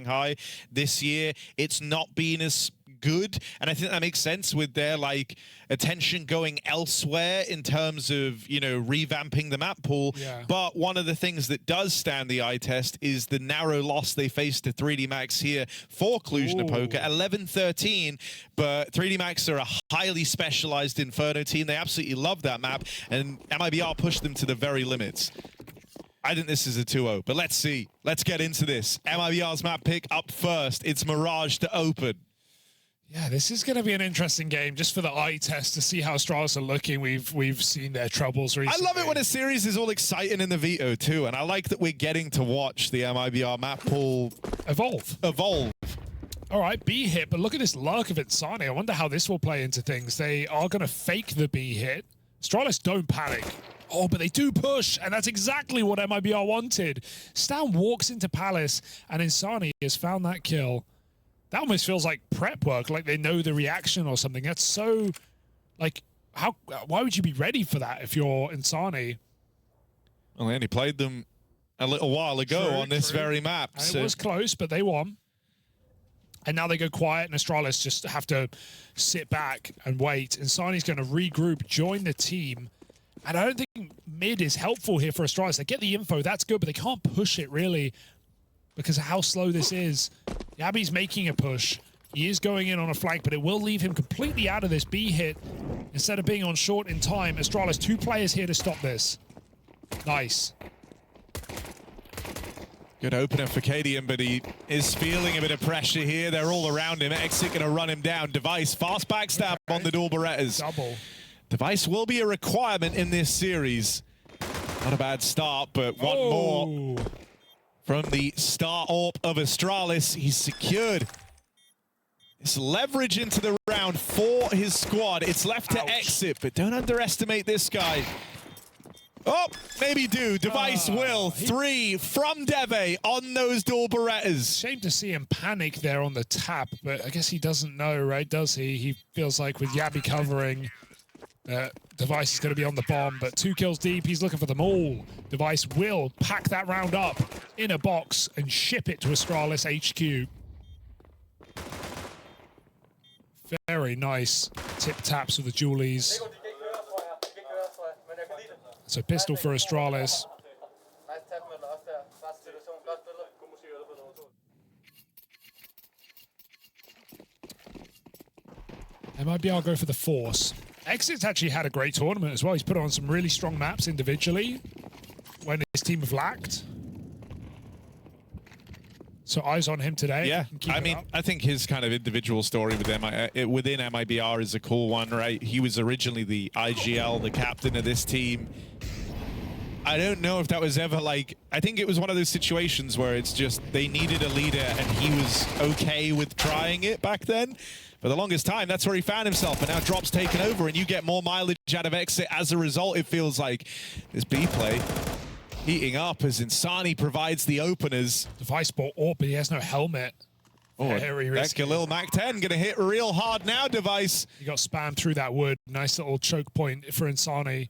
Shanghai this year, it's not been as good, and I think that makes sense with their like attention going elsewhere in terms of, you know, revamping the map pool. But one of the things that does stand the eye test is the narrow loss they faced to 3D Max here for Cluj-Napoca, 11-13. But 3D Max are a highly specialized Inferno team. They absolutely love that map, and MIBR pushed them to the very limits. I think this is a 2-0, but let's see. Let's get into this. MIBR's map pick up first. It's Mirage to open. Yeah, this is going to be an interesting game just for the eye test to see how Astralis are looking. We've seen their troubles recently. I love it when a series is all exciting in the veto too, and I like that we're getting to watch the MIBR map pool evolve. All right, B hit, but look at this lurk of Insani. I wonder how this will play into things. They are going to fake the B hit. Astralis don't panic. Oh, but they do push, and that's exactly what MIBR wanted. Stan walks into Palace, and Insani has found that kill. That almost feels like prep work, like they know the reaction or something. That's so, like, why would you be ready for that if you're Insani? Well, they only played them a little while ago on this very map. So. It was close, but they won. And now they go quiet, and Astralis just have to sit back and wait. Insani's going to regroup, join the team. And I don't think mid is helpful here for Astralis. They get the info, that's good, but they can't push it really because of how slow this is. Yabi's making a push. He is going in on a flank, but it will leave him completely out of this B hit. Instead of being on short in time, Astralis, 2 players here to stop this. Nice. Good opener for Cadian, but he is feeling a bit of pressure here. They're all around him. Exit going to run him down. Device, fast backstab on the dual Berettas. Double. Device will be a requirement in this series. Not a bad start, but one more from the star AWP of Astralis. He's secured. It's leverage into the round for his squad. It's left to exit, but don't underestimate this guy. Oh, maybe do. Device will. 3 from Deve on those dual Berettas. Shame to see him panic there on the tap, but I guess he doesn't know, right? Does he? He feels like with Yabi covering, Device is going to be on the bomb, but 2 kills deep. He's looking for them all. Device will pack that round up in a box and ship it to Astralis HQ. Very nice tip taps with the Julies. So pistol for Astralis. MIBR go for the Force. Exit's actually had a great tournament as well. He's put on some really strong maps individually when his team have lacked. So eyes on him today. Yeah, I mean, I think his kind of individual story with within MIBR is a cool one, right? He was originally the IGL, the captain of this team. I don't know if that was ever like, I think it was one of those situations where it's just they needed a leader and he was okay with trying it back then. For the longest time, that's where he found himself, but now Drop's taken over and you get more mileage out of Exit. As a result, it feels like this B play heating up as Insani provides the openers. Device bought AWP, but he has no helmet. Very risky. Lil Mac 10 gonna hit real hard now, Device. He got spammed through that wood. Nice little choke point for Insani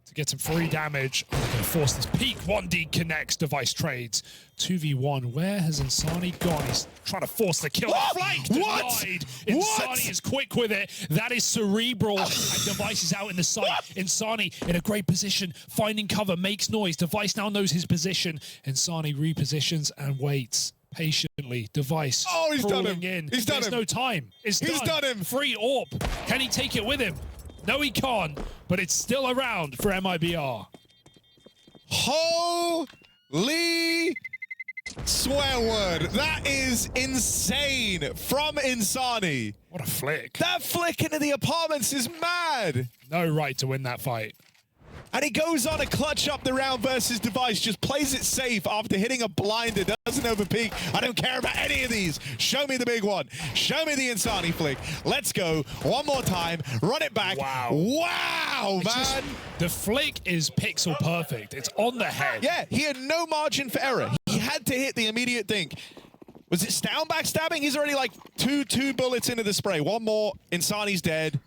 to get some free damage. Oh, they're gonna force this peak. 1D connects, Device trades. 2v1, where has Insani gone? He's trying to force the kill. Flank denied. Insani is quick with it. That is cerebral. And Device is out in the site. Insani in a great position, finding cover, makes noise. Device now knows his position. Insani repositions and waits patiently. Device he's done him. In. He's done him. There's no time. He's done him. Free AWP. Can he take it with him? No, he can't, but it's still around for MIBR. Holy swear word. That is insane from Insani. What a flick. That flick into the apartments is mad. No right to win that fight. And he goes on a clutch up the round versus Device, just plays it safe after hitting a blinder, doesn't overpeak. I don't care about any of these. Show me the big one. Show me the Insani flick. Let's go. One more time. Run it back. Wow. Wow, man. The flick is pixel perfect. It's on the head. Yeah, he had no margin for error. He had to hit the immediate think. Was it Stown backstabbing? He's already like two bullets into the spray. One more. Insani's dead.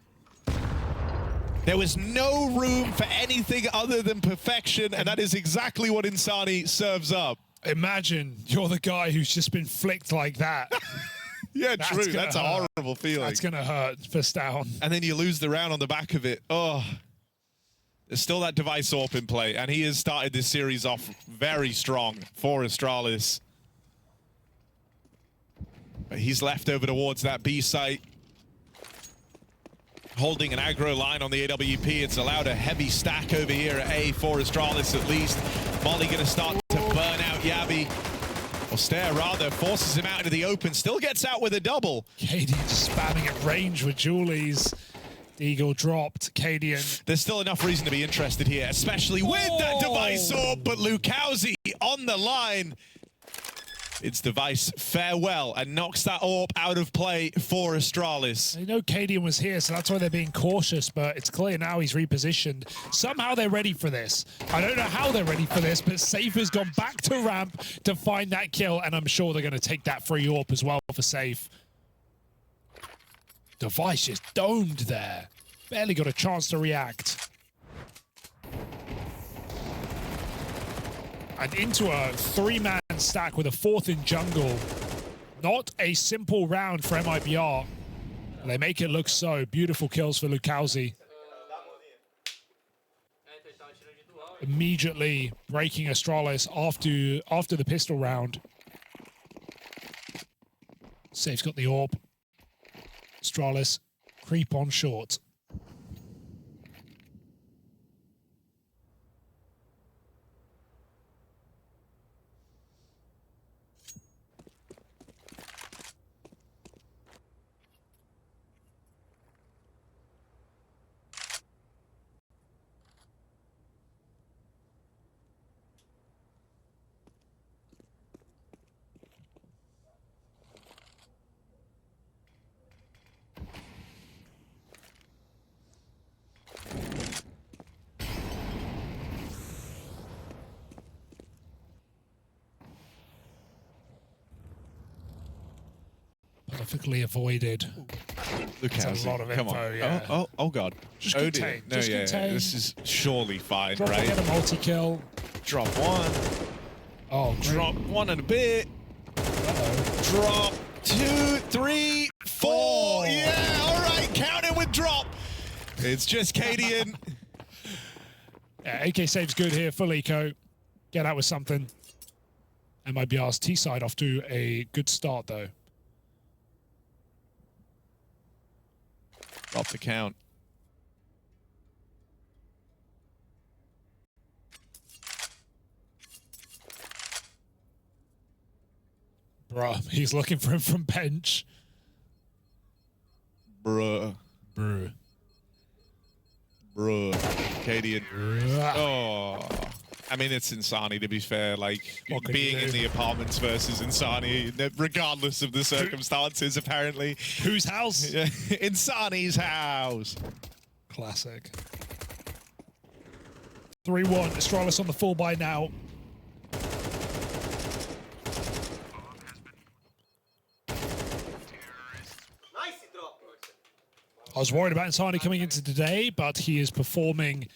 There was no room for anything other than perfection, and that is exactly what Insani serves up. Imagine you're the guy who's just been flicked like that. Yeah, true. That's a horrible feeling. That's going to hurt first down. And then you lose the round on the back of it. Oh, there's still that device AWP in play. And he has started this series off very strong for Astralis. But he's left over towards that B site. Holding an aggro line on the AWP. It's allowed a heavy stack over here at A for Astralis at least. Molly going to start to burn out Yabi. Or Stare rather, forces him out into the open, still gets out with a double. Cadian spamming at range with Julies. Eagle dropped. Cadian. There's still enough reason to be interested here, especially with that device AWP, but MongolZ on the line. It's device farewell and knocks that AWP out of play for Astralis. They know Cadian was here, so that's why they're being cautious, but it's clear now he's repositioned. Somehow they're ready for this. I don't know how they're ready for this, but Safe has gone back to ramp to find that kill, and I'm sure they're going to take that free AWP as well for Safe. Device just domed there. Barely got a chance to react. And into a 3-man stack with a 4th in jungle. Not a simple round for MIBR. They make it look so. Beautiful kills for MongolZ. Immediately breaking Astralis after the pistol round. Safe's got the AWP. Astralis creep on short. Perfectly avoided. That's a lot of info, on. yeah. Oh God. Just oh contain. Dear. No, just yeah, contain. this is surely fine, Drop right? Get a multi-kill. Drop one. Oh, drop one and a bit. Drop 2, 3, 4. Yeah, all right. Count it with drop. It's just Cadian. Yeah, AK save's good here. Full eco. Get out with something. MIBR's T-side off to a good start, though. Drop the count. Bruh, he's looking for him from bench. Bruh. Bruh. Bruh. Cadian. Oh. I mean, it's Insani, to be fair. Like, being in the apartments versus Insani, regardless of the circumstances, apparently. Whose house? Insani's house. Classic. 3-1. Astralis on the full buy now. I was worried about Insani coming into today, but he is performing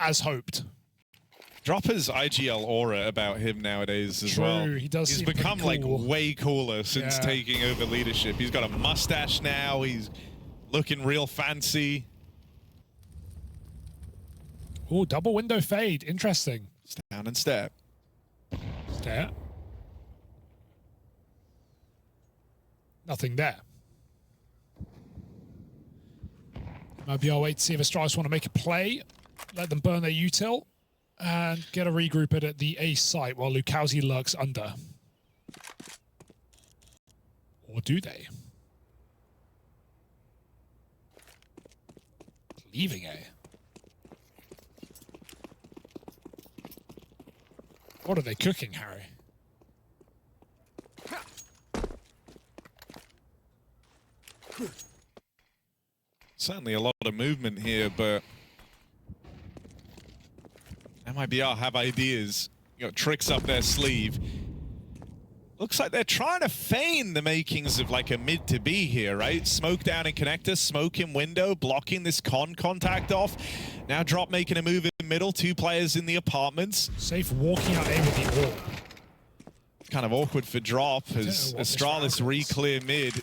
as hoped. Dropper's IGL aura about him nowadays as well. He does. He's become cool. like way cooler since taking over leadership. He's got a mustache now. He's looking real fancy. Oh, double window fade. Interesting. Down and step. Stare. Nothing there. Maybe I'll wait to see if Astralis want to make a play. Let them burn their util. And get a regroup at the A site while MongolZ lurks under. Or do they? Leaving A. What are they cooking, Harry? Certainly a lot of movement here, but MIBR have ideas. You got tricks up their sleeve. Looks like they're trying to feign the makings of like a mid to B here, right? Smoke down in connector, smoke in window, blocking this contact off. Now Drop making a move middle, 2 players in the apartments. Safe walking out A with the orb. Kind of awkward for drop as Astralis re-clear mid.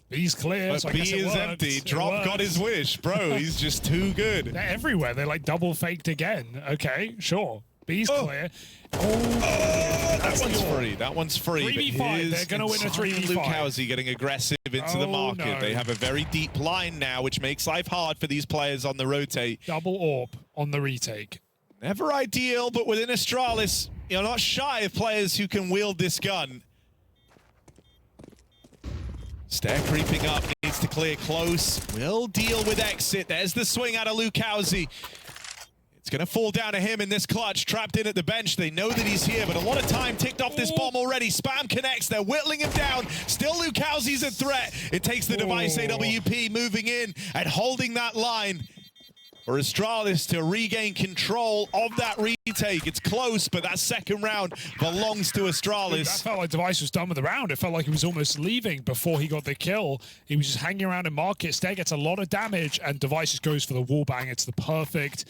B's clear. But So B is empty. Drop got his wish. Bro, he's just too good. They're everywhere. They're like double faked again. Okay, sure. B's clear. That one's free. That one's free. 3v5. They're going to win a 3v5. MongolZ getting aggressive into the market. No. They have a very deep line now, which makes life hard for these players on the rotate. Double orb on the retake. Never ideal, but within Astralis, you're not shy of players who can wield this gun. Stair creeping up, needs to clear close. Will deal with exit. There's the swing out of MongolZ. It's going to fall down to him in this clutch, trapped in at the bench. They know that he's here, but a lot of time ticked off this bomb already. Spam connects, they're whittling him down. Still MongolZ's a threat. It takes the device AWP moving in and holding that line for Astralis to regain control of that retake. It's close, but that second round belongs to Astralis. That felt like Device was done with the round. It felt like he was almost leaving before he got the kill. He was just hanging around in market. Stair gets a lot of damage, and Device just goes for the wall bang. It's the perfect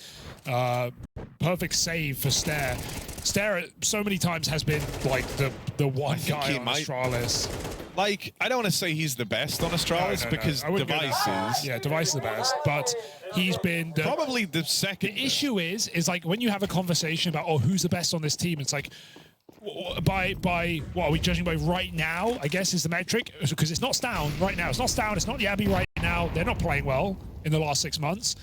save for Stair. Stair so many times has been like the one guy on Astralis. Like, I don't want to say he's the best on Astralis because Device is. Yeah, Device is the best, but he's been probably the second. The issue is like when you have a conversation about, oh, who's the best on this team, it's like, by what are we judging by right now, I guess is the metric, because it's not Stown right now. It's not Stown, it's not Yabby right now. They're not playing well in the last 6 months.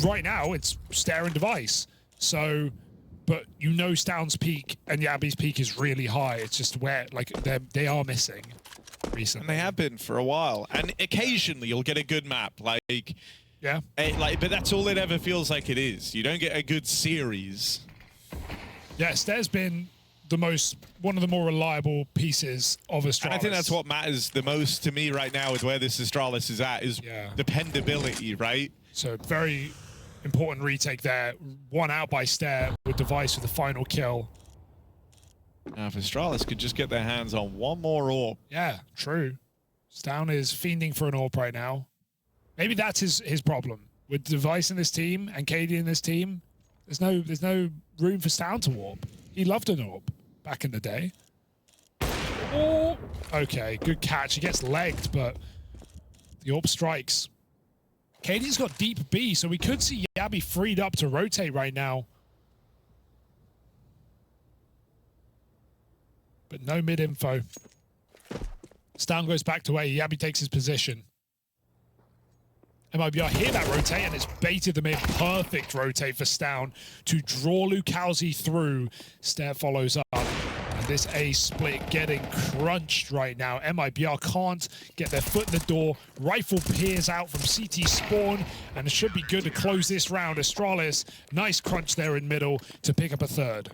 Right now, it's Stair and Device. So, but you know Stown's peak and Yabby's peak is really high. It's just where, like, they are missing recently. And they have been for a while. And occasionally you'll get a good map, like... Yeah. But that's all it ever feels like it is. You don't get a good series. Yeah, Stair's been one of the more reliable pieces of Astralis. And I think that's what matters the most to me right now with where this Astralis is at, is dependability, right? So very important retake there. One out by Stair with Device with the final kill. Now if Astralis could just get their hands on one more orb. Yeah, true. Stown is fiending for an orb right now. Maybe that's his problem. With Device in this team and KD in this team, there's no room for Stown to warp. He loved an orb back in the day. Oh, okay, good catch. He gets legged, but the orb strikes. KD's got deep B, so we could see Yabby freed up to rotate right now. But no mid info. Stown goes back to A. Yabby takes his position. MIBR hear that rotate, and it's baited them in. Perfect rotate for Stown to draw MongolZ through. Stair follows up. And this A split getting crunched right now. MIBR can't get their foot in the door. Rifle peers out from CT spawn, and it should be good to close this round. Astralis, nice crunch there in middle to pick up a third.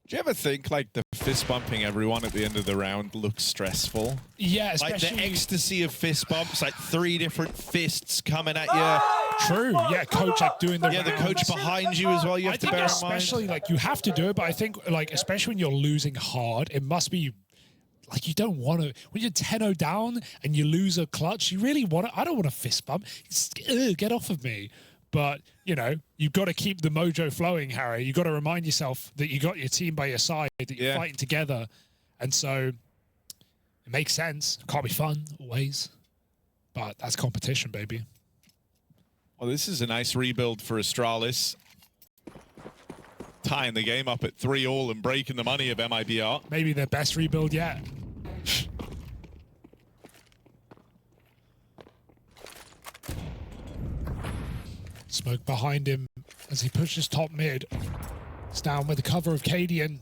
Do you ever think, like, the fist bumping everyone at the end of the round looks stressful? Yeah, especially... Like, the ecstasy of fist bumps, like 3 different fists coming at you. True, yeah, coach, like, doing the... Yeah, the coach behind you as well, you have to bear in mind. Especially, like, you have to do it, but I think, like, especially when you're losing hard, it must be... Like, you don't want to... When you're 10-0 down and you lose a clutch, you really want to... I don't want to fist bump. Get off of me. But, you know, you've got to keep the mojo flowing, Harry. You've got to remind yourself that you got your team by your side, that you're fighting together. And so it makes sense. Can't be fun, always. But that's competition, baby. Well, this is a nice rebuild for Astralis. Tying the game up at 3-all and breaking the money of MIBR. Maybe their best rebuild yet. Smoke behind him as he pushes top mid. It's down with the cover of Cadian.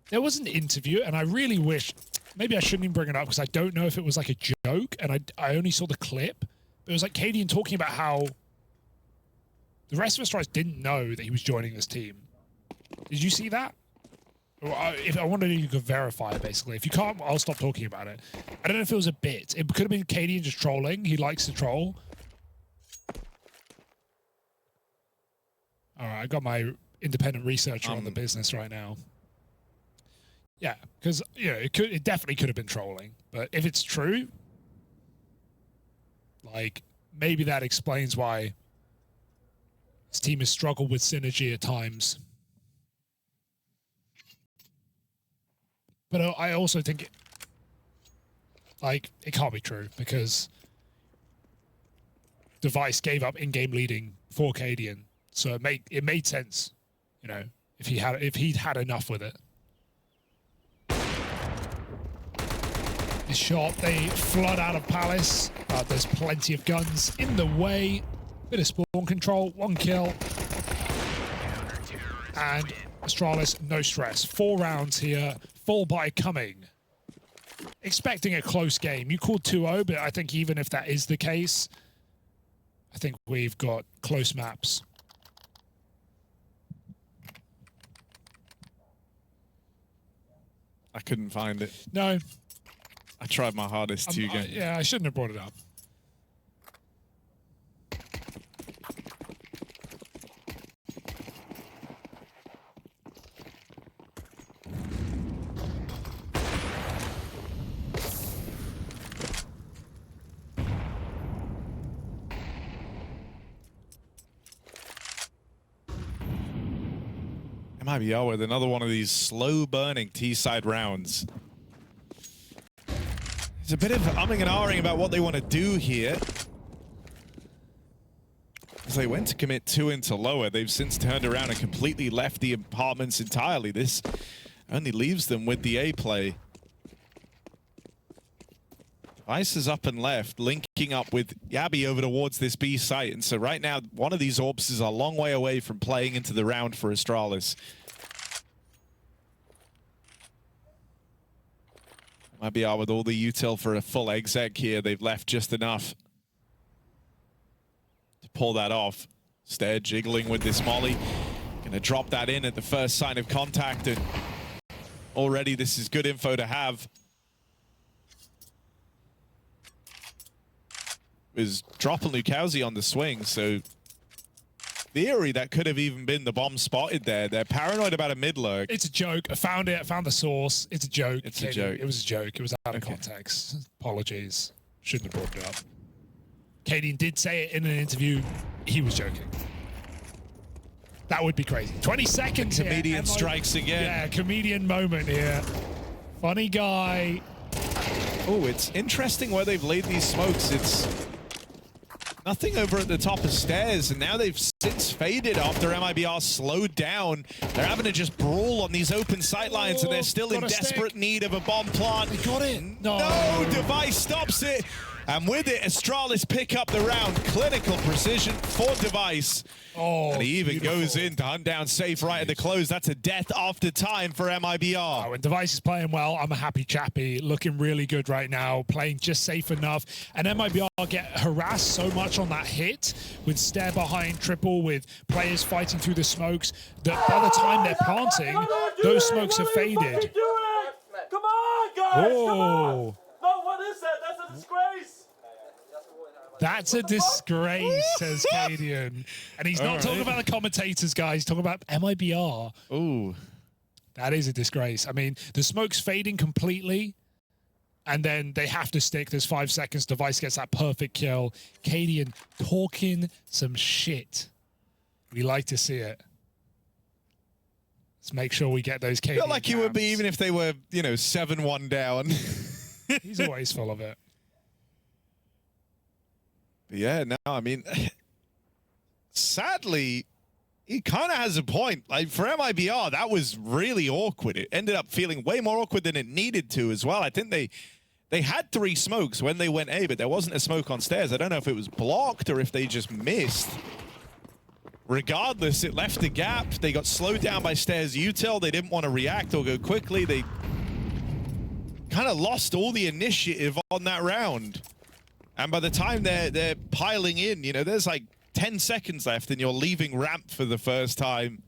There was an interview, and I really wish, maybe I shouldn't even bring it up because I don't know if it was like a joke, and I only saw the clip. But it was like Cadian talking about how The rest of Astralis didn't know that he was joining this team. Did you see that? If I wondered if you could verify it, basically. If you can't, I'll stop talking about it. I don't know if it was a bit. It could have been Cadian just trolling. He likes to troll. All right, I got my independent researcher on the business right now. Yeah, because it definitely could have been trolling. But if it's true, like maybe that explains why this team has struggled with synergy at times. But I also think it can't be true because Device gave up in-game leading for Cadian, so it made sense, if he'd had enough with it. This shot, they flood out of Palace, but there's plenty of guns in the way. Bit of spawn control, 1 kill, and Astralis, no stress. 4 rounds here. Full buy coming. Expecting a close game. You called 2-0, but I think even if that is the case, I think we've got close maps. I couldn't find it. No. I tried my hardest to get. Yeah, I shouldn't have brought it up. MIBR with another one of these slow-burning T-side rounds. There's a bit of umming and ahhing about what they want to do here. As they went to commit 2 into lower, they've since turned around and completely left the apartments entirely. This only leaves them with the A play. Ice is up and left, linking up with Yabby over towards this B site. And so right now, one of these orbs is a long way away from playing into the round for Astralis. MIBR with all the util for a full exec here. They've left just enough to pull that off. Stair jiggling with this molly. Gonna drop that in at the first sign of contact. And already this is good info to have. Is dropping Lukowski on the swing, so theory that could have even been the bomb spotted there. They're paranoid about a mid lurk. It's a joke. I found it. I found the source. It's a joke. It's a joke. It was a joke. It was out of context. Apologies. Shouldn't have brought it up. Cadian did say it in an interview. He was joking. That would be crazy. 20 seconds here. Comedian strikes again. Yeah, comedian moment here. Funny guy. Oh, it's interesting where they've laid these smokes. It's nothing over at the top of stairs, and now they've since faded after MIBR slowed down. They're having to just brawl on these open sight lines, and they're still in desperate need of a bomb plant. They got it. No, Device stops it. And with it, Astralis pick up the round. Clinical precision for Device. Oh, and he even goes in to hunt down Safe right at the close. That's a death after time for MIBR. When Device is playing well, I'm a happy chappy. Looking really good right now. Playing just safe enough. And MIBR get harassed so much on that hit with stair behind triple, with players fighting through the smokes, that by the time they're planting, those smokes have faded. Come on, guys! Oh. Come on! No, what is that? That's a disgrace! That's a disgrace, says Cadian. And he's not talking about the commentators, guys. He's talking about MIBR. Ooh. That is a disgrace. I mean, the smoke's fading completely, and then they have to stick. There's 5 seconds. Device gets that perfect kill. Cadian talking some shit. We like to see it. Let's make sure we get those Cadian. I feel like he would be even if they were, 7-1 down. He's always full of it. Yeah, no, I mean, sadly, he kind of has a point. Like, for MIBR, that was really awkward. It ended up feeling way more awkward than it needed to as well. I think they had 3 smokes when they went A, but there wasn't a smoke on stairs. I don't know if it was blocked or if they just missed. Regardless, it left a gap. They got slowed down by stairs util. They didn't want to react or go quickly. They kind of lost all the initiative on that round. And by the time they're piling in, there's like 10 seconds left and you're leaving ramp for the first time.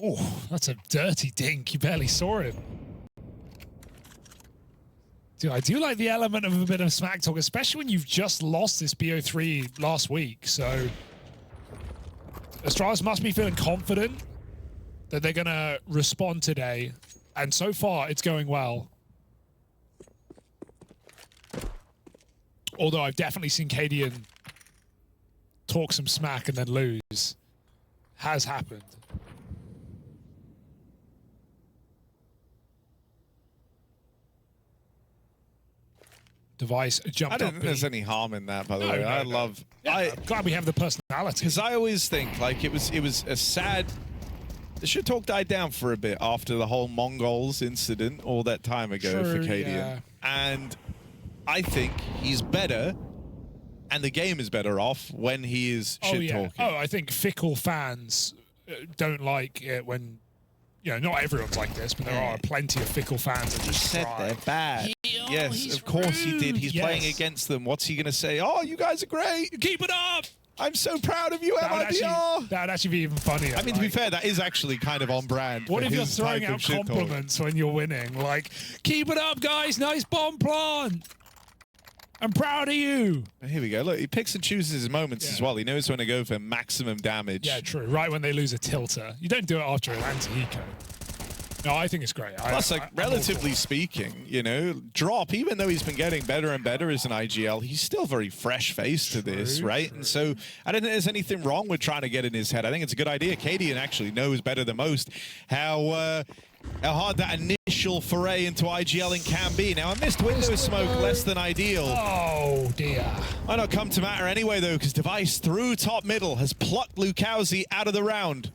Oh, that's a dirty dink. You barely saw him. Dude, I do like the element of a bit of smack talk, especially when you've just lost this BO3 last week. So Astralis must be feeling confident that they're going to respond today. And so far, it's going well. Although I've definitely seen Cadian talk some smack and then lose. Has happened. Device jumped up. I don't think there's any harm in that, by the way. I love. I'm glad we have the personality. Because I always think like it was a sad. The shit talk died down for a bit after the whole MongolZ incident all that time ago for Cadian, and I think he's better, and the game is better off when he is shit talking. Oh, I think fickle fans don't like it when. You know, not everyone's like this, but there are plenty of fickle fans that just said they're bad. Yes, of course he did. He's playing against them. What's he going to say? Oh, you guys are great. Keep it up. I'm so proud of you, MIBR. That would actually be even funnier. I mean, to be fair, that is actually kind of on brand. What if you're throwing out compliments when you're winning? Like, keep it up, guys. Nice bomb plant. I'm proud of you. Here we go. Look, he picks and chooses his moments as well. He knows when to go for maximum damage. Yeah, true. Right when they lose a tilter. You don't do it after an anti-eco. No, I think it's great. Plus, like, relatively speaking, you know, Drop, even though he's been getting better and better as an IGL, he's still very fresh-faced to this, right? And so I don't think there's anything wrong with trying to get in his head. I think it's a good idea. Cadian actually knows better than most how hard that initial foray into IGLing can be. Now, a missed window smoke, less than ideal. Oh, dear. Might not come to matter anyway, though, because Device through top middle has plucked MongolZ out of the round.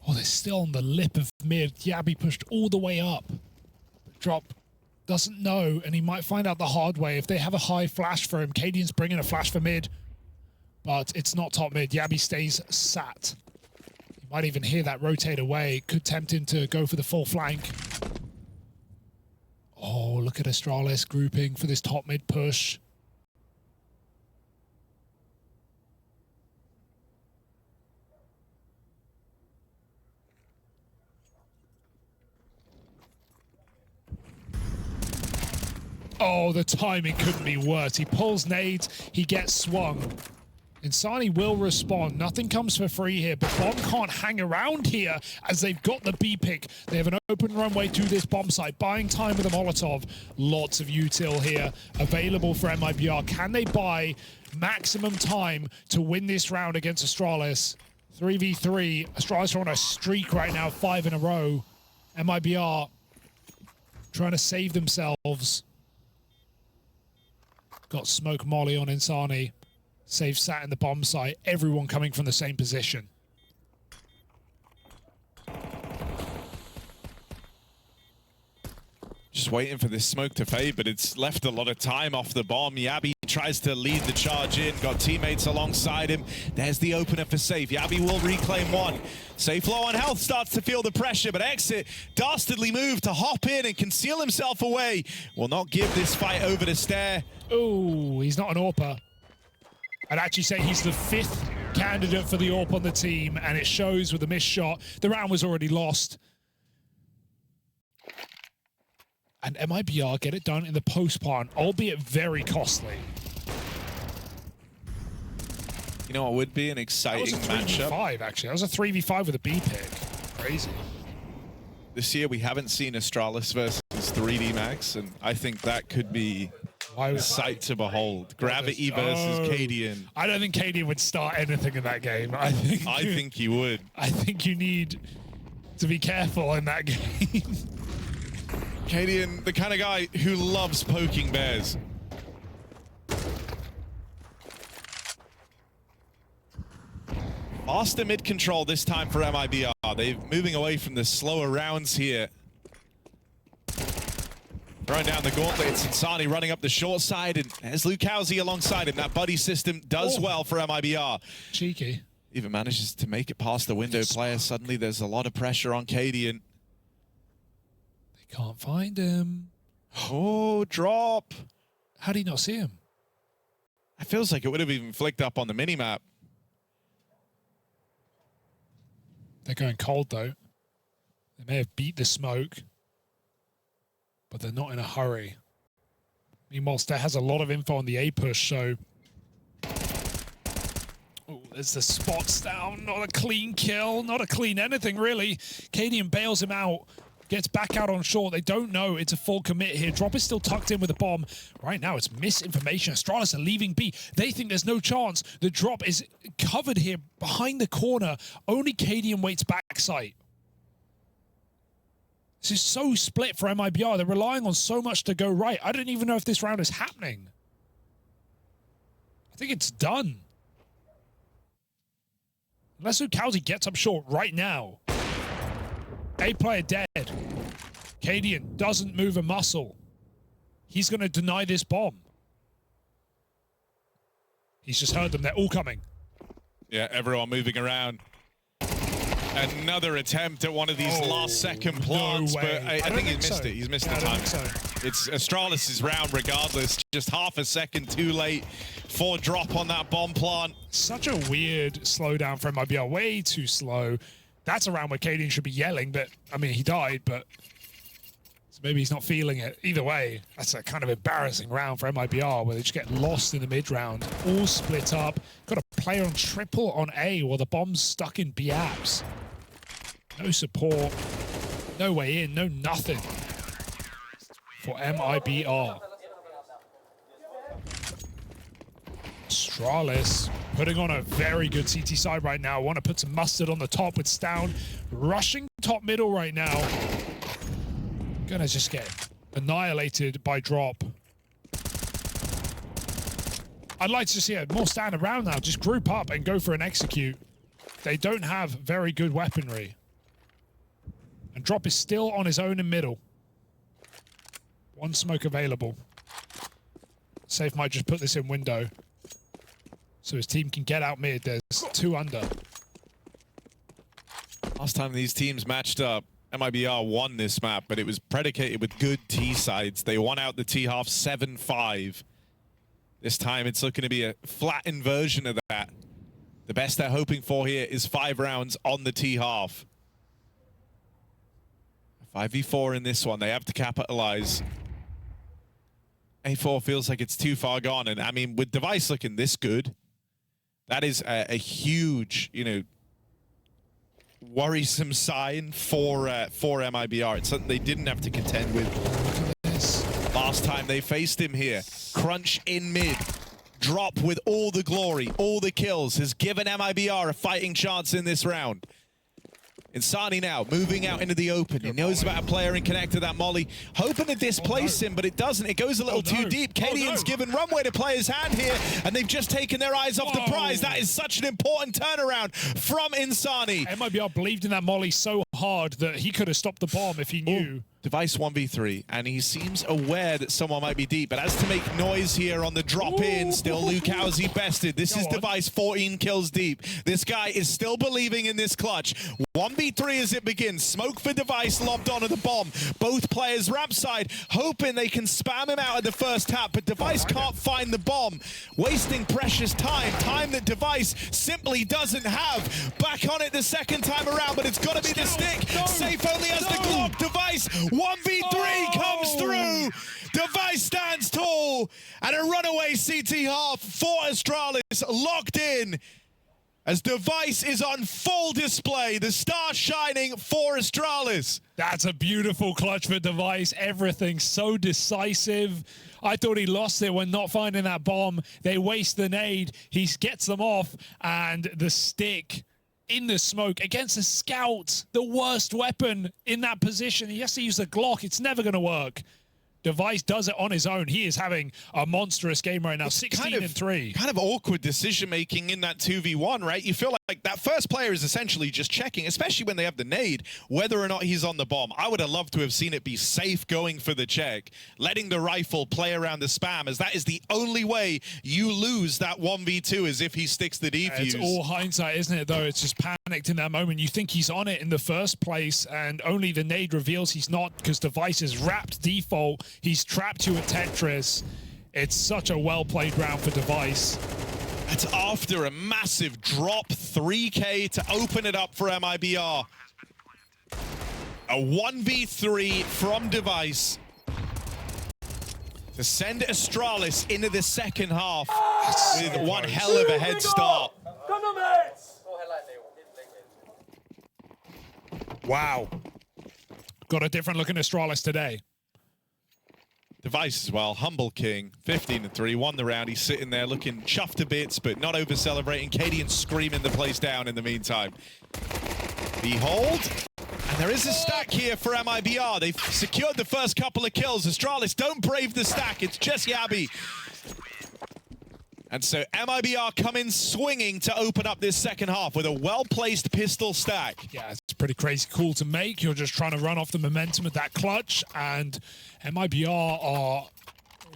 Oh, they're still on the lip of mid. Yabby pushed all the way up. Drop doesn't know, and he might find out the hard way. If they have a high flash for him, Cadian's bringing a flash for mid, but it's not top mid. Yabby stays sat. You might even hear that rotate away. Could tempt him to go for the full flank. Oh, look at Astralis grouping for this top mid push. Oh, the timing couldn't be worse. He pulls nades, he gets swung. Insani will respond. Nothing comes for free here, but Bomb can't hang around here as they've got the B pick. They have an open runway to this bomb site, buying time with a Molotov. Lots of util here available for MIBR. Can they buy maximum time to win this round against Astralis? 3v3. Astralis are on a streak right now, 5 in a row. MIBR trying to save themselves. Got smoke molly on Insani. Save sat in the bomb site. Everyone coming from the same position. Just waiting for this smoke to fade, but it's left a lot of time off the bomb. Yabby tries to lead the charge in, got teammates alongside him. There's the opener for Safe. Yabby will reclaim one. Safe low on health, starts to feel the pressure, but Exit, dastardly move to hop in and conceal himself away. Will not give this fight over to Stare. Oh, he's not an AWPer. I'd actually say he's the 5th candidate for the AWP on the team, and it shows with the missed shot. The round was already lost. And MIBR get it done in the post part, albeit very costly. You know what would be an exciting matchup? That was a 3v5, actually. That was a 3v5 with a B pick. Crazy. This year, we haven't seen Astralis versus 3D Max, and I think that could be a sight to behold. Gravity versus Cadian. I don't think Cadian would start anything in that game. I think he would. I think you need to be careful in that game. Cadian, the kind of guy who loves poking bears. Faster mid control this time for MIBR. They're moving away from the slower rounds here. Throwing down the gauntlet, it's Insani running up the short side, and there's MongolZ alongside him. That buddy system does well for MIBR. Cheeky. Even manages to make it past the window player. Suddenly there's a lot of pressure on Cadian. They can't find him. Oh, drop. How did he not see him? It feels like it would have even flicked up on the minimap. They're going cold, though. They may have beat the smoke, but they're not in a hurry. Meanwhile, Stat has a lot of info on the A push, so... Oh, there's the spots down. Not a clean kill, not a clean anything, really. Cadian bails him out, gets back out on short. They don't know it's a full commit here. Drop is still tucked in with a bomb. Right now, it's misinformation. Astralis are leaving B. They think there's no chance. The drop is covered here behind the corner. Only Cadian waits backside. This is so split for MIBR. They're relying on so much to go right. I don't even know if this round is happening. I think it's done. Unless MongolZ gets up short right now. A player dead. Cadian doesn't move a muscle. He's going to deny this bomb. He's just heard them. They're all coming. Yeah, everyone moving around. Another attempt at one of these last-second plants, but I think he missed it. He's missed the time. It's Astralis' round regardless. Just half a second too late for drop on that bomb plant. Such a weird slowdown for MIBR. Way too slow. That's a round where Cadian should be yelling, but, I mean, he died, but so maybe he's not feeling it. Either way, that's a kind of embarrassing round for MIBR where they just get lost in the mid-round. All split up. Got a player on triple on A while the bomb's stuck in B apps. No support, no way in, no nothing for MIBR. Astralis putting on a very good CT side right now. Want to put some mustard on the top with Stown. Rushing top middle right now. Gonna just get annihilated by drop. I'd like to see a more stand around now. Just group up and go for an execute. They don't have very good weaponry. And drop is still on his own in middle. One smoke available. Safe might just put this in window. So his team can get out mid. There's 2 under. Last time these teams matched up, MIBR won this map, but it was predicated with good T sides. They won out the T half 7-5. This time it's looking to be a flattened version of that. The best they're hoping for here is 5 rounds on the T half. 5v4 in this one. They have to capitalize. A4 feels like it's too far gone. And I mean, with Device looking this good, that is a huge, you know, worrisome sign for MIBR. It's something they didn't have to contend with last time they faced him here. Crunch in mid. Drop with all the glory, all the kills, has given MIBR a fighting chance in this round. Insani now, moving out into the open. He knows about a player and connect to that molly. Hoping to displace him, but it doesn't. It goes a little too deep. Cadian's given runway to play his hand here, and they've just taken their eyes off the prize. That is such an important turnaround from Insani. MIBR believed in that molly so hard that he could have stopped the bomb if he knew. Device 1v3, and he seems aware that someone might be deep, but has to make noise here on the drop in. Still MongolZ bested. This is Device 14 kills deep. This guy is still believing in this clutch. 1v3 as it begins. Smoke for Device lobbed onto the bomb. Both players ramp side, hoping they can spam him out at the first tap, but Device can't find the bomb. Wasting precious time. Time that Device simply doesn't have. Back on it the second time around, but it's got to be the stick. Safe only has the Glock. Device 1v3 comes through. Device stands tall, and a runaway CT half for Astralis locked in as Device is on full display. The star shining for Astralis. That's a beautiful clutch for Device. Everything so decisive. I thought he lost it when not finding that bomb. They waste the nade. He gets them off, and the stick in the smoke against a scout, the worst weapon in that position. He has to use the Glock. It's never going to work. Device does it on his own. He is having a monstrous game right now. 16-3. Kind of awkward decision making in that 2v1, right? You feel like like that first player is essentially just checking, especially when they have the nade, whether or not he's on the bomb. I would have loved to have seen it be safe going for the check, letting the rifle play around the spam, as that is the only way you lose that 1v2 is if he sticks the defuse. It's all hindsight, isn't it, though? It's just panicked in that moment. You think he's on it in the first place, and only the nade reveals he's not, because Device is wrapped default. He's trapped you at Tetris. It's such a well-played round for Device. It's after a massive drop, 3K to open it up for MIBR. A 1v3 from Device to send Astralis into the second half with one hell of a head start. Wow. Got a different look in Astralis today. Device as well, humble king, 15-3, won the round. He's sitting there looking chuffed to bits, but not over-celebrating. Cadian screaming the place down in the meantime. Behold, and there is a stack here for MIBR. They've secured the first couple of kills. Astralis don't brave the stack, it's just Yabby. And so MIBR come in swinging to open up this second half with a well-placed pistol stack. Yeah, it's pretty crazy cool to make. You're just trying to run off the momentum of that clutch, and MIBR are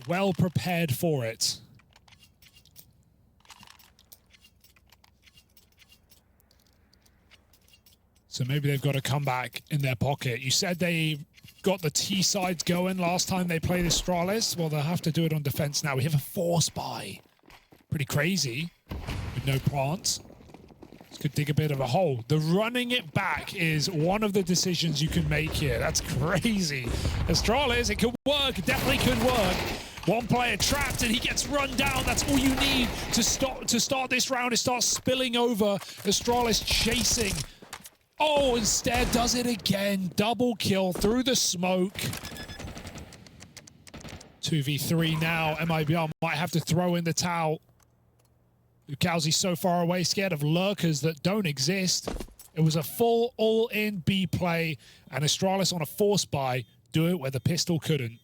well prepared for it. So maybe they've got a comeback in their pocket. You said they got the T sides going last time they played Astralis. Well, they'll have to do it on defense now. We have a force buy. Pretty crazy with no plants. This could dig a bit of a hole. The running it back is one of the decisions you can make here. That's crazy. Astralis, it could work. It definitely could work. One player trapped and he gets run down. That's all you need to start this round. It starts spilling over. Astralis chasing. Oh, instead does it again. Double kill through the smoke. 2v3 now. MIBR might have to throw in the towel. MongolZ so far away, scared of lurkers that don't exist. It was a full all-in B play, and Astralis on a force buy do it where the pistol couldn't.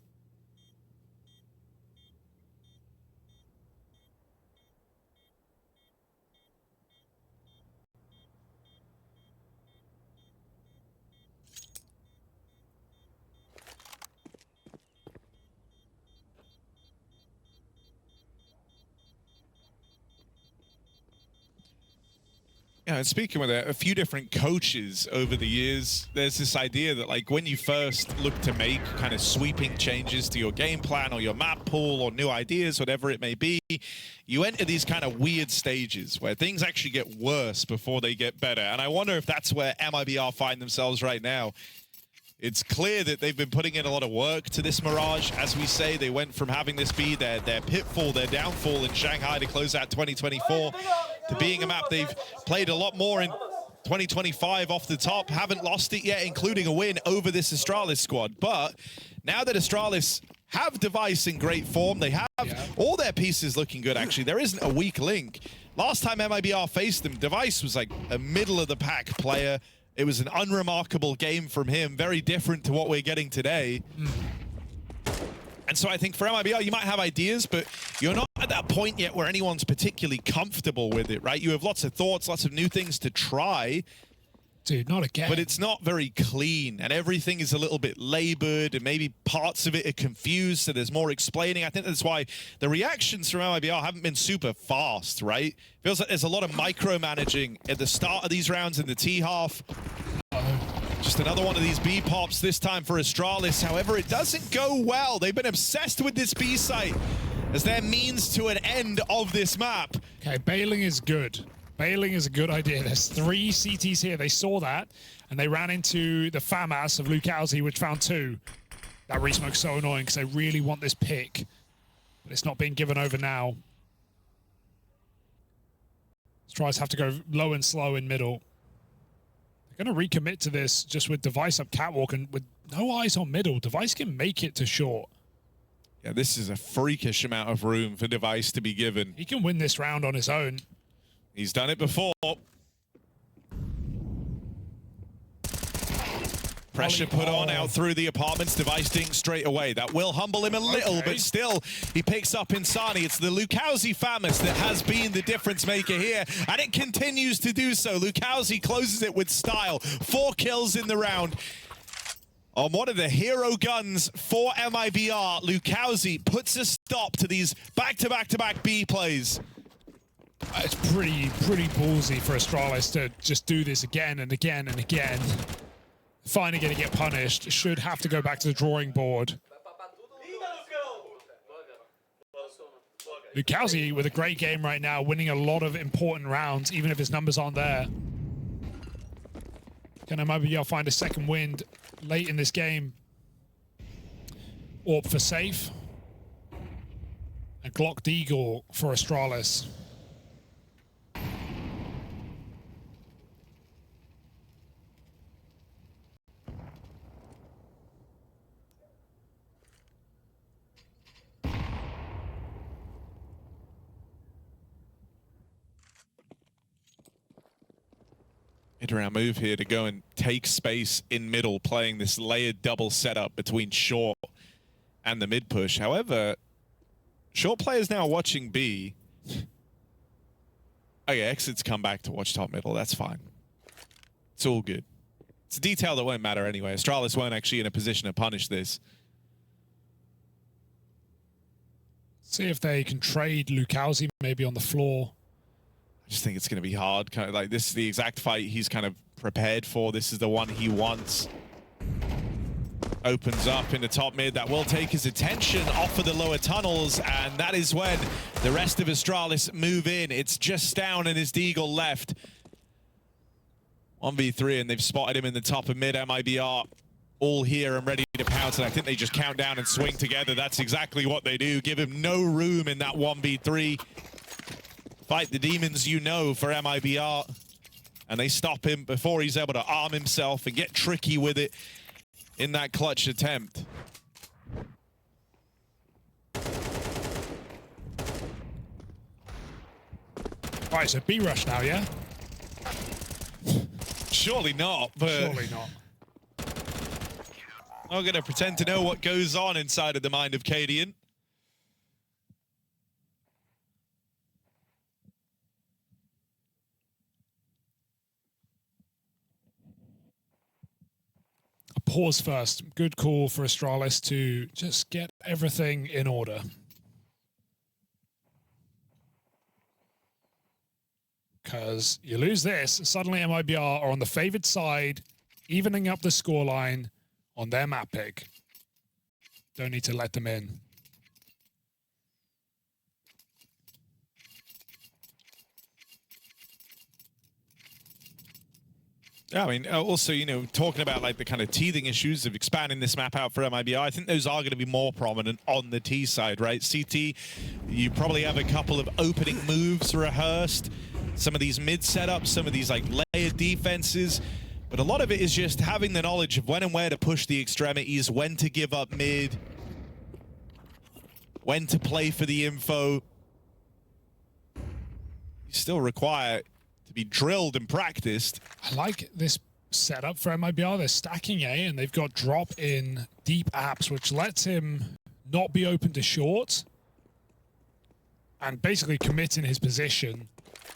Yeah, and speaking with a few different coaches over the years, there's this idea that like when you first look to make kind of sweeping changes to your game plan or your map pool or new ideas, whatever it may be, you enter these kind of weird stages where things actually get worse before they get better. And I wonder if that's where MIBR find themselves right now. It's clear that they've been putting in a lot of work to this Mirage. As we say, they went from having this be their pitfall, their downfall in Shanghai to close out 2024, to being a map they've played a lot more in 2025 off the top. Haven't lost it yet, including a win over this Astralis squad. But now that Astralis have Device in great form, they have all their pieces looking good, actually. There isn't a weak link. Last time MIBR faced them, Device was like a middle-of-the-pack player. It was an unremarkable game from him, very different to what we're getting today. And so I think for MIBR, you might have ideas, but you're not at that point yet where anyone's particularly comfortable with it, right? You have lots of thoughts, lots of new things to try. Dude, not again. But it's not very clean, and everything is a little bit labored, and maybe parts of it are confused, so there's more explaining. I think that's why the reactions from MIBR haven't been super fast, right? Feels like there's a lot of micromanaging at the start of these rounds in the T half. Just another one of these B pops, this time for Astralis. However, it doesn't go well. They've been obsessed with this B site as their means to an end of this map. Okay, bailing is good. Bailing is a good idea. There's 3 CTs here. They saw that, and they ran into the FAMAS of MongolZ, which found 2. That resmoke's so annoying because they really want this pick, but it's not being given over now. Astralis have to go low and slow in middle. They're going to recommit to this just with Device up catwalk, and with no eyes on middle, Device can make it to short. Yeah, this is a freakish amount of room for Device to be given. He can win this round on his own. He's done it before. Pressure put on out through the apartments, devising straight away. That will humble him a little, but still, he picks up Insani. It's the Lukowski Famas that has been the difference maker here, and it continues to do so. Lukowski closes it with style. 4 kills in the round. On one of the hero guns for MIBR, Lukowski puts a stop to these back-to-back-to-back B plays. It's pretty ballsy for Astralis to just do this again and again and again. Finally going to get punished. Should have to go back to the drawing board. Lukowski with a great game right now, winning a lot of important rounds, even if his numbers aren't there. Can MIBR find a second wind late in this game? Orb for safe. And Glock Deagle for Astralis. Mid-round move here to go and take space in middle, playing this layered double setup between short and the mid push. However, short players now watching B. Okay, exits come back to watch top middle. That's fine. It's all good. It's a detail that won't matter anyway. Astralis weren't actually in a position to punish this. See if they can trade Lukowski maybe on the floor. I just think it's going to be hard. Kind of like this is the exact fight he's kind of prepared for. This is the one he wants. Opens up in the top mid. That will take his attention off of the lower tunnels, and that is when the rest of Astralis move in. It's just down and his Deagle left. 1v3, and they've spotted him in the top of mid. MIBR all here and ready to pounce, and I think they just count down and swing together. That's exactly what they do. Give him no room in that 1v3. Fight the demons, you know, for MIBR. And they stop him before he's able to arm himself and get tricky with it in that clutch attempt. Right, so B rush now, yeah? Surely not, but... Surely not. I'm going to pretend to know what goes on inside of the mind of Cadian. Pause first. Good call for Astralis to just get everything in order. Because you lose this, suddenly MIBR are on the favored side, evening up the scoreline on their map pick. Don't need to let them in. Yeah, I mean, also, you know, talking about like the kind of teething issues of expanding this map out for MIBR, I think those are going to be more prominent on the T side, right? CT, you probably have a couple of opening moves rehearsed, some of these mid setups, some of these like layered defenses, but a lot of it is just having the knowledge of when and where to push the extremities, when to give up mid, when to play for the info. You still require to be drilled and practiced. I like this setup for MIBR. They're stacking A and they've got drop in deep apps, which lets him not be open to short and basically commit in his position.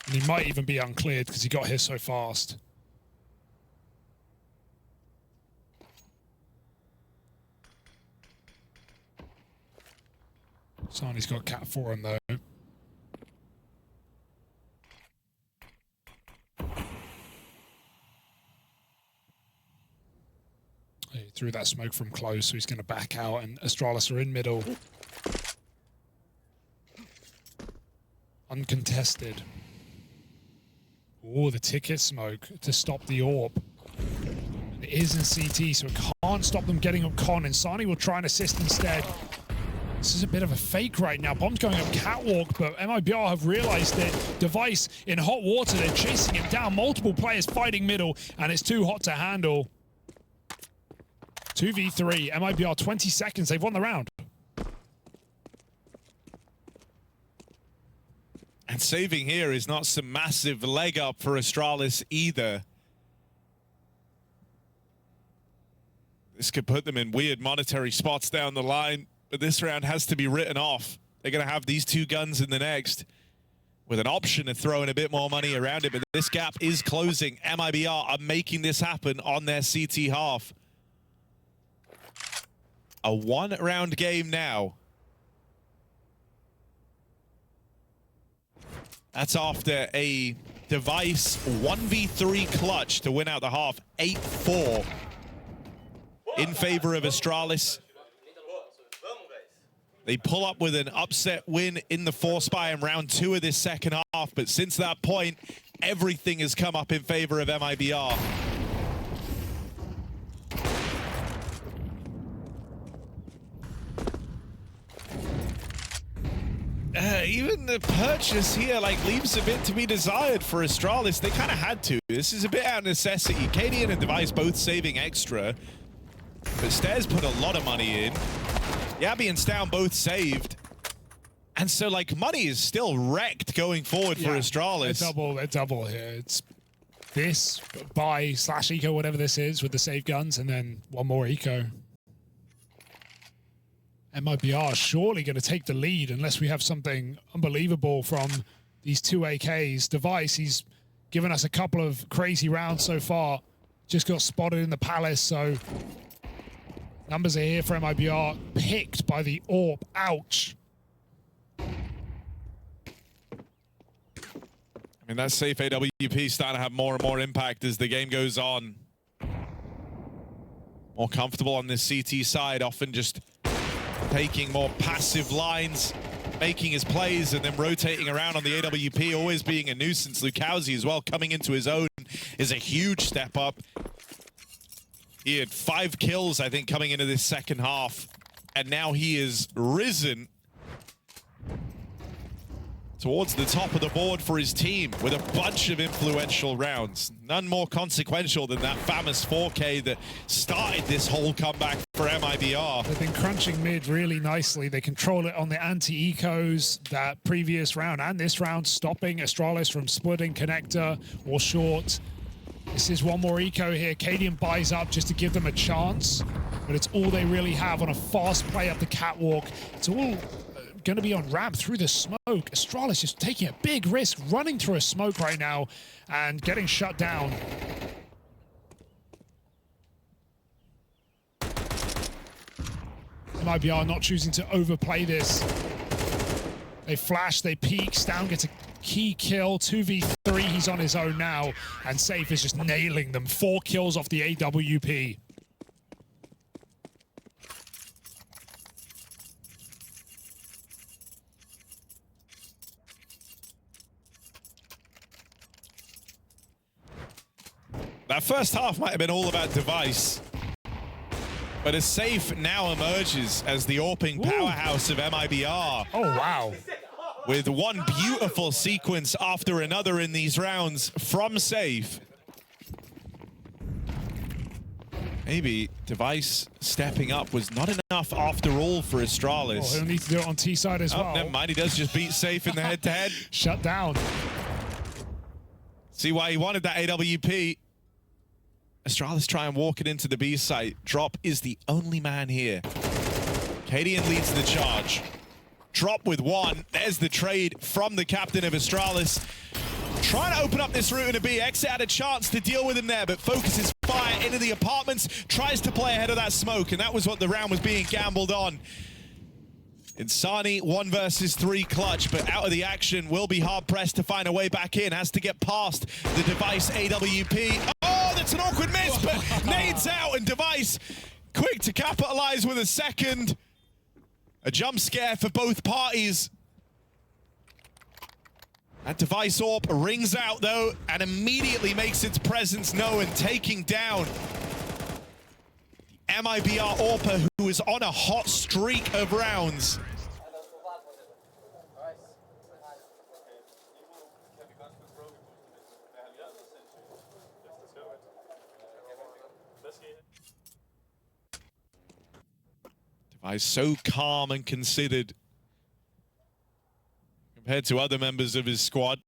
And he might even be uncleared because he got here so fast. Sani's got cat for him though. He threw that smoke from close, so he's going to back out, and Astralis are in middle. Uncontested. Oh, the ticket smoke to stop the orb. It is in CT, so it can't stop them getting up con, and Sani will try and assist instead. This is a bit of a fake right now. Bomb's going up catwalk, but MIBR have realized it. Device in hot water, they're chasing him down. Multiple players fighting middle, and it's too hot to handle. 2v3, MIBR 20 seconds, they've won the round. And saving here is not some massive leg up for Astralis either. This could put them in weird monetary spots down the line, but this round has to be written off. They're going to have these two guns in the next, with an option of throwing a bit more money around it, but this gap is closing. MIBR are making this happen on their CT half. A one-round game now. That's after a Device 1v3 clutch to win out the half, 8-4 in favor of Astralis. They pull up with an upset win in the 4-spy in round 2 of this second half, but since that point, everything has come up in favor of MIBR. Even the purchase here leaves a bit to be desired for Astralis. They kind of had to. This is a bit out of necessity. Cadian and Device both saving extra, but Stairs put a lot of money in. Yabby and Stown both saved. And so, money is still wrecked going forward for Astralis. They're double here. It's this, buy / eco, whatever this is, with the save guns, and then one more eco. MIBR surely going to take the lead unless we have something unbelievable from these two AKs. Device, he's given us a couple of crazy rounds so far. Just got spotted in the Palace, so numbers are here for MIBR. Picked by the AWP. Ouch. I mean, that safe AWP starting to have more and more impact as the game goes on. More comfortable on this CT side, often just taking more passive lines, making his plays, and then rotating around on the AWP, always being a nuisance. Lukowski as well, coming into his own, is a huge step up. He had 5 kills, I think, coming into this second half, and now he is risen towards the top of the board for his team with a bunch of influential rounds. None more consequential than that famous 4K that started this whole comeback for MIBR. They've been crunching mid really nicely. They control it on the anti-ecos that previous round and this round, stopping Astralis from splitting connector or short. This is one more eco here. Cadian buys up just to give them a chance, but it's all they really have on a fast play up the catwalk. It's all going to be on ramp through the smoke. Astralis just taking a big risk, running through a smoke right now and getting shut down. MIBR not choosing to overplay this. They flash, they peek, Stown gets a key kill, 2v3, he's on his own now, and Safe is just nailing them. 4 kills off the AWP. That first half might have been all about Device, but as Safe now emerges as the AWPing powerhouse of MIBR. Oh, wow. With one beautiful sequence after another in these rounds from Safe. Maybe Device stepping up was not enough after all for Astralis. Oh, he'll need to do it on T side as well. Never mind, he does just beat Safe in the head-to-head. Shut down. See why he wanted that AWP. Astralis try and walk it into the B site. Drop is the only man here. Cadian leads the charge. Drop with 1. There's the trade from the captain of Astralis. Trying to open up this route in a B. Exit had a chance to deal with him there, but focuses fire into the apartments, tries to play ahead of that smoke, and that was what the round was being gambled on. Insani 1 versus 3 clutch, but out of the action, will be hard-pressed to find a way back in. Has to get past the Device AWP. Oh, that's an awkward miss, but nades out, and Device quick to capitalize with a second. A jump scare for both parties. That Device AWP rings out, though, and immediately makes its presence known, taking down MIBR AWPer, who is on a hot streak of rounds. Device so calm and considered compared to other members of his squad.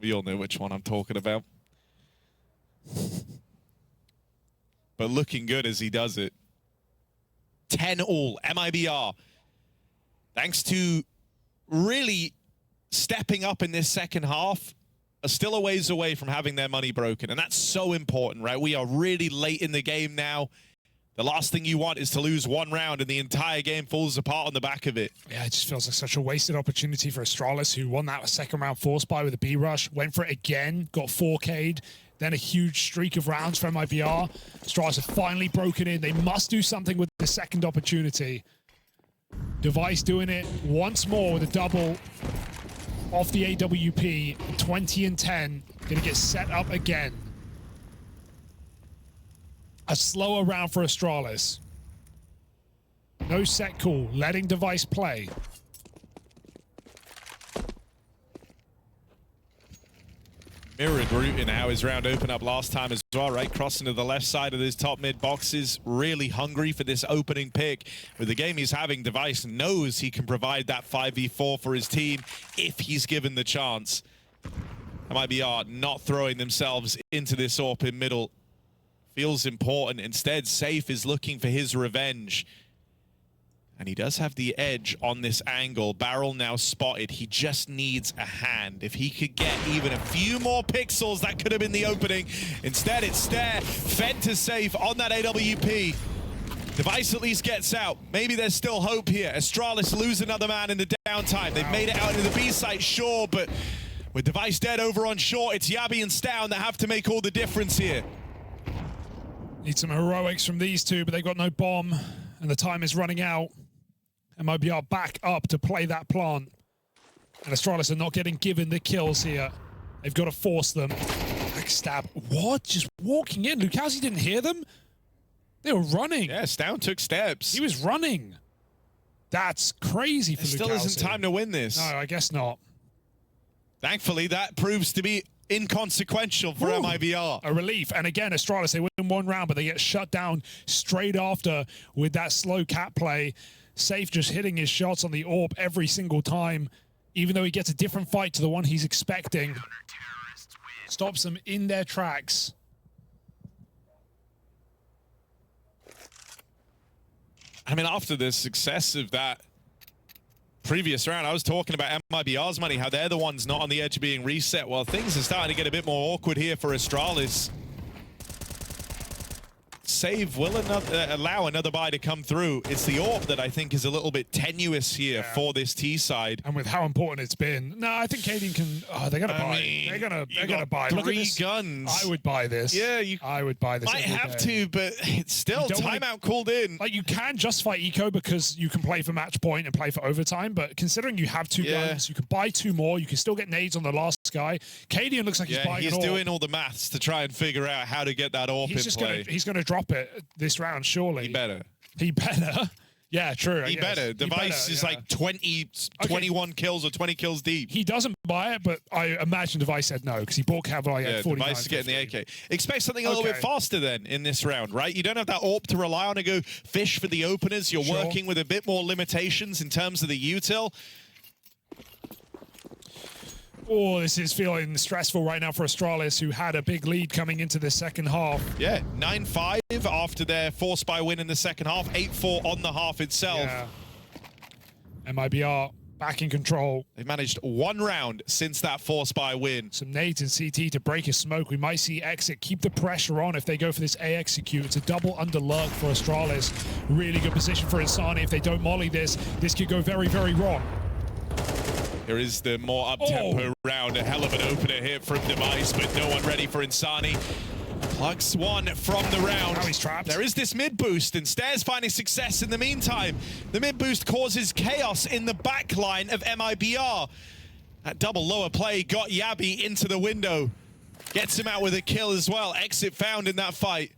We all know which one I'm talking about. but looking good as he does it. 10-all, MIBR. Thanks to really stepping up in this second half, are still a ways away from having their money broken. And that's so important, right? We are really late in the game now. The last thing you want is to lose one round and the entire game falls apart on the back of it. Yeah, it just feels like such a wasted opportunity for Astralis, who won that second round force buy with a B rush, went for it again, got 4K'd, then a huge streak of rounds for MIBR. Astralis have finally broken in. They must do something with the second opportunity. Device doing it once more with a double off the AWP, 20 and 10, gonna get set up again. A slower round for Astralis. No set call, letting Device play. Mirrored route in how his round opened up last time as well, right? Crossing to the left side of those top mid boxes, really hungry for this opening pick. With the game he's having, Device knows he can provide that 5v4 for his team if he's given the chance. MIBR not throwing themselves into this AWP in middle feels important. Instead, Safe is looking for his revenge. And he does have the edge on this angle. Barrel now spotted. He just needs a hand. If he could get even a few more pixels, that could have been the opening. Instead, it's Stare. Fed to Safe on that AWP. Device at least gets out. Maybe there's still hope here. Astralis lose another man in the downtime. They've made it out into the B site, sure, but with Device dead over on short, it's Yabi and Stown that have to make all the difference here. Need some heroics from these two, but they've got no bomb, and the time is running out. MIBR back up to play that plant. And Astralis are not getting given the kills here. They've got to force them. Backstab. What? Just walking in. Lucasi didn't hear them? They were running. Yeah, Stown took steps. He was running. That's crazy for Lucasi. Still isn't time to win this. No, I guess not. Thankfully, that proves to be inconsequential for MIBR. A relief. And again, Astralis, they win one round, but they get shut down straight after with that slow cat play. Safe just hitting his shots on the AWP every single time, even though he gets a different fight to the one he's expecting. Stops them in their tracks. I mean, after the success of that previous round, I was talking about MIBR's money, how they're the ones not on the edge of being reset. Well, things are starting to get a bit more awkward here for Astralis. Save will allow another buy to come through. It's the AWP that I think is a little bit tenuous here for this T side. And with how important it's been, no, I think Cadian can. Oh, they're gonna buy. They're gonna buy. Look at this. Guns. I would buy this. Yeah, I would buy this. Might have to, but it's still timeout called in. Like, you can justify eco because you can play for match point and play for overtime. But considering you have two guns, you can buy two more. You can still get nades on the last guy. Cadian looks like he's buying. He's doing all the maths to try and figure out how to get that AWP in play. He's gonna drop it this round, surely. He better. He better. Yeah, true. He better. Device is like 21 kills or 20 kills deep. He doesn't buy it, but I imagine Device said no because he bought Cavalry at 49. Device is getting the AK. Expect something a little bit faster then in this round, right? You don't have that AWP to rely on to go fish for the openers. You're working with a bit more limitations in terms of the util. Oh, this is feeling stressful right now for Astralis, who had a big lead coming into the second half. Yeah, 9-5 after their force buy win in the second half, 8-4 on the half itself. Yeah. MIBR back in control. They've managed one round since that force buy win. Some nades in CT to break his smoke. We might see Exit keep the pressure on if they go for this A execute. It's a double under lurk for Astralis. Really good position for Insani. If they don't molly this could go very, very wrong. Here is the more up-tempo round. A hell of an opener here from Device, but no one ready for Insani. Plugs one from the round. Now he's trapped. There is this mid boost, and Stare's finding success in the meantime. The mid boost causes chaos in the back line of MIBR. That double lower play got Yabi into the window. Gets him out with a kill as well. Exit found in that fight.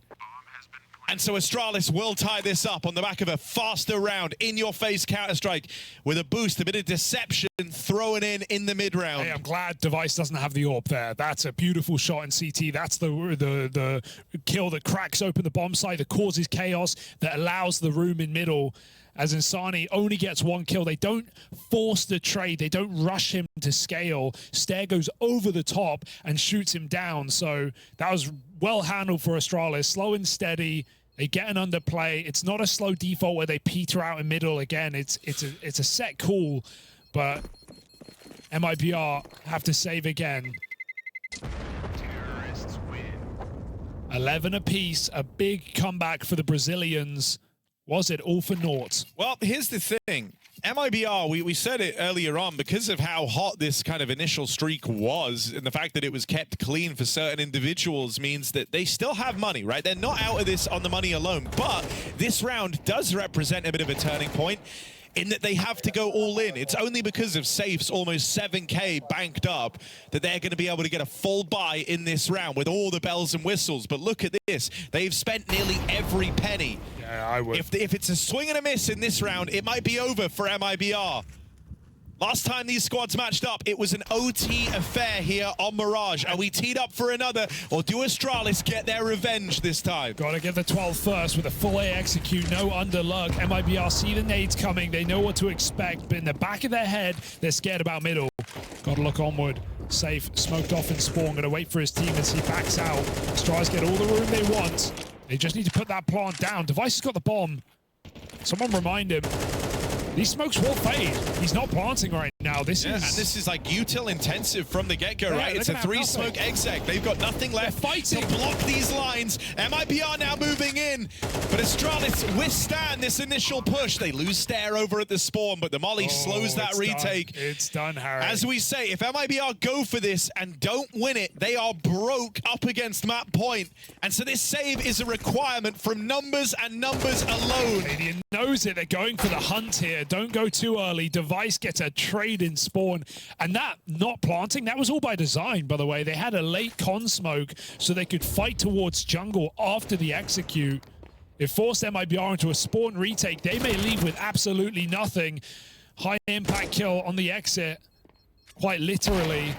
And so Astralis will tie this up on the back of a faster round, in-your-face Counter-Strike with a boost, a bit of deception. thrown in the mid round. Hey, I'm glad Device doesn't have the AWP there. That's a beautiful shot in CT. That's the kill that cracks open the bomb site, that causes chaos, that allows the room in middle. As Insani only gets one kill. They don't force the trade. They don't rush him to scale. Stair goes over the top and shoots him down. So that was well handled for Astralis. Slow and steady. They get an underplay. It's not a slow default where they peter out in middle again. It's a set call, but MIBR have to save again. Terrorists win. 11 apiece. A big comeback for the Brazilians. Was it all for naught? Well, here's the thing. MIBR, we said it earlier on, because of how hot this kind of initial streak was, and the fact that it was kept clean for certain individuals means that they still have money, right? They're not out of this on the money alone, but this round does represent a bit of a turning point in that they have to go all in. It's only because of Safe's almost 7K banked up that they're going to be able to get a full buy in this round with all the bells and whistles. But look at this. They've spent nearly every penny. Yeah, I would. If it's a swing and a miss in this round, it might be over for MIBR. Last time these squads matched up, it was an OT affair here on Mirage. Are we teed up for another, or do Astralis get their revenge this time? Gotta get the 12 first with a full A execute, no underlug. MIBR see the nades coming, they know what to expect, but in the back of their head, they're scared about middle. Gotta look onward. Safe, smoked off in spawn, gonna wait for his team as he backs out. Astralis get all the room they want. They just need to put that plant down. Device has got the bomb. Someone remind him. These smokes will fade. He's not planting right now. This is like util intensive from the get-go, right? It's a 3-smoke exec. They've got nothing left to block these lines. MIBR now moving in, but Astralis withstand this initial push. They lose Stair over at the spawn, but the molly slows that retake. It's done, Harry. As we say, if MIBR go for this and don't win it, they are broke up against map point. And so this save is a requirement from numbers and numbers alone. Canadian knows it. They're going for the hunt here. Don't go too early. Device gets a trade in spawn. And that not planting, that was all by design, by the way. They had a late con smoke so they could fight towards jungle after the execute. It forced MIBR into a spawn retake. They may leave with absolutely nothing. High impact kill on the exit, quite literally,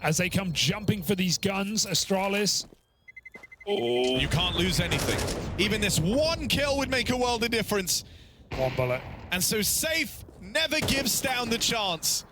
as they come jumping for these guns. Astralis. Oh. You can't lose anything. Even this one kill would make a world of difference. One bullet. And so Safe never gives down the chance.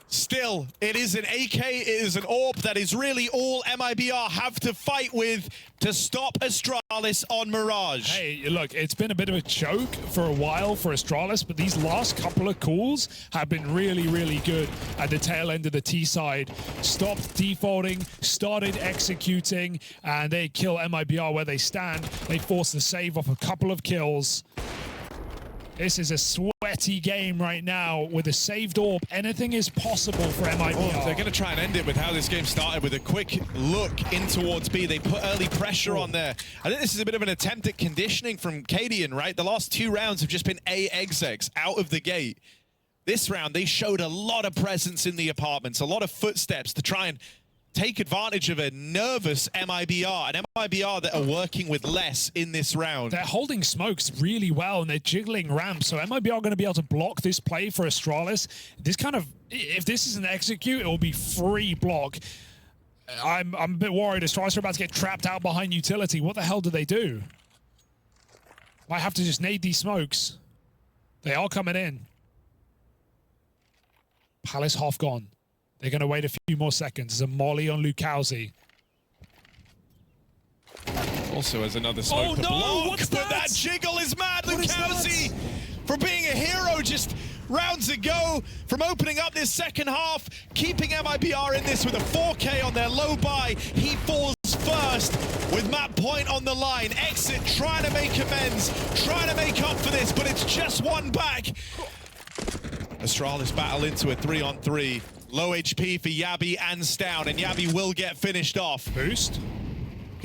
Still, it is an AK, it is an AWP. That is really all MIBR have to fight with to stop Astralis on Mirage. Hey, look, it's been a bit of a choke for a while for Astralis, but these last couple of calls have been really, really good at the tail end of the T side. Stopped defaulting, started executing, and they kill MIBR where they stand. They force the save off a couple of kills. This is a sweaty game right now with a saved AWP. Anything is possible for MIBR. Oh, they're going to try and end it with how this game started, with a quick look in towards B. They put early pressure on there. I think this is a bit of an attempt at conditioning from Cadian, right? The last 2 rounds have just been A execs out of the gate. This round, they showed a lot of presence in the apartments, a lot of footsteps to try and take advantage of a nervous MIBR, an MIBR that are working with less in this round. They're holding smokes really well, and they're jiggling ramps, so MIBR are going to be able to block this play for Astralis. This kind of, if this is an execute, it will be free block. I'm a bit worried. Astralis are about to get trapped out behind utility. What the hell do they do? Might have to just nade these smokes. They are coming in. Palace half gone. They're going to wait a few more seconds. There's a molly on MongolZ. Also has another smoke to block, what's that? But that jiggle is mad. MongolZ, for being a hero just rounds ago, from opening up this second half, keeping MIBR in this with a 4K on their low buy. He falls first with map point on the line. Exit trying to make amends, trying to make up for this, but it's just one back. Astralis battle into a 3-on-3. Low HP for Yabi and Stout, and Yabi will get finished off. Boost.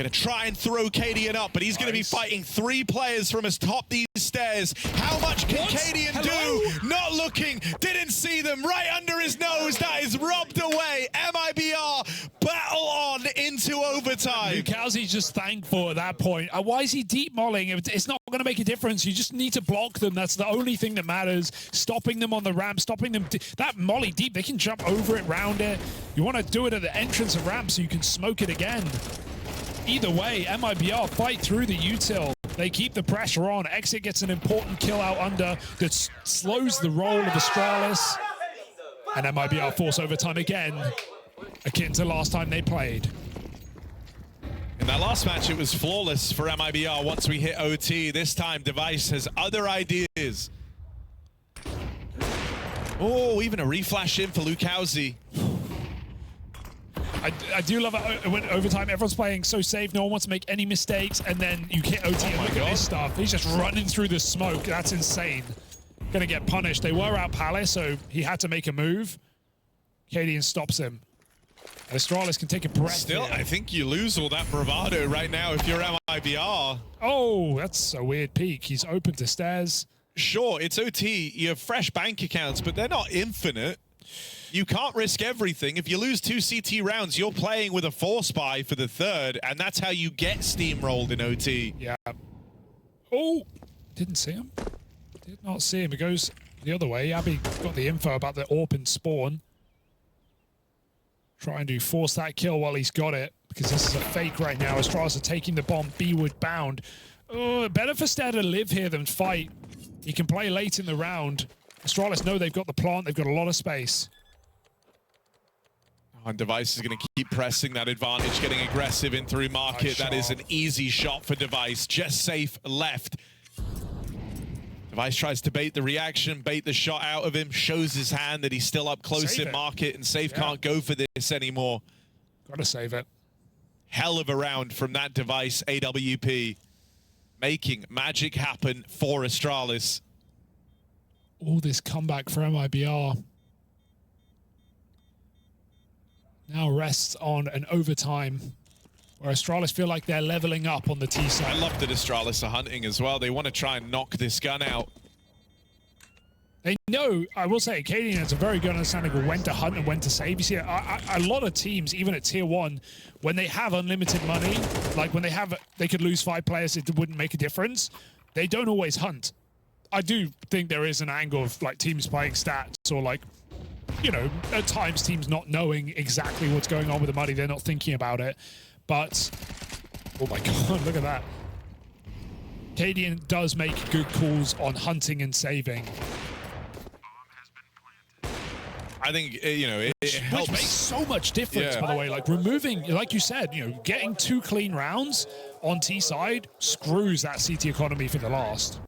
Gonna try and throw Cadian up, but he's gonna be fighting 3 players from atop these stairs. How much can Cadian do? Not looking, didn't see them, right under his nose. That is rubbed away. MIBR battle on into overtime. MongolZ's just thankful at that point. Why is he deep molling? It's not going to make a difference. You just need to block them. That's the only thing that matters. Stopping them on the ramp, stopping them. That molly deep, they can jump over it, round it. You want to do it at the entrance of ramp so you can smoke it again. Either way, MIBR fight through the util. They keep the pressure on. Exit gets an important kill out under that slows the roll of Astralis. And MIBR force overtime again, akin to last time they played. In that last match, it was flawless for MIBR once we hit OT. This time, Device has other ideas. Oh, even a reflash in for MongolZ. I do love it when overtime, everyone's playing so safe, no one wants to make any mistakes, and then you hit OT and look at this stuff. He's just running through the smoke. That's insane. Gonna get punished. They were out Palace, so he had to make a move. Cadian stops him. And Astralis can take a breath. Still, here. I think you lose all that bravado right now if you're MIBR. Oh, that's a weird peek. He's open to stairs. Sure, it's OT. You have fresh bank accounts, but they're not infinite. You can't risk everything. If you lose 2 CT rounds, you're playing with a 4-spy for the 3rd, and that's how you get steamrolled in OT. Yeah. Oh, didn't see him. Did not see him. It goes the other way. Abby got the info about the AWP and spawn. Trying to force that kill while he's got it, because this is a fake right now. Astralis are taking the bomb, B-wood bound. Oh, better for Stair to live here than fight. He can play late in the round. Astralis know they've got the plant. They've got a lot of space. And Device is going to keep pressing that advantage, getting aggressive in through market. That is an easy shot for Device. Just safe left. Device tries to bait the reaction, bait the shot out of him, shows his hand that he's still up close in market, and Safe can't go for this anymore. Gotta save it. Hell of a round from that Device AWP, making magic happen for Astralis. All this comeback for MIBR. Now rests on an overtime where Astralis feel like they're leveling up on the T side. I love that Astralis are hunting as well. They want to try and knock this gun out. They know, I will say, Cadian has a very good understanding of when to hunt and when to save. You see, a lot of teams, even at tier 1, when they have unlimited money, like when they could lose 5 players, it wouldn't make a difference. They don't always hunt. I do think there is an angle of like teams playing stats or like, you know, at times teams not knowing exactly what's going on with the money. They're not thinking about it. But, oh my God, look at that. Cadian does make good calls on hunting and saving. I think, you know, it helps. Which makes so much difference, by the way. Like removing, like you said, you know, getting 2 clean rounds on T side screws that CT economy for the last.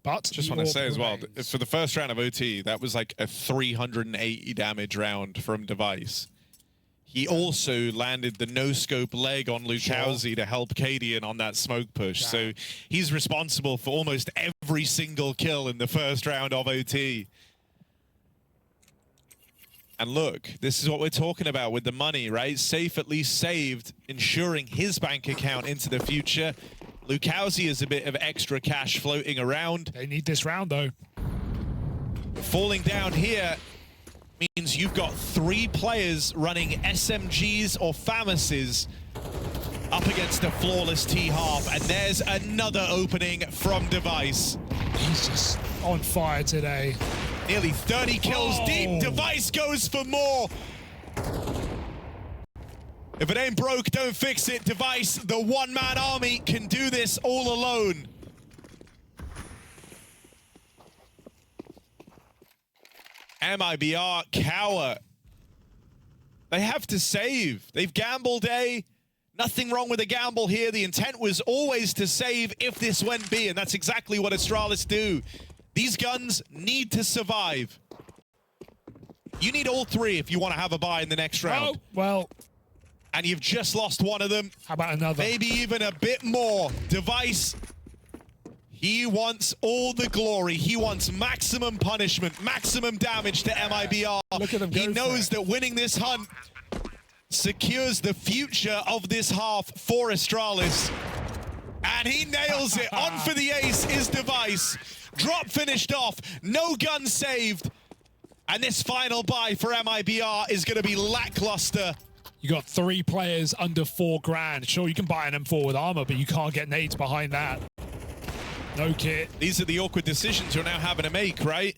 But just want to say as well, for the first round of OT, that was like a 380 damage round from Device. He also landed the no-scope leg on MongolZ to help Cadian on that smoke push. Yeah. So he's responsible for almost every single kill in the first round of OT. And look, this is what we're talking about with the money, right? Safe at least saved, ensuring his bank account into the future. MongolZ is a bit of extra cash floating around. They need this round, though. Falling down here means you've got 3 players running SMGs or FAMASes up against a flawless T-half, and there's another opening from Device. He's just on fire today. Nearly 30 kills deep. Device goes for more. If it ain't broke, don't fix it. Device, the one-man army, can do this all alone. MIBR cower. They have to save. They've gambled A. Nothing wrong with a gamble here. The intent was always to save if this went B, and that's exactly what Astralis do. These guns need to survive. You need all 3 if you want to have a buy in the next round. Oh, well. And you've just lost one of them. How about another? Maybe even a bit more. Device, He wants all the glory. He wants maximum punishment, maximum damage to MIBR. Look at them He go knows that winning this hunt secures the future of this half for Astralis. And he nails it. On for the ace is Device. Drop finished off. No gun saved. And this final buy for MIBR is going to be lackluster. You got 3 players under 4 grand. Sure, you can buy an M4 with armor, but you can't get nades behind that. No kit. These are the awkward decisions you're now having to make, right?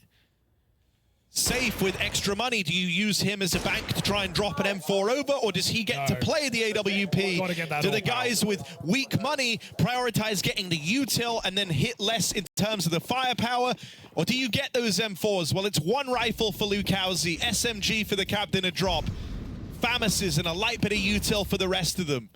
Safe with extra money. Do you use him as a bank to try and drop an M4 over, or does he get to play the AWP? Do the guys with weak money prioritize getting the util and then hit less in terms of the firepower? Or do you get those M4s? Well, it's 1 rifle for Lukowski, SMG for the captain a drop, Famises and a light bit of util for the rest of them.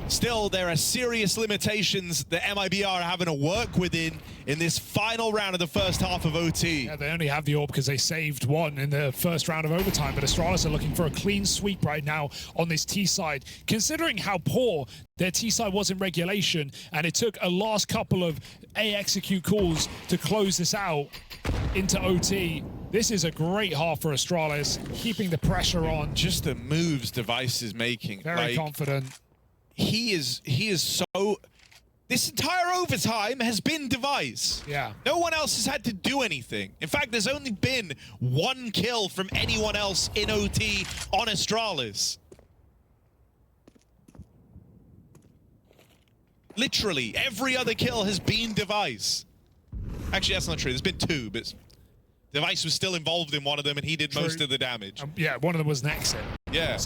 Still, there are serious limitations that MIBR are having to work within in this final round of the first half of OT. Yeah, they only have the AWP because they saved 1 in the first round of overtime, but Astralis are looking for a clean sweep right now on this T side. Considering how poor their T side was in regulation, and it took a last couple of execute calls to close this out into OT, this is a great half for Astralis, keeping the pressure on. Just the moves Device is making. Very confident. He is so... This entire overtime has been Device. Yeah. No one else has had to do anything. In fact, there's only been 1 kill from anyone else in OT on Astralis. Literally, every other kill has been Device. Actually, that's not true. There's been 2, but Device was still involved in one of them, and he did most of the damage. Yeah, one of them was an exit. Yeah.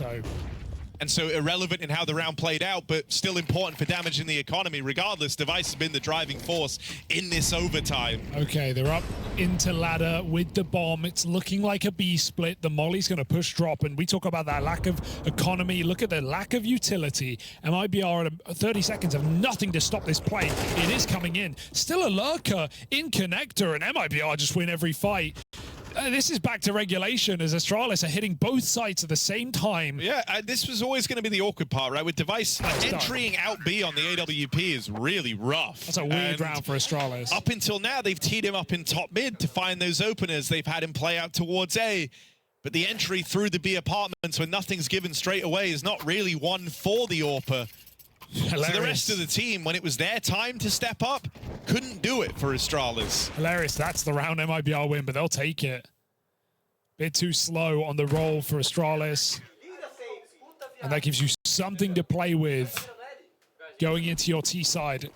And so irrelevant in how the round played out, but still important for damaging the economy. Regardless, Device has been the driving force in this overtime. Okay, they're up into ladder with the bomb. It's looking like a B split. The molly's going to push drop, and we talk about that lack of economy. Look at the lack of utility. MIBR at 30 seconds have nothing to stop this play. It is coming in. Still a lurker in connector, and MIBR just win every fight. This is back to regulation as Astralis are hitting both sites at the same time. Yeah, this was always going to be the awkward part, right? With Device entering out B on the AWP is really rough. That's a weird round for Astralis. Up until now, they've teed him up in top mid to find those openers. They've had him play out towards A. But the entry through the B apartments when nothing's given straight away is not really one for the AWPer. So the rest of the team, when it was their time to step up, couldn't do it for Astralis. Hilarious. That's the round MIBR win, but they'll take it. Bit too slow on the roll for Astralis. And that gives you something to play with going into your T side.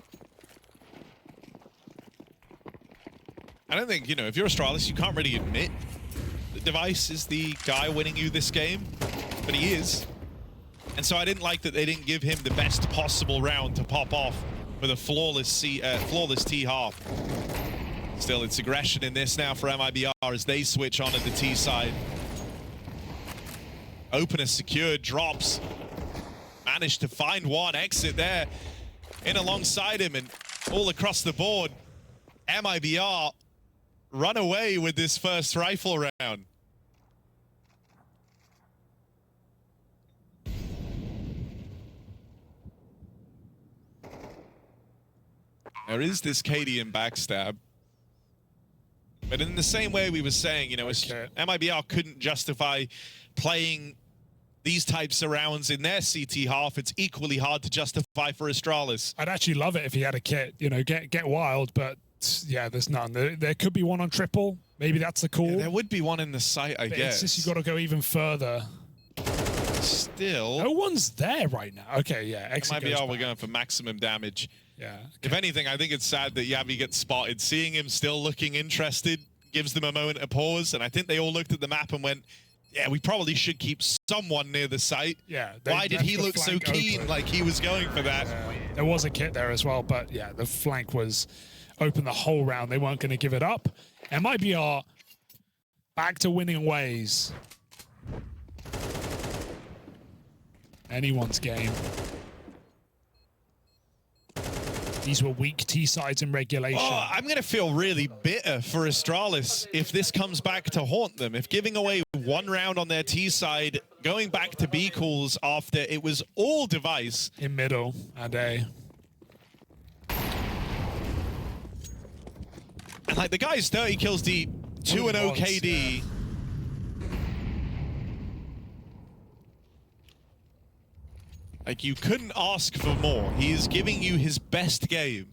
I don't think, if you're Astralis, you can't really admit that Device is the guy winning you this game, but he is. And so I didn't like that they didn't give him the best possible round to pop off with a flawless T half. Still, it's aggression in this now for MIBR as they switch on at the T side. Opener secured, drops. Managed to find 1 exit there in alongside him and all across the board. MIBR run away with this first rifle round. There is this Cadian backstab. But in the same way we were saying, MIBR couldn't justify playing these types of rounds in their CT half. It's equally hard to justify for Astralis. I'd actually love it if he had a kit, get wild, but yeah, there's none. There could be 1 on triple. Maybe that's the call. Yeah, there would be 1 in the site, I guess. It's just you got to go even further. Still. No one's there right now. Okay, yeah. MIBR, we're going for maximum damage. Yeah. Okay. If anything, I think it's sad that Yavi gets spotted. Seeing him still looking interested gives them a moment of pause, and I think they all looked at the map and went, yeah, we probably should keep someone near the site. Yeah. Why did he look so keen, open, like he was going for that? There was a kit there as well, but yeah, the flank was open the whole round. They weren't going to give it up. MIBR back to winning ways. Anyone's game. These were weak T sides in regulation. Oh, I'm going to feel really bitter for Astralis if this comes back to haunt them. If giving away 1 round on their T side, going back to B calls after it was all Device. In middle and A. And like the guy's 30 kills deep, 2-0 KD. Yeah. Like, you couldn't ask for more. He is giving you his best game.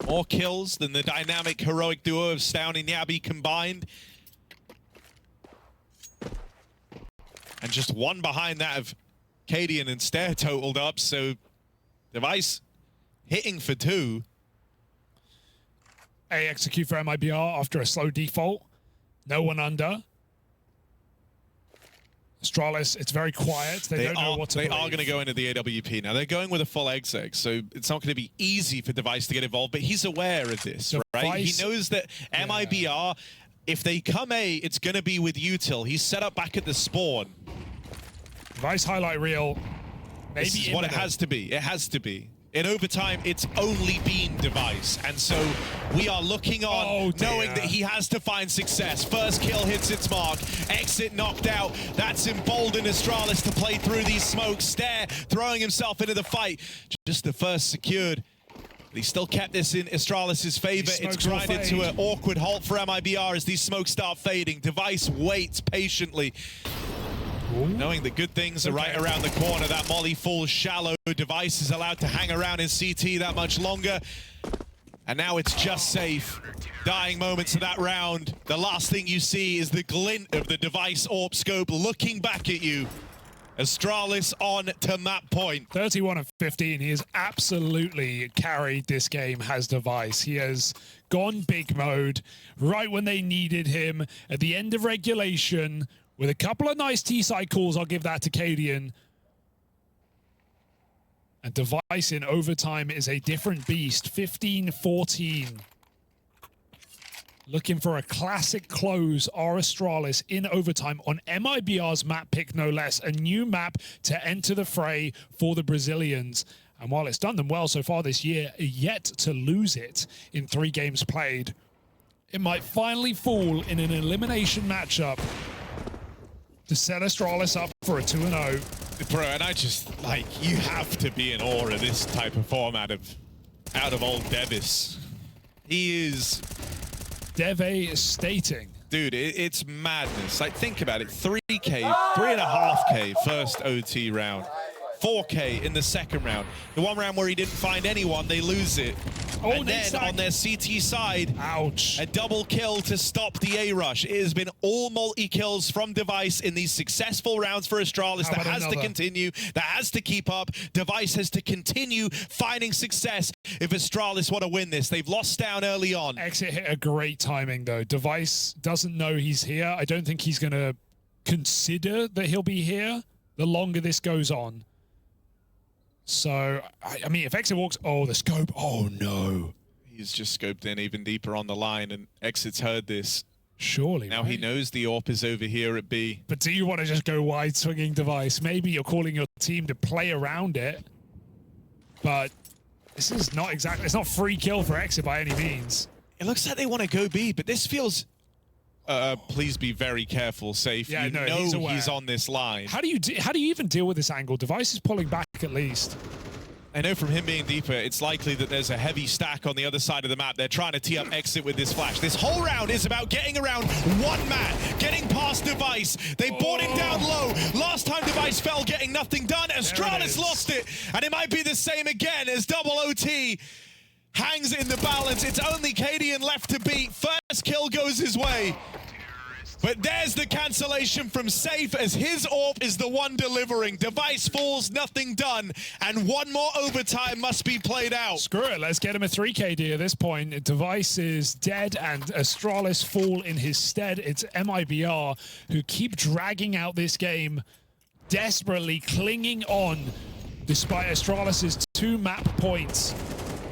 More kills than the dynamic, heroic duo of Stown and Yabi combined. And just one behind that of Cadian and Stair totaled up, so Device hitting for 2. A execute for MIBR after a slow default. No one under. Astralis, it's very quiet. They don't know what to believe. They are going to go into the AWP now. They're going with a full exec, so it's not going to be easy for Device to get involved, but he's aware of this, right? He knows that MIBR, if they come A, it's going to be with Util. He's set up back at the spawn. Device highlight reel. Maybe this is what it has to be. It has to be. In overtime, it's only been Device. And so we are looking on, knowing that he has to find success. First kill hits its mark. Exit knocked out. That's emboldened Astralis to play through these smokes. Stair throwing himself into the fight. Just the first secured. But he still kept this in Astralis' favor. It's grinded to an awkward halt for MIBR as these smokes start fading. Device waits patiently. Knowing that good things are right around the corner. That molly falls shallow. Device is allowed to hang around in CT that much longer. And now it's just safe. Dying moments of that round. The last thing you see is the glint of the Device AWP scope looking back at you. Astralis on to map point. 31 of 15. He has absolutely carried this game as Device. He has gone big mode right when they needed him at the end of regulation. With a couple of nice T-side calls, I'll give that to Cadian. And Device in overtime is a different beast. 15-14. Looking for a classic close, are Astralis in overtime on MIBR's map pick, no less. A new map to enter the fray for the Brazilians. And while it's done them well so far this year, yet to lose it in 3 games played, it might finally fall in an elimination matchup to set Astralis up for a 2-0. Bro, and I just, like, you have to be in awe of this type of format out of old Devis. He is devastating. Dude, it's madness. Like, think about it. 3K, 3.5K first OT round. 4K in the second round. The one round where he didn't find anyone, they lose it. And then on their CT side, ouch, a double kill to stop the A rush. It has been all multi-kills from Device in these successful rounds for Astralis. That has to continue. That has to keep up. Device has to continue finding success if Astralis want to win this. They've lost down early on. Exit hit a great timing, though. Device doesn't know he's here. I don't think he's going to consider that he'll be here the longer this goes on. So, I mean, if Exit walks... Oh, the scope. Oh, no. He's just scoped in even deeper on the line, and Exit's heard this. Surely, now he knows the AWP is over here at B. But do you want to just go wide swinging Device? Maybe you're calling your team to play around it. But this is not exactly... It's not free kill for Exit by any means. It looks like they want to go B, but this feels... please be very careful, safe. Yeah, you know he's on this line. How do you even deal with this angle? Device is pulling back at least. I know from him being deeper, it's likely that there's a heavy stack on the other side of the map. They're trying to tee up Exit with this flash. This whole round is about getting around one man, getting past Device. They brought him down low. Last time Device fell, getting nothing done. Astralis lost it, and it might be the same again as double OT hangs in the balance. It's only Cadian left to beat. First kill goes his way. But there's the cancellation from Safe as his AWP is the one delivering. Device falls, nothing done, and one more overtime must be played out. Screw it, let's get him a 3KD at this point. Device is dead and Astralis fall in his stead. It's MIBR who keep dragging out this game, desperately clinging on despite Astralis' 2 map points.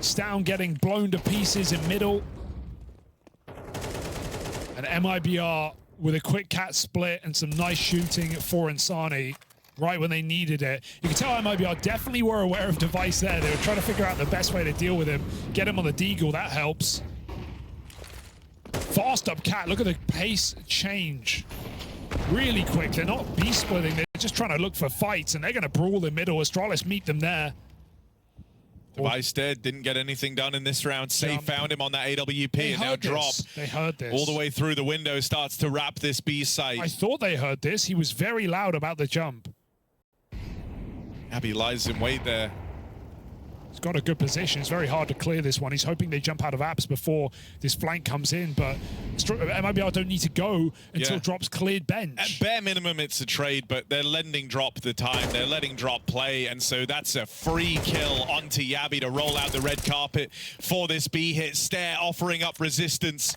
Stown getting blown to pieces in middle. And MIBR with a quick cat split and some nice shooting for Insani right when they needed it. You can tell MIBR definitely were aware of Device there. They were trying to figure out the best way to deal with him. Get him on the deagle, that helps. Fast up cat, look at the pace change. Really quick, they're not B-splitting, they're just trying to look for fights, and they're going to brawl in middle. Astralis meet them there. Device dead, didn't get anything done in this round. Safe found him on that AWP and now drop. They heard this. All the way through the window, starts to wrap this B site. I thought they heard this. He was very loud about the jump. Abby lies in wait there. He's got a good position. It's very hard to clear this one. He's hoping they jump out of apps before this flank comes in, but MIBR don't need to go until Drop's cleared bench. At bare minimum, it's a trade, but they're letting Drop the time. They're letting Drop play, and so that's a free kill onto Yabi to roll out the red carpet for this B hit. Stare offering up resistance.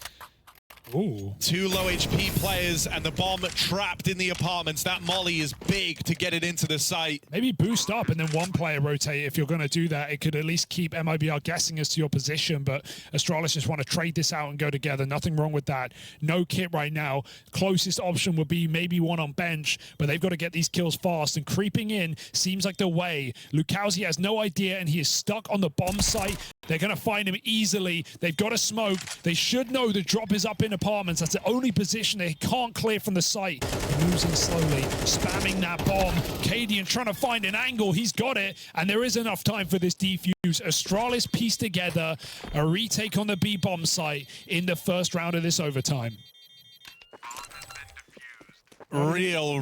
Ooh. 2 low HP players and the bomb trapped in the apartments. That molly is big to get it into the site. Maybe boost up and then one player rotate. If you're going to do that, it could at least keep MIBR guessing as to your position, but Astralis just want to trade this out and go together. Nothing wrong with that. No kit right now. Closest option would be maybe one on bench, but they've got to get these kills fast, and creeping in seems like the way. Lukowski has no idea, and he is stuck on the bomb site. They're going to find him easily. They've got to smoke. They should know the drop is up in apartments. That's the only position they can't clear from the site. He moves in slowly, spamming that bomb. Cadian trying to find an angle. He's got it, and there is enough time for this defuse. Astralis pieced together a retake on the B bomb site in the first round of this overtime. Real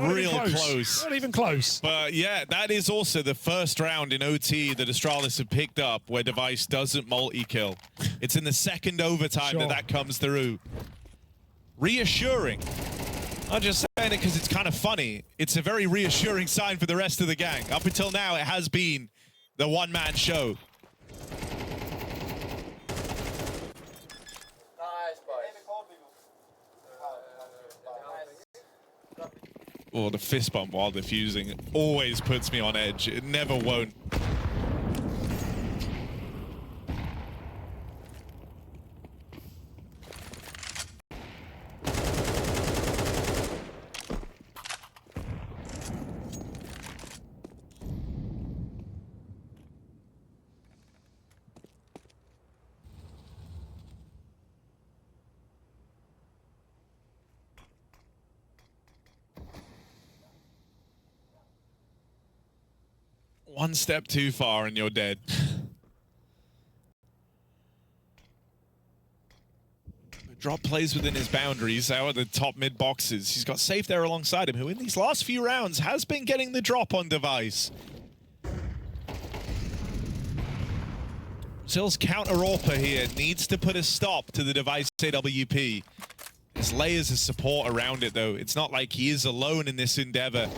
close. Not even close. But yeah, that is also the first round in OT that Astralis have picked up where Device doesn't multi-kill. It's in the second overtime that comes through. Reassuring. I'm just saying it because it's kind of funny. It's a very reassuring sign for the rest of the gang. Up until now, it has been the one-man show. Oh, the fist bump while defusing always puts me on edge. It never won't. One step too far and you're dead. Drop plays within his boundaries. Out of the top mid boxes. He's got Safe there alongside him, who in these last few rounds has been getting the drop on Device. Zill's counter AWPer here needs to put a stop to the Device AWP. There's layers of support around it though. It's not like he is alone in this endeavor.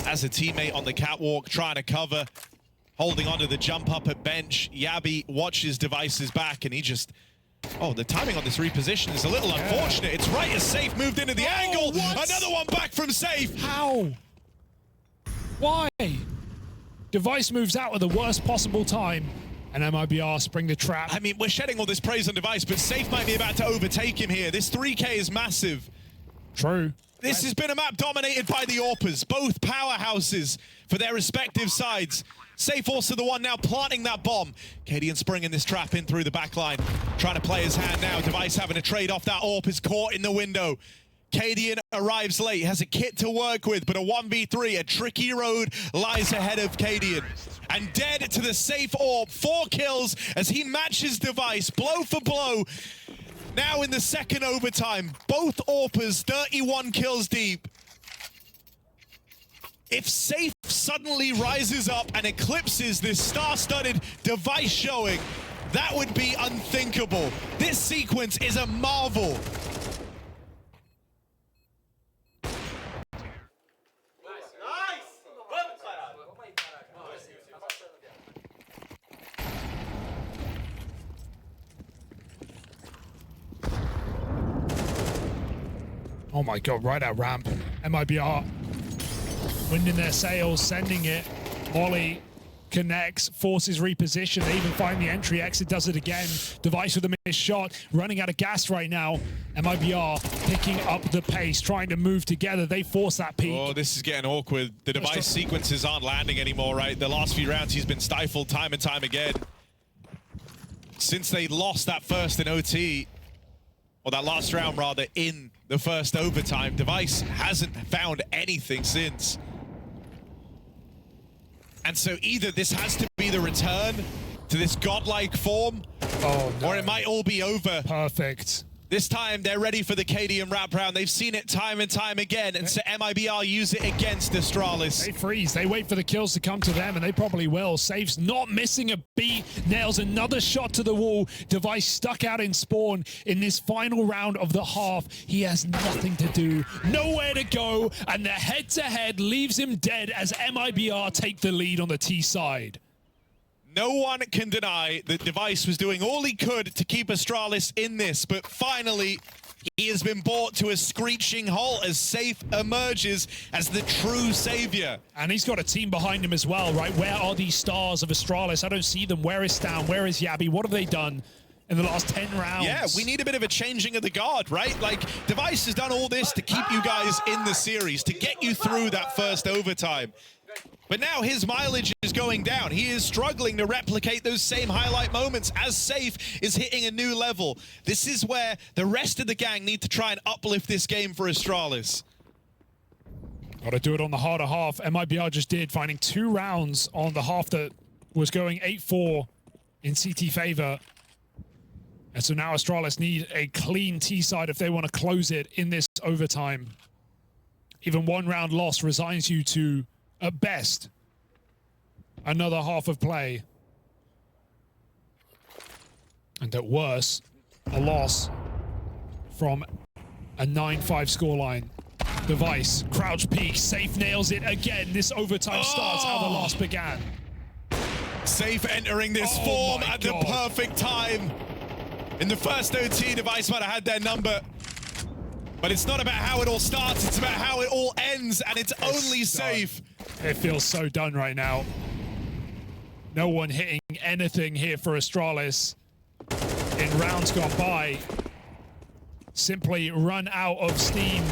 As a teammate on the catwalk trying to cover, holding onto the jump up at bench. Yabi watches Device's back and he just... Oh, the timing on this reposition is a little unfortunate. It's right as Safe moved into the angle. What? Another one back from Safe. How? Why? Device moves out at the worst possible time. And MIBR spring the trap. I mean, we're shedding all this praise on Device, but Safe might be about to overtake him here. This 3K is massive. True. This has been a map dominated by the AWPers, both powerhouses for their respective sides. Safe also the one now planting that bomb. Cadian springing this trap in through the back line, trying to play his hand now. Device having to trade off that AWP is caught in the window. Cadian arrives late, has a kit to work with, but a 1v3, a tricky road lies ahead of Cadian. And dead to the Safe AWP, 4 kills as he matches Device, blow for blow. Now in the second overtime, both AWPers 31 kills deep. If Safe suddenly rises up and eclipses this star-studded Device showing, that would be unthinkable. This sequence is a marvel. Oh my god, right at ramp. MIBR winding their sails, sending it. Molly connects, forces reposition. They even find the entry. Exit does it again. Device with a missed shot, running out of gas right now. MIBR picking up the pace, trying to move together. They force that peak. Oh, this is getting awkward. The Device sequences aren't landing anymore, right? The last few rounds, he's been stifled time and time again. Since they lost that first in OT, or that last round rather, in the first overtime, Device hasn't found anything since. And so either this has to be the return to this godlike form, or it might all be over. Perfect. This time, they're ready for the KD Rap round. They've seen it time and time again, and so MIBR use it against Astralis. They freeze. They wait for the kills to come to them, and they probably will. Safe's not missing a beat. Nails another shot to the wall. Device stuck out in spawn in this final round of the half. He has nothing to do, nowhere to go, and the head-to-head leaves him dead as MIBR take the lead on the T side. No one can deny that Device was doing all he could to keep Astralis in this, but finally, he has been brought to a screeching halt as Safe emerges as the true savior. And he's got a team behind him as well, right? Where are these stars of Astralis? I don't see them. Where is Stan? Where is Yabby? What have they done in the last 10 rounds? Yeah, we need a bit of a changing of the guard, right? Like, Device has done all this to keep you guys in the series, to get you through that first overtime. But now his mileage is going down. He is struggling to replicate those same highlight moments as Safe is hitting a new level. This is where the rest of the gang need to try and uplift this game for Astralis. Got to do it on the harder half. MIBR just did, finding 2 rounds on the half that was going 8-4 in CT favor. And so now Astralis need a clean T side if they want to close it in this overtime. Even 1 round loss resigns you to, at best, another half of play. And at worst, a loss from a 9-5 scoreline. Device, crouch peek, Safe nails it again. This overtime starts how the loss began. Safe entering this form at the perfect time. In the first OT, Device might have had their number. But it's not about how it all starts, it's about how it all ends, and it's only Safe. It feels so done right now. No one hitting anything here for Astralis in rounds gone by. Simply run out of steam.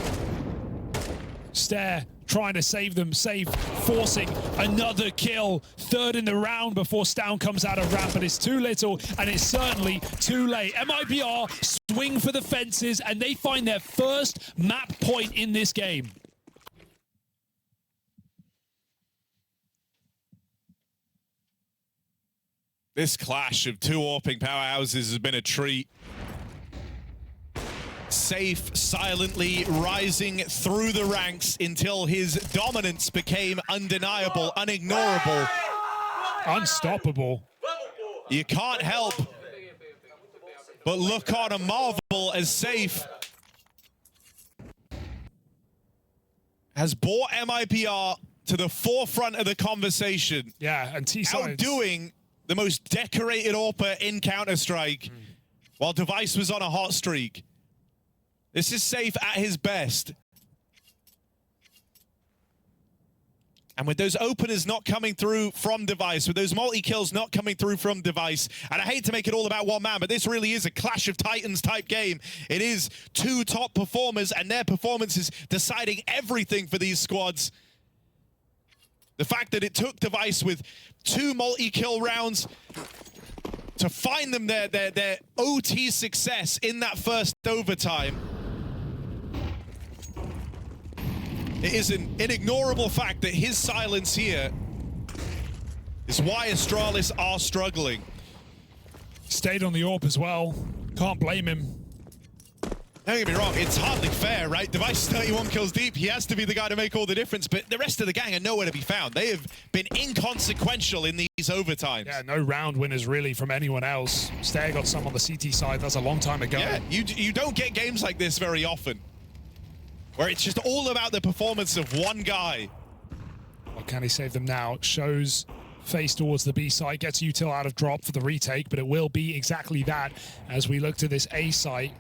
Stare, trying to save them. Safe, forcing another kill. 3rd in the round before Stown comes out of ramp, but it's too little, and it's certainly too late. MIBR swing for the fences, and they find their first map point in this game. This clash of 2 AWPing powerhouses has been a treat. Safe silently rising through the ranks until his dominance became undeniable, unignorable. Unstoppable. You can't help but look on and marvel as Safe has brought MIBR to the forefront of the conversation. Yeah, and T-Sides outdoing the most decorated AWPer in Counter-Strike while Device was on a hot streak. This is Safe at his best. And with those openers not coming through from Device, with those multi-kills not coming through from Device, and I hate to make it all about one man, but this really is a Clash of Titans type game. It is 2 top performers and their performances deciding everything for these squads. The fact that it took Device with 2 multi-kill rounds to find them their OT success in that first overtime. It is an inignorable fact that his silence here is why Astralis are struggling. Stayed on the AWP as well. Can't blame him. Don't get me wrong, it's hardly fair, right? Device 31 kills deep. He has to be the guy to make all the difference, but the rest of the gang are nowhere to be found. They have been inconsequential in these overtimes. Yeah, no round winners really from anyone else. Stair got some on the CT side. That's a long time ago. Yeah, you don't get games like this very often, where it's just all about the performance of one guy. Well, can he save them now? Shows face towards the B site, gets util out of drop for the retake, but it will be exactly that as we look to this A site.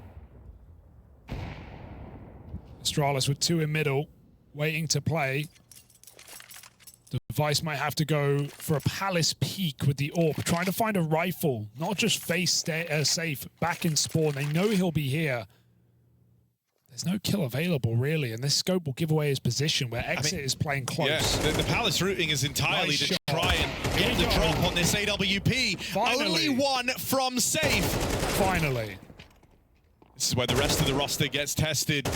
Astralis with 2 in middle, waiting to play. Device might have to go for a Palace peek with the AWP, trying to find a rifle, not just face Safe back in spawn. They know he'll be here. There's no kill available, really, and this scope will give away his position where Exit is playing close. Yeah, the Palace routing is entirely Nice to shot. try and get the drop on this AWP. Finally. Only 1 from Safe. Finally. This is where the rest of the roster gets tested.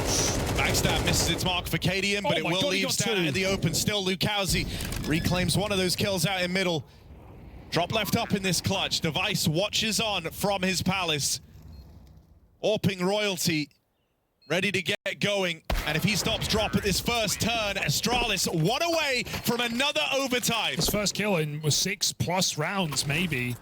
Backstab misses its mark for Cadian, but it will leave Stan in the open. Still, MongolZ reclaims one of those kills out in middle. Drop left up in this clutch. Device watches on from his palace. Orping Royalty ready to get going. And if he stops drop at this first turn, Astralis one away from another overtime. His first kill in was 6+ rounds, maybe.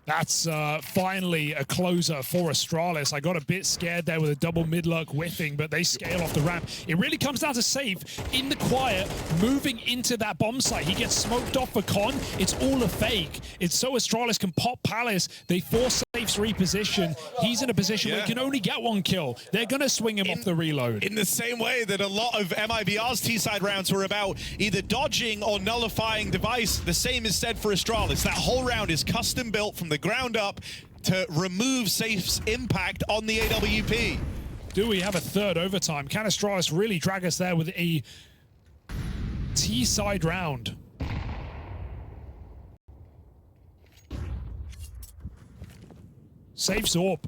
That's finally a closer for Astralis. I got a bit scared there with a double mid-lurk whiffing, but they scale off the ramp. It really comes down to Safe in the quiet, moving into that bomb site. He gets smoked off for Con. It's all a fake. It's so Astralis can pop Palace. They force Safe's reposition. He's in a position where he can only get one kill. They're going to swing him off the reload. In the same way that a lot of MIBR's T-side rounds were about either dodging or nullifying Device, the same is said for Astralis. That whole round is custom built from the ground up to remove Safe's impact on the AWP. Do we have a third overtime? Can Astralis really drag us there with a T-side round? Safe's AWP.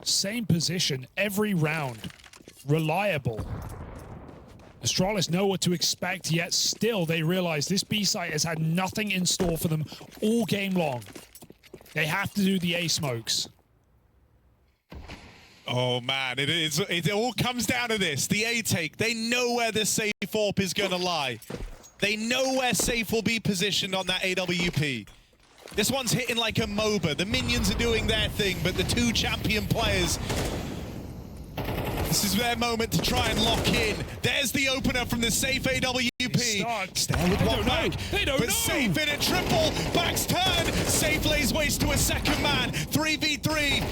Same position every round. Reliable. Astralis know what to expect, yet still they realize this B site has had nothing in store for them all game long. They have to do the A smokes. Oh man, it all comes down to this. The A take, they know where the safe AWP is going to lie. They know where Safe will be positioned on that AWP. This one's hitting like a MOBA. The minions are doing their thing, but the two champion players, this is their moment to try and lock in. There's the opener from the Safe AWP. Stare with one back. They don't know. Safe in a triple. Backs turn. Safe lays waste to a second man. 3v3.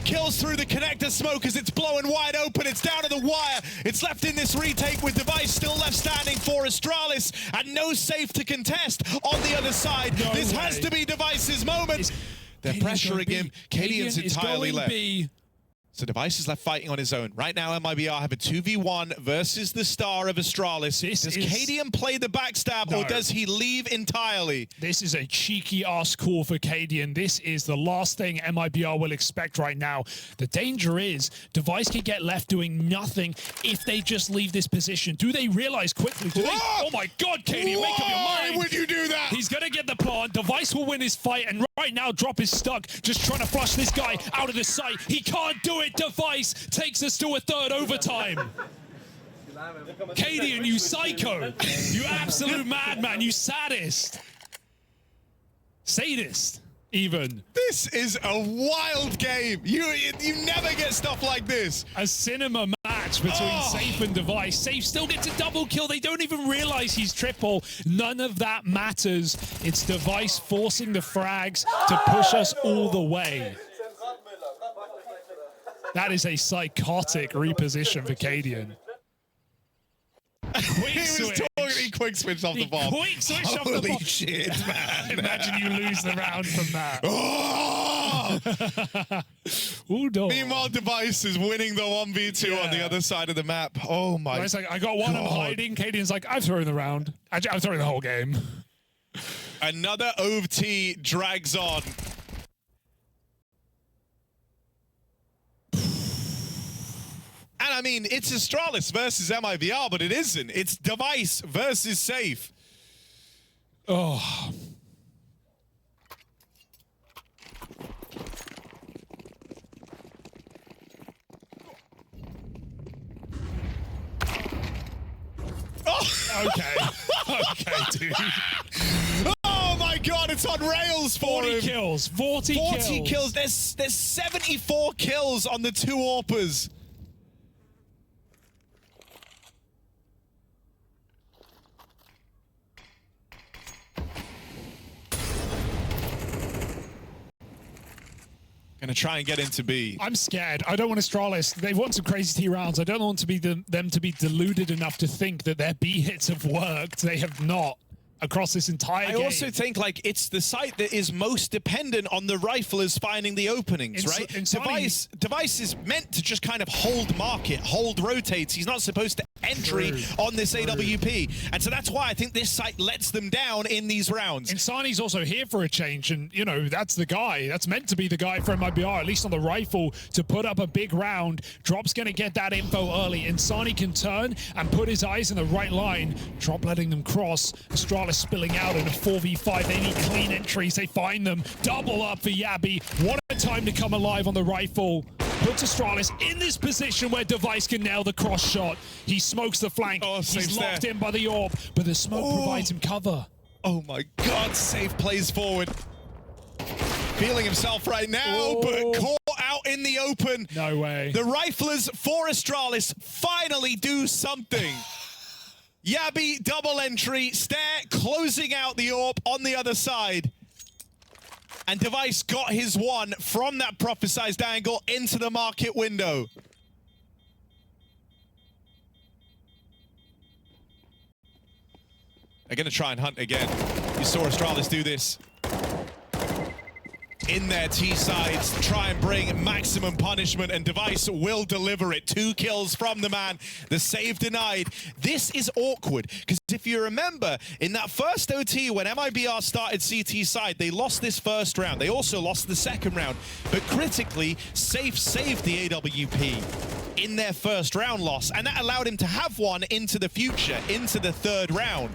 Kills through the connector smoke as it's blowing wide open. It's down to the wire. It's left in this retake with Device still left standing for Astralis and no Safe to contest on the other side. This has to be Device's moment. They're pressuring him. Cadian's entirely left. So Device is left fighting on his own. Right now, MIBR have a 2v1 versus the star of Astralis. Does Cadian play the backstab or does he leave entirely? This is a cheeky ass call for Cadian. This is the last thing MIBR will expect right now. The danger is Device can get left doing nothing if they just leave this position. Do they realize quickly? Oh my God, Cadian, make up your mind. Why would you do that? He's going to get the plant. Device will win his fight. And right now, Drop is stuck, just trying to flush this guy out of the sight. He can't do it. Device takes us to a third overtime. Cadian, you psycho. You absolute madman. You sadist. Sadist, even. This is a wild game. You never get stuff like this. A cinema match between Safe and Device. Safe still gets a double kill. They don't even realize he's triple. None of that matters. It's Device forcing the frags to push us all the way. That is a psychotic reposition for Cadian. He quick switched off the bomb. Quick switch off the bomb. Holy shit, man. Imagine you lose the round from that. Meanwhile, Device is winning the 1v2 on the other side of the map. Oh my God. Like, I got one, I'm hiding. Cadian's like, I've thrown the round. I'm throwing the whole game. Another OT drags on. And I mean, it's Astralis versus MIBR, but it isn't. It's Device versus Safe. Oh. Okay. Okay, dude. Oh my God, it's on rails for 40 him. kills. 40 kills. There's 74 kills on the two AWPers. Gonna try and get into B. I'm scared. I don't want Astralis. They've won some crazy T rounds. I don't want to be them to be deluded enough to think that their B hits have worked. They have not across this entire game. I also think like it's the site that is most dependent on the riflers finding the openings, right? Device is meant to just kind of hold market, hold rotates. He's not supposed to entry on this AWP. And so that's why I think this site lets them down in these rounds. Insani's also here for a change, and, you know, that's the guy. That's meant to be the guy for MIBR, at least on the rifle, to put up a big round. Drop's going to get that info early. Insani can turn and put his eyes in the right line. Drop letting them cross. Astralis spilling out in a 4v5. They need clean entries. They find them. Double up for Yabby. What a time to come alive on the rifle. Puts Astralis in this position where Device can nail the cross shot. He smokes the flank. He's locked in by the AWP, but the smoke provides him cover. Oh my God, safe plays forward. Feeling himself right now, but caught out in the open. No way. The riflers for Astralis finally do something. Yabby, double entry, Stare closing out the AWP on the other side. And Device got his one from that prophesized angle into the market window. They're going to try and hunt again. You saw Astralis do this. In their T-sides, try and bring maximum punishment, and Device will deliver it. 2 kills from the man, the save denied. This is awkward, because if you remember, in that first OT, when MIBR started CT side, they lost this first round. They also lost the second round, but critically, Safe saved the AWP in their first round loss, and that allowed him to have one into the future, into the third round.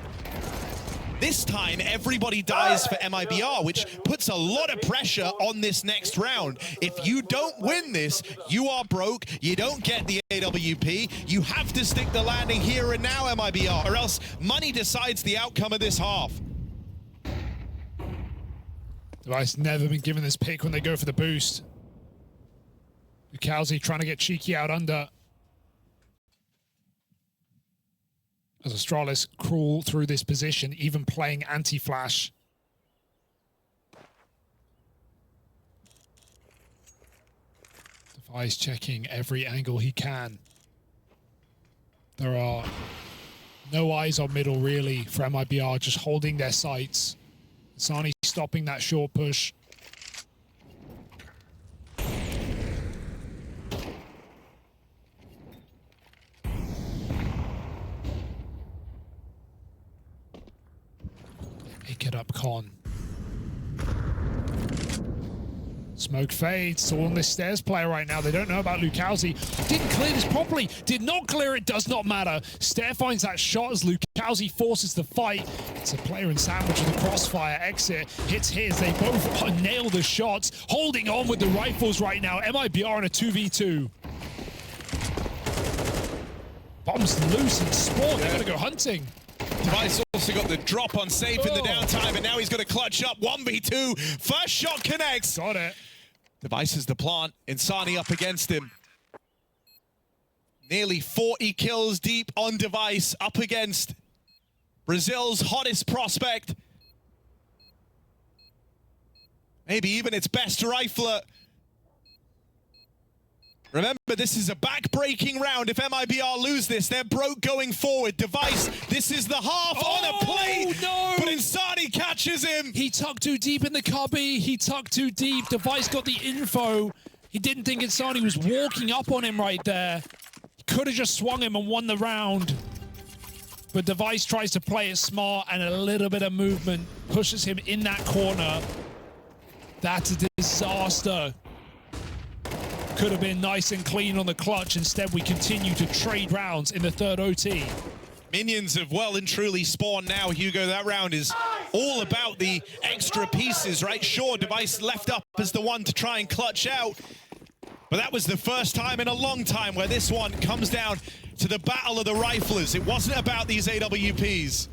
This time, everybody dies for MIBR, which puts a lot of pressure on this next round. If you don't win this, you are broke. You don't get the AWP. You have to stick the landing here and now, MIBR, or else money decides the outcome of this half. Device never been given this pick when they go for the boost. MongolZ trying to get cheeky out under. As Astralis crawl through this position, even playing anti-flash. Device checking every angle he can. There are no eyes on middle, really, for MIBR, just holding their sights. Sani stopping that short push. It up Con. Smoke fades. It's all on this stairs player right now. They don't know about MongolZ. Didn't clear this properly. Did not clear it. Does not matter. Stare finds that shot as MongolZ forces the fight. It's a player in sandwich with the crossfire. Exit hits his. They both nail the shots. Holding on with the rifles right now. MIBR in a 2v2. Bombs loose and spawn. They're going to go hunting. Device also got the drop on Safe in the downtime, and now he's going to clutch up 1v2. First shot connects. Got it. Device is the plant. Insani up against him. Nearly 40 kills deep on Device, up against Brazil's hottest prospect. Maybe even its best rifler. Remember, this is a back-breaking round. If MIBR lose this, they're broke going forward. Device, this is the half on a plate. No! But Insani catches him. He tucked too deep in the cubby. He tucked too deep. Device got the info. He didn't think Insani was walking up on him right there. He could have just swung him and won the round. But Device tries to play it smart, and a little bit of movement pushes him in that corner. That's a disaster. Could have been nice and clean on the clutch. Instead, we continue to trade rounds in the third OT. Minions have well and truly spawned now, Hugo. That round is all about the extra pieces, right? Sure, Device left up as the one to try and clutch out. But that was the first time in a long time where this one comes down to the battle of the riflers. It wasn't about these AWPs.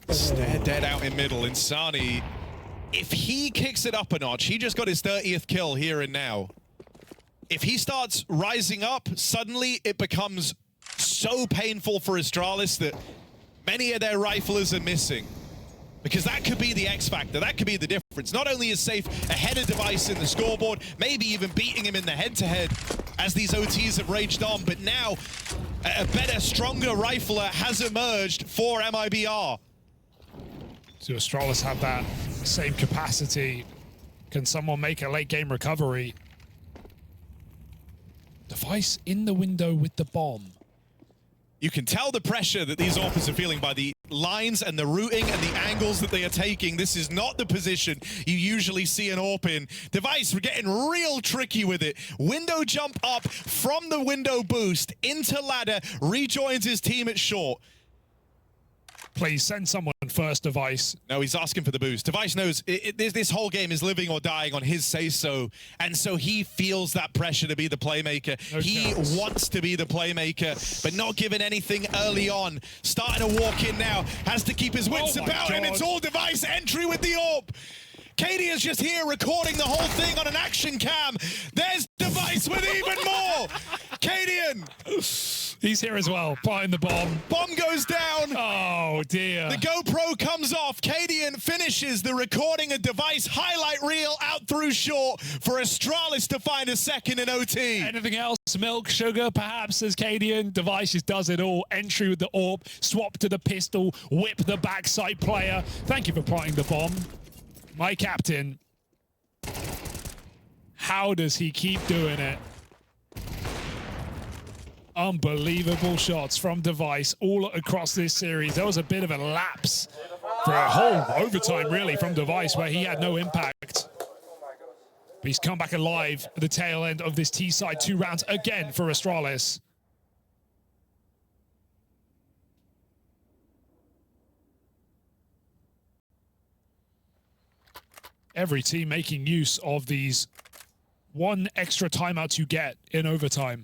Stare dead out in middle. Insani, if he kicks it up a notch, he just got his 30th kill here and now. If he starts rising up, suddenly it becomes so painful for Astralis that many of their riflers are missing. Because that could be the X factor, that could be the difference. Not only is Safe ahead of Device in the scoreboard, maybe even beating him in the head-to-head as these OTs have raged on, but now a better, stronger rifler has emerged for MIBR. Do Astralis have that same capacity? Can someone make a late game recovery? Device in the window with the bomb. You can tell the pressure that these AWPers are feeling by the lines and the routing and the angles that they are taking. This is not the position you usually see an AWP in. Device, we're getting real tricky with it. Window jump up from the window boost into ladder, rejoins his team at short. Please send someone first, Device. No, he's asking for the boost. Device knows this whole game is living or dying on his say-so, and so he feels that pressure to be the playmaker. He wants to be the playmaker, but not given anything early on. Starting to walk in now, has to keep his wits about him. It's all Device entry with the AWP. Katie is just here recording the whole thing on an action cam. There's Device with even more. Kadian. He's here as well, planting the bomb. Bomb goes down. Oh, dear. The GoPro comes off. Kadian finishes the recording of Device highlight reel out through short for Astralis to find a second in OT. Anything else? Milk, sugar, perhaps, says Kadian. Device just does it all. Entry with the AWP, swap to the pistol, whip the backside player. Thank you for planting the bomb. My captain. How does he keep doing it? Unbelievable shots from Device all across this series. There was a bit of a lapse for a whole overtime, really, from Device, where he had no impact. But he's come back alive at the tail end of this T-side 2 rounds again for Astralis. Every team making use of these one extra timeouts you get in overtime.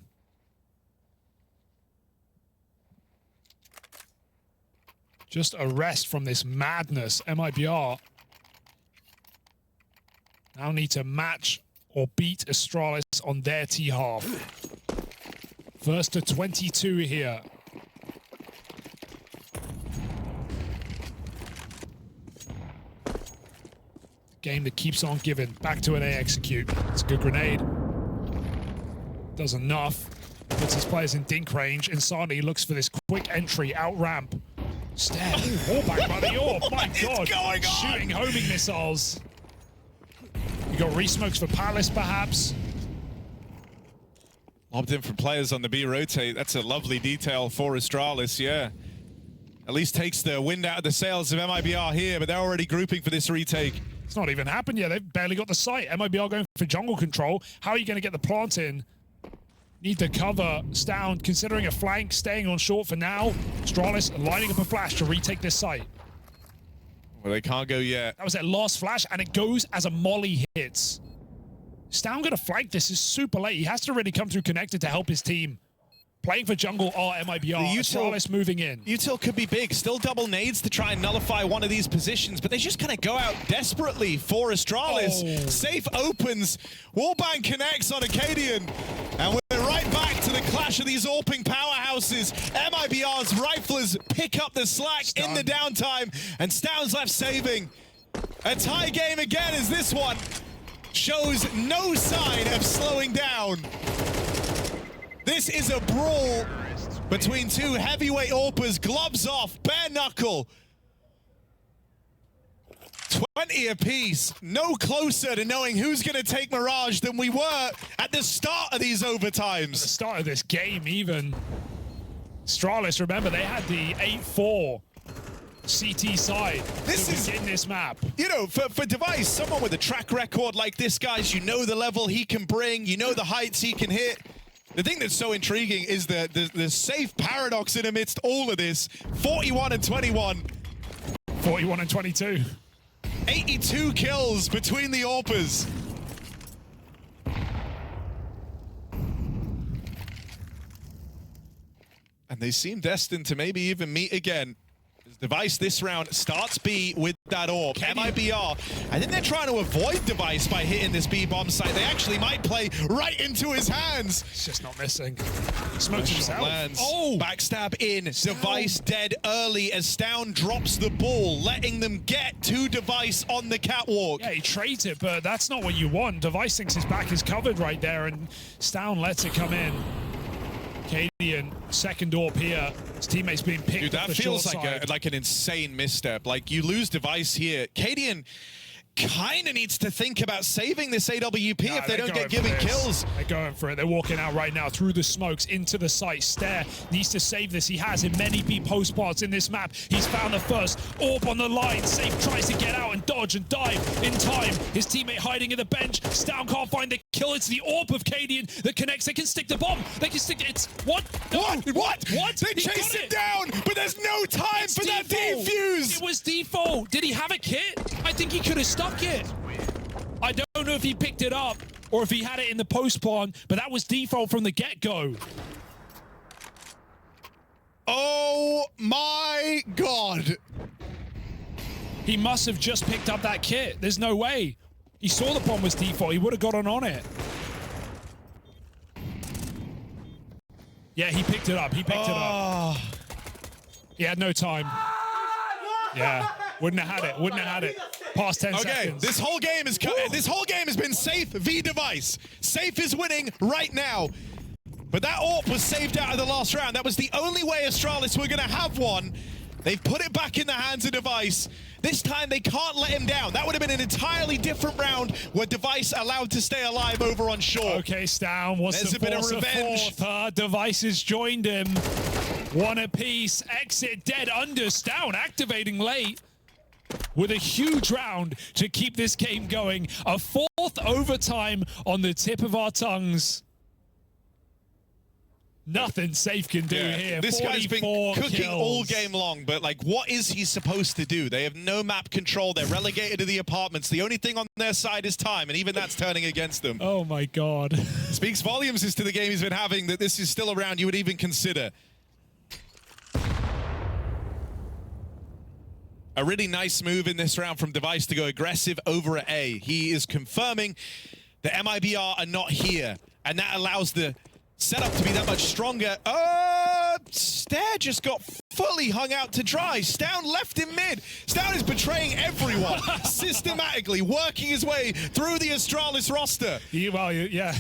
Just a rest from this madness. MIBR now need to match or beat Astralis on their T-half. First to 22 here. Game that keeps on giving. Back to an A execute. It's a good grenade. Does enough. Puts his players in dink range. And Sani looks for this quick entry out ramp. Step. Wallback by the AWP. My God. Going on? Shooting homing missiles. You got resmokes for Palace, perhaps. Lobbed in from players on the B rotate. That's a lovely detail for Astralis, yeah. At least takes the wind out of the sails of MIBR here, but they're already grouping for this retake. It's not even happened yet. They've barely got the site. MIBR going for jungle control. How are you going to get the plant in? Need to cover Stown, considering a flank, staying on short for now. Astralis lining up a flash to retake this site. Well, they can't go yet. That was their last flash, and it goes as a molly hits. Stown going to flank this is super late. He has to really come through connected to help his team. Playing for jungle are MIBR. Astralis moving in. Util could be big. Still double nades to try and nullify one of these positions, but they just kind of go out desperately for Astralis. Oh. Safe opens. Wallbang connects on Acadian. And we're right back to the clash of these AWPing powerhouses. MIBR's riflers pick up the slack in the downtime, and Stown's left saving. A tie game again as this one shows no sign of slowing down. This is a brawl between two heavyweight AWPers. Gloves off, bare knuckle. 20 apiece. No closer to knowing who's going to take Mirage than we were at the start of these overtimes. At the start of this game, even. Astralis, remember, they had the 8-4 CT side in this map. You know, for Device, someone with a track record like this, guys, you know the level he can bring, you know the heights he can hit. The thing that's so intriguing is the safe paradox in amidst all of this. 41 and 21. 41 and 22. 82 kills between the AWPers. And they seem destined to maybe even meet again. Device this round starts B with that AWP. MIBR, I think they're trying to avoid Device by hitting this B bomb site. They actually might play right into his hands. It's just not missing. Smokes himself. Lands. Oh! Backstab in. Device dead early as Stown drops the ball, letting them get to Device on the catwalk. Yeah, he trades it, but that's not what you want. Device thinks his back is covered right there, and Stown lets it come in. Cadian, second AWP here. His teammates being picked. Dude, that feels like an insane misstep. Like, you lose device here. Cadian kind of needs to think about saving this AWP if they don't get given kills. They're going for it. They're walking out right now through the smokes into the site. Stare needs to save this. He has in many B post parts in this map. He's found the first AWP on the line. Safe tries to get out and dodge and dive in time. His teammate hiding in the bench. Stown can't find the kill. It's the AWP of Cadian that connects. They can stick the bomb. They can stick it. It's what? No. What? They chase it down, but there's no time for that defuse. It was default. Did he have a kit? I think he could have stuck it. I don't know if he picked it up or if he had it in the post spawn, but that was default from the get-go. Oh my God. He must have just picked up that kit. There's no way. He saw the bomb was default. He would have gotten on it. Yeah, he picked it up. He picked it up. He had no time. Yeah, wouldn't have had it. Wouldn't have had it. Past 10 seconds. This whole game has been safe v device. Safe is winning right now. But that AWP was saved out of the last round. That was the only way Astralis were going to have one. They've put it back in the hands of Device. This time they can't let him down. That would have been an entirely different round where Device allowed to stay alive over on shore. Okay, Stown wants There's to a bit of force revenge. a fourth. Device has joined him. One apiece. Exit dead under. Stown activating late with a huge round to keep this game going. A fourth overtime on the tip of our tongues. Nothing Safe can do here. This guy's been cooking kills. all game long, but like, what is he supposed to do? They have no map control. They're relegated to the apartments. The only thing on their side is time, and even that's turning against them. Oh my God. Speaks volumes as to the game he's been having, that this is still a round you would even consider. A really nice move in this round from Device to go aggressive over at A. He is confirming the MIBR are not here, and that allows the setup to be that much stronger. Stare just got fully hung out to dry. Stown left in mid. Stown is betraying everyone, systematically working his way through the Astralis roster. Yeah.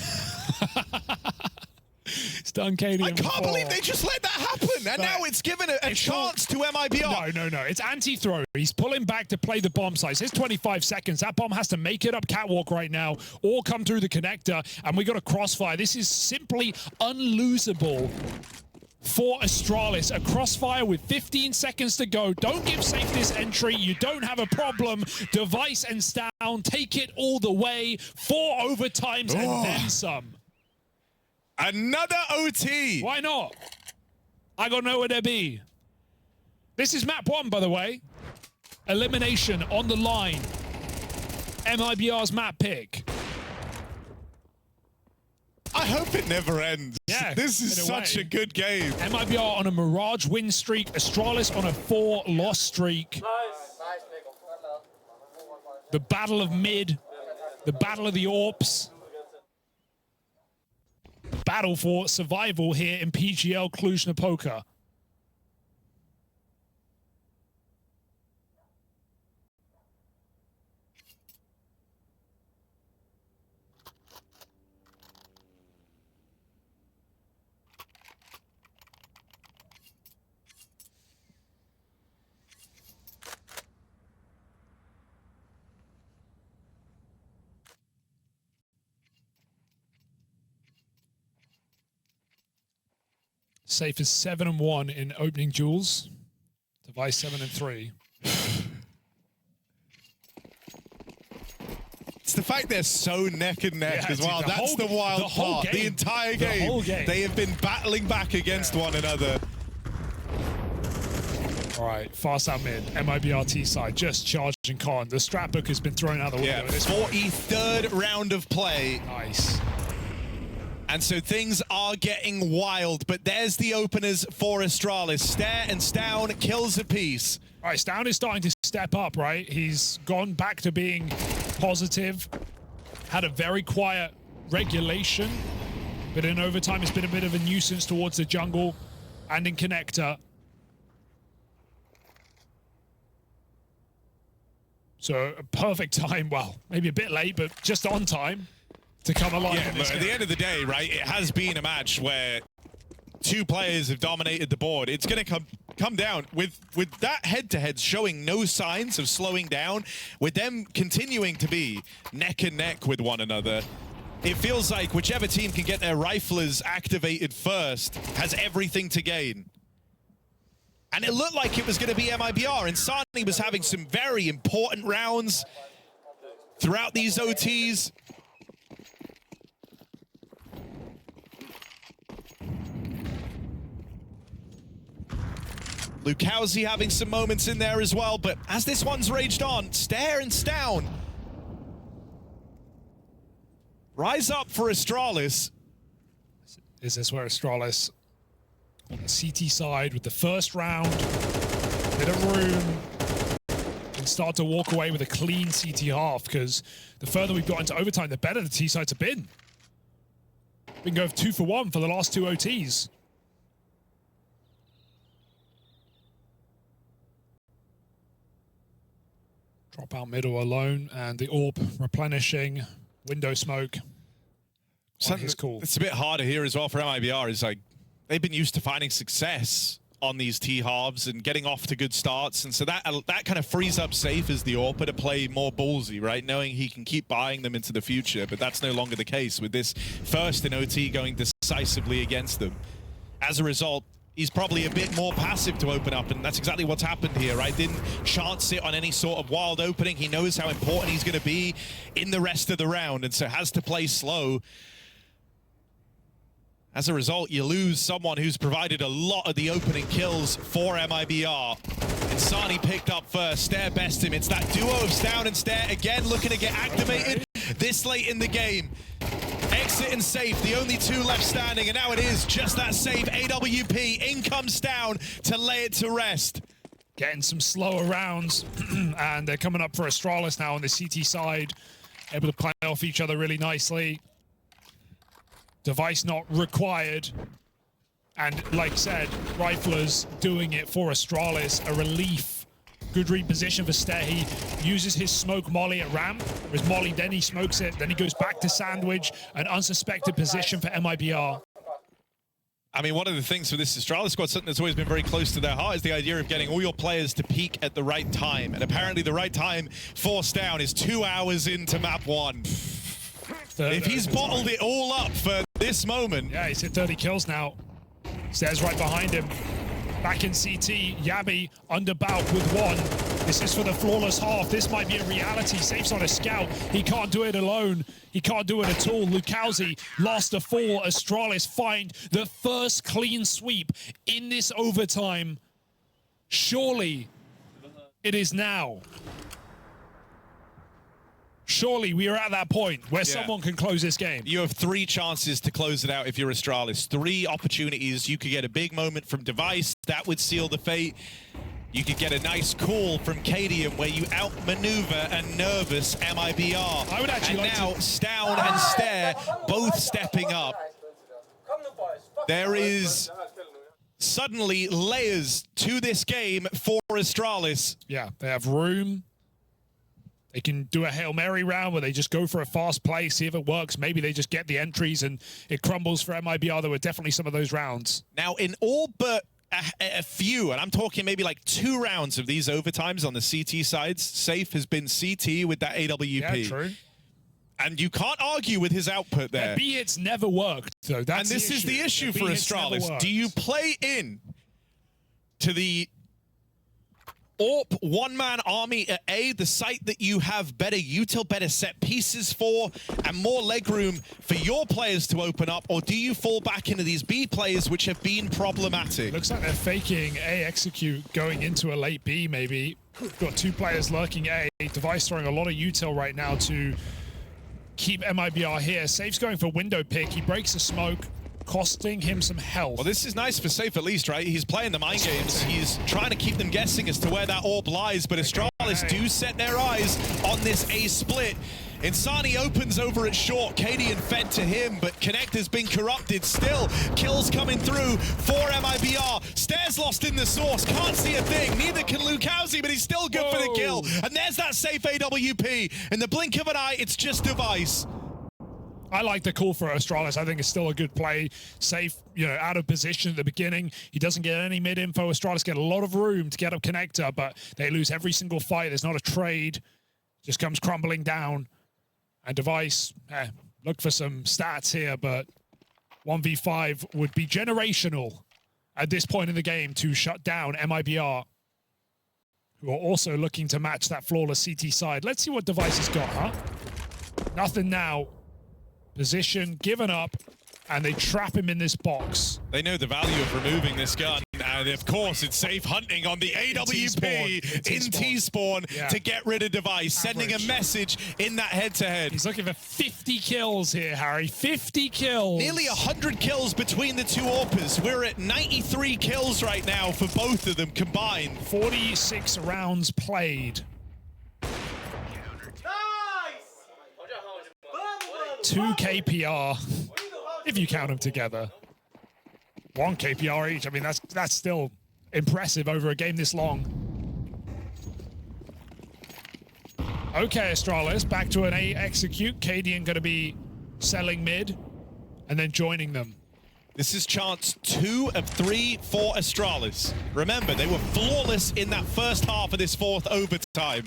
Stun Cadian. I can't believe they just let that happen, and now it's given a chance to MIBR. No. It's anti-throw. He's pulling back to play the bomb site. It's 25 seconds. That bomb has to make it up catwalk right now or come through the connector, and we got a crossfire. This is simply unlosable for Astralis. A crossfire with 15 seconds to go. Don't give Safe this entry. You don't have a problem. Device and Stown take it all the way. 4 overtimes and then some. Another OT. Why not? I got nowhere to be. This is map 1, by the way. Elimination on the line. MIBR's map pick. I hope it never ends. Yeah, this is such a good game. MIBR on a Mirage win streak. Astralis on a 4-loss streak. The battle of mid. The battle of the AWPs. Battle for survival here in PGL Cluj-Napoca. Safe is 7-1 in opening duels. Device 7-3. It's the fact they're so neck and neck as well. That's the wild part. The entire game, they have been battling back against one another. All right, fast out mid. MIBRT side just charging con. The strat book has been thrown out the window. 43rd round of play. Nice. And so things are getting wild, but there's the openers for Astralis. Stare and Stown kills apiece. All right, Stown is starting to step up, right? He's gone back to being positive. Had a very quiet regulation, but in overtime it's been a bit of a nuisance towards the jungle and in connector. So a perfect time, well, maybe a bit late, but just on time to come alive. Yeah, but at the end of the day, right, it has been a match where two players have dominated the board. It's going to come down with that head-to-head showing no signs of slowing down, with them continuing to be neck and neck with one another. It feels like whichever team can get their riflers activated first has everything to gain. And it looked like it was going to be MIBR, and Sani was having some very important rounds throughout these OTs. MongolZ having some moments in there as well, but as this one's raged on, Stare and Stown rise up for Astralis. Is this where Astralis on the CT side with the first round, bit of room, and start to walk away with a clean CT half? Because the further we've got into overtime, the better the T sides have been. Been going 2 for 1 for the last 2 OTs. Drop out middle alone, and the orb replenishing. Window smoke. Something it's a bit harder here as well for MIBR is like they've been used to finding success on these T halves and getting off to good starts, and so that kind of frees up Safe as the AWPer to play more ballsy, right? Knowing he can keep buying them into the future, but that's no longer the case with this first in OT going decisively against them. As a result, he's probably a bit more passive to open up, and that's exactly what's happened here, right? Didn't chance it on any sort of wild opening. He knows how important he's going to be in the rest of the round, and so has to play slow. As a result, you lose someone who's provided a lot of the opening kills for MIBR. And Sani picked up first. Stare best him. It's that duo of Stown and Stare again looking to get activated this late in the game. Exit and Safe, the only two left standing, and now it is just that Safe AWP. In comes Stown to lay it to rest. Getting some slower rounds, and they're coming up for Astralis now on the CT side. Able to play off each other really nicely. Device not required. And like said, Riflers doing it for Astralis, a relief. Good reposition for Stare. He uses his smoke molly at ramp. His molly, then he smokes it. Then he goes back to sandwich. An unsuspected position for MIBR. I mean, one of the things for this Astralis squad, something that's always been very close to their heart, is the idea of getting all your players to peak at the right time. And apparently the right time for Stown is 2 hours into map 1. If he's bottled it all up for this moment. Yeah, he's hit 30 kills now. Stares right behind him. Back in CT, Yabi under bout with 1. This is for the flawless half. This might be a reality. Safe's on a scout. He can't do it alone. He can't do it at all. MongolZ last of 4. Astralis find the first clean sweep in this overtime. Surely it is now. Surely we are at that point where someone can close this game. You have 3 chances to close it out if you're Astralis. 3 opportunities. You could get a big moment from Device. That would seal the fate. You could get a nice call from Cadian where you outmaneuver and nervous MIBR. I would actually and now Stown and Stare both stepping up. There is suddenly layers to this game for Astralis. Yeah, they have room. They can do a Hail Mary round where they just go for a fast play, see if it works. Maybe they just get the entries and it crumbles for MIBR. There were definitely some of those rounds. Now, in all but a few, and I'm talking maybe like 2 rounds of these overtimes on the CT sides, Safe has been CT with that AWP. Yeah, true. And you can't argue with his output there. B-hits never worked, though. That's and this is the issue for Astralis. Do you play in to the AWP one-man army at A, the site that you have better util, better set pieces for, and more legroom for your players to open up, or do you fall back into these B players which have been problematic? Looks like they're faking A execute going into a late B, maybe. Got 2 players lurking A. Device throwing a lot of util right now to keep MIBR here. Safe's going for window pick. He breaks the smoke, costing him some health. Well, this is nice for Safe at least, right? He's playing the mind games. He's trying to keep them guessing as to where that orb lies, but Astralis do set their eyes on this A split. Insani opens over at short. Cadian fed to him, but Connect has been corrupted. Still, kills coming through for MIBR. Stairs lost in the source. Can't see a thing. Neither can MongolZ, but he's still good for the kill. And there's that Safe AWP. In the blink of an eye, it's just Device. I like the call for Astralis. I think it's still a good play. Safe, you know, out of position at the beginning. He doesn't get any mid-info. Astralis get a lot of room to get up connector, but they lose every single fight. There's not a trade. Just comes crumbling down. And Device, look for some stats here, but 1v5 would be generational at this point in the game to shut down MIBR, who are also looking to match that flawless CT side. Let's see what Device has got, huh? Nothing now. Position given up, and they trap him in this box. They know the value of removing this gun, and of course it's safe hunting on the AWP in T-spawn to get rid of Device, sending a message in that head-to-head. He's looking for 50 kills here, Harry. 50 kills. Nearly 100 kills between the two AWPers. We're at 93 kills right now for both of them combined. 46 rounds played. 2 KPR, if you count them together. 1 KPR each. I mean, that's still impressive over a game this long. Okay, Astralis, back to an A execute. Cadian going to be selling mid and then joining them. This is chance 2 of 3 for Astralis. Remember, they were flawless in that first half of this fourth overtime.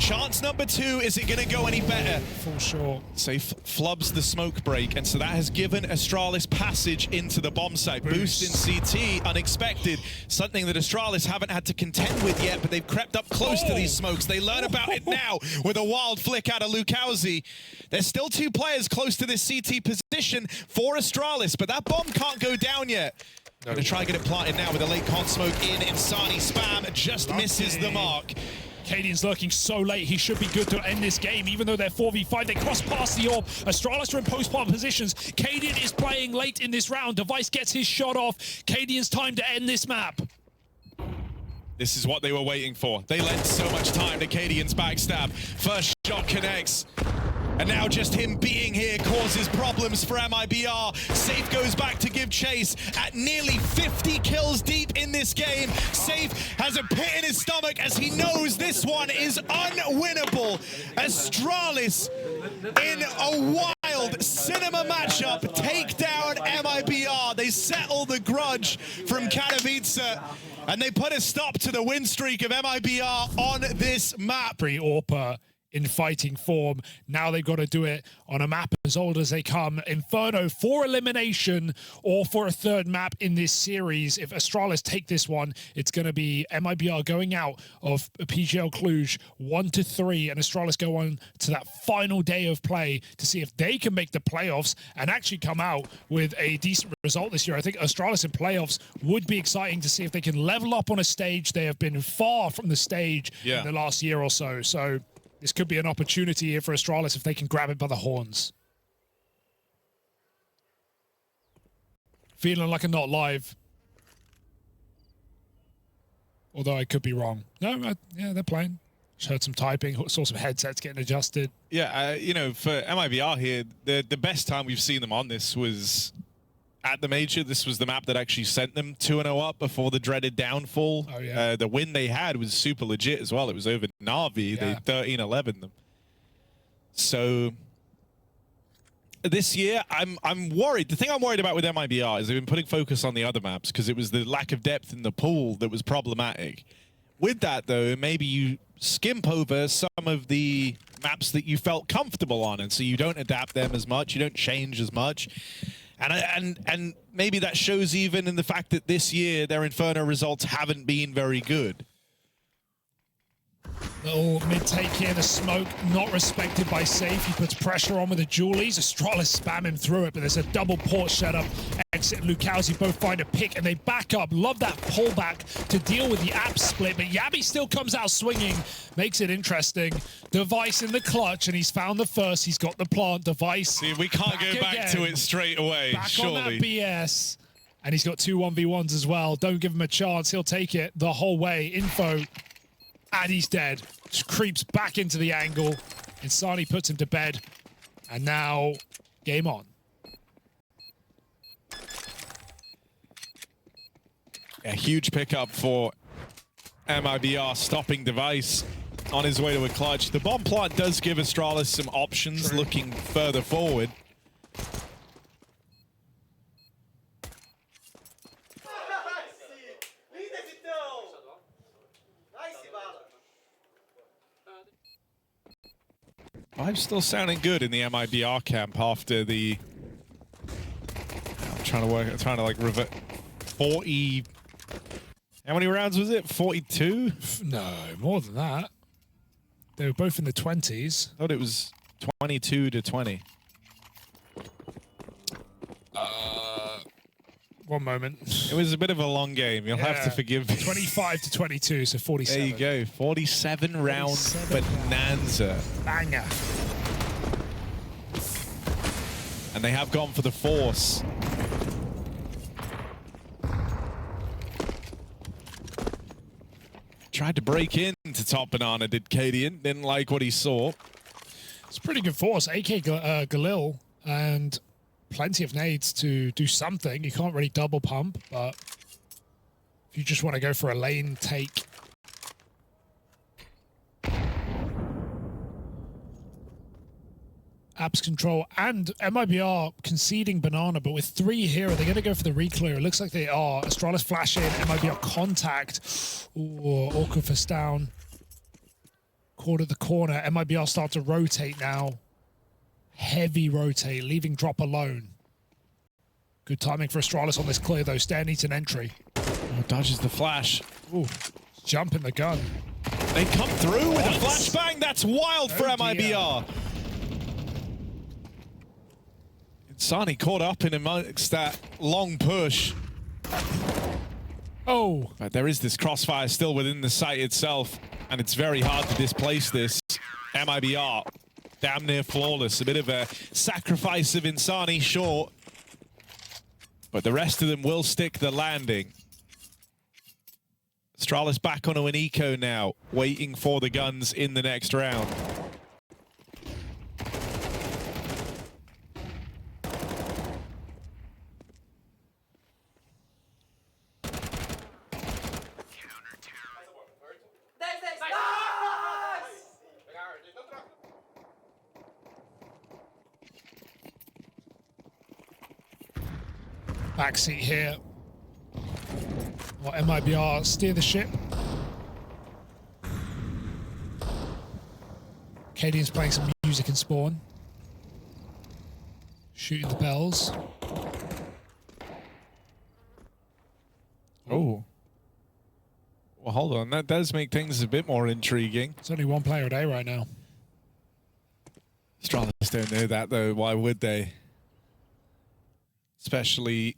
Chance number 2, is it going to go any better? For sure. Safe flubs the smoke break, and so that has given Astralis passage into the bomb site. Boost in CT, unexpected. Something that Astralis haven't had to contend with yet, but they've crept up close to these smokes. They learn about it now with a wild flick out of MongolZ. There's still 2 players close to this CT position for Astralis, but that bomb can't go down yet. Going to try and get it planted now with a late con smoke in. Insani spam just misses the mark. Cadian's lurking so late, he should be good to end this game, even though they're 4v5. They cross past the orb. Astralis are in post-plant positions. Cadian is playing late in this round. Device gets his shot off. Cadian's time to end this map. This is what they were waiting for. They lent so much time to Cadian's backstab. First shot connects. And now just him being here causes problems for MIBR. Safe goes back to give chase at nearly 50 kills deep in this game. Safe has a pit in his stomach as he knows this one is unwinnable. Astralis in a wild cinema matchup take down MIBR. They settle the grudge from Katowice and they put a stop to the win streak of MIBR on this map. Pre-AWPer in fighting form. Now they've got to do it on a map as old as they come. Inferno for elimination or for a third map in this series. If Astralis take this one, it's going to be MIBR going out of PGL Cluj 1-3, and Astralis go on to that final day of play to see if they can make the playoffs and actually come out with a decent result this year. I think Astralis in playoffs would be exciting to see if they can level up on a stage. They have been far from the stage in the last year or so. So this could be an opportunity here for Astralis if they can grab it by the horns. Feeling like a not live. Although I could be wrong. No, yeah, they're playing. Just heard some typing, saw some headsets getting adjusted. Yeah, you know, for MIBR here, the best time we've seen them on this was at the major. This was the map that actually sent them 2-0 up before the dreaded downfall. Oh, yeah. The win they had was super legit as well. It was over Na'Vi. Yeah. They 13-11 them. So this year, I'm worried. The thing I'm worried about with MIBR is they've been putting focus on the other maps because it was the lack of depth in the pool that was problematic. With that, though, maybe you skimp over some of the maps that you felt comfortable on, and so you don't adapt them as much, you don't change as much. And maybe that shows even in the fact that this year their Inferno results haven't been very good. Little mid-take here, the smoke not respected by Safe. He puts pressure on with the Julies. Astralis spam him through it, but there's a double port setup. Exit and MongolZ both find a pick, and they back up. Love that pullback to deal with the app split, but Yabby still comes out swinging. Makes it interesting. Device in the clutch, and he's found the first. He's got the plant. Device. See, we can't go back to it straight away, back surely. On that BS. And he's got 2 1v1s as well. Don't give him a chance. He'll take it the whole way. Info. And he's dead. Just creeps back into the angle. Insani puts him to bed. And now, game on. A huge pickup for MIBR, stopping Device. on his way to a clutch. The bomb plant does give Astralis some options looking further forward. I'm still sounding good in the MIBR camp after the... I'm trying to like revert... 40... How many rounds was it? 42? No, more than that. They were both in the 20s. I thought it was 22 to 20. One moment. It was a bit of a long game. You'll have to forgive me. 25 to 22, so 47. There you go. 47 round bonanza. Banger. And they have gone for the force. Tried to break into top banana, did Cadian. Didn't like what he saw. It's a pretty good force. AK Galil and plenty of nades to do something. You can't really double pump, but if you just want to go for a lane take. Abs control and MIBR conceding banana, but with 3 here, are they going to go for the reclear? It looks like they are. Astralis flash in, MIBR contact. Ooh, Orcufus down. Quarter the corner. MIBR start to rotate now. Heavy rotate, leaving drop alone. Good timing for Astralis on this clear, though. Stair needs an entry. Oh, dodges the flash. Ooh, jump in the gun. They come through with a flashbang. That's wild for MIBR. Sani caught up in amongst that long push. Oh. But there is this crossfire still within the site itself, and it's very hard to displace this. MIBR, damn near flawless. A bit of a sacrifice of Insani short, but the rest of them will stick the landing. Astralis back onto an eco now, waiting for the guns in the next round. Backseat here. Well, MIBR steer the ship. Cadian's playing some music in spawn. Shooting the bells. Oh. Well, hold on. That does make things a bit more intriguing. It's only 1 player a day right now. Astralis don't know that, though. Why would they? Especially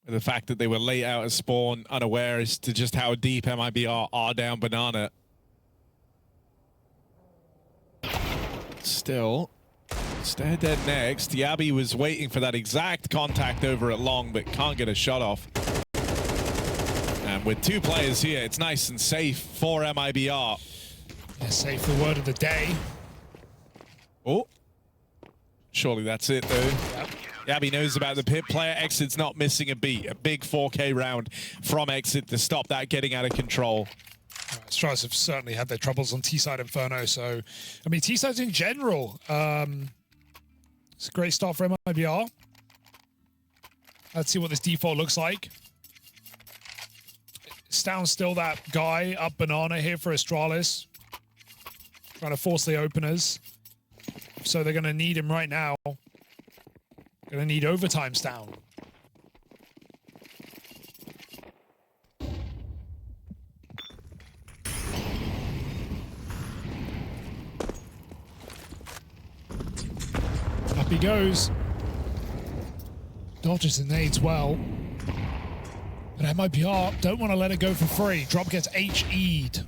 with the fact that they were late out of spawn, unaware as to just how deep MIBR are down banana. Still, Stair dead next. Yabi was waiting for that exact contact over at long, but can't get a shot off. And with 2 players here, it's nice and safe for MIBR. Yeah, safe, the word of the day. Oh, surely that's it, though. Yep. Yabi knows about the pit. Player Exit's not missing a beat. A big 4K round from Exit to stop that getting out of control. Astralis have certainly had their troubles on T-side Inferno, so... I mean, T-sides in general. It's a great start for MIBR. Let's see what this default looks like. Stown's still that guy up banana here for Astralis. Trying to force the openers. So they're going to need him right now. Going to need overtime down. Up he goes. Dodges the nades well. But MIBR don't want to let it go for free. Drop gets HE'd.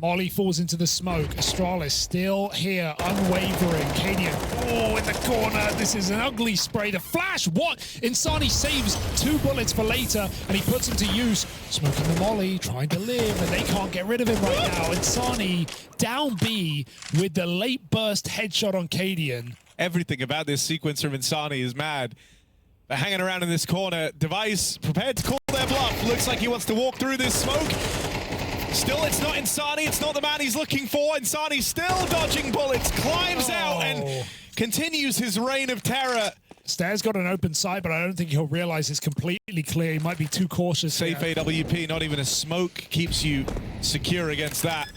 Molly falls into the smoke. Astralis still here, unwavering. Cadian, oh, in the corner. This is an ugly spray. The flash, what? Insani saves 2 bullets for later, and he puts them to use. Smoking the Molly, trying to live, and they can't get rid of him right now. Insani down B with the late burst headshot on Cadian. Everything about this sequence from Insani is mad. They're hanging around in this corner. Device prepared to call their bluff. Looks like he wants to walk through this smoke. Still, it's not Insani. It's not the man he's looking for. Insani's still dodging bullets, climbs out, and continues his reign of terror. Stair's got an open side, but I don't think he'll realize it's completely clear. He might be too cautious. Safe AWP, not even a smoke keeps you secure against that.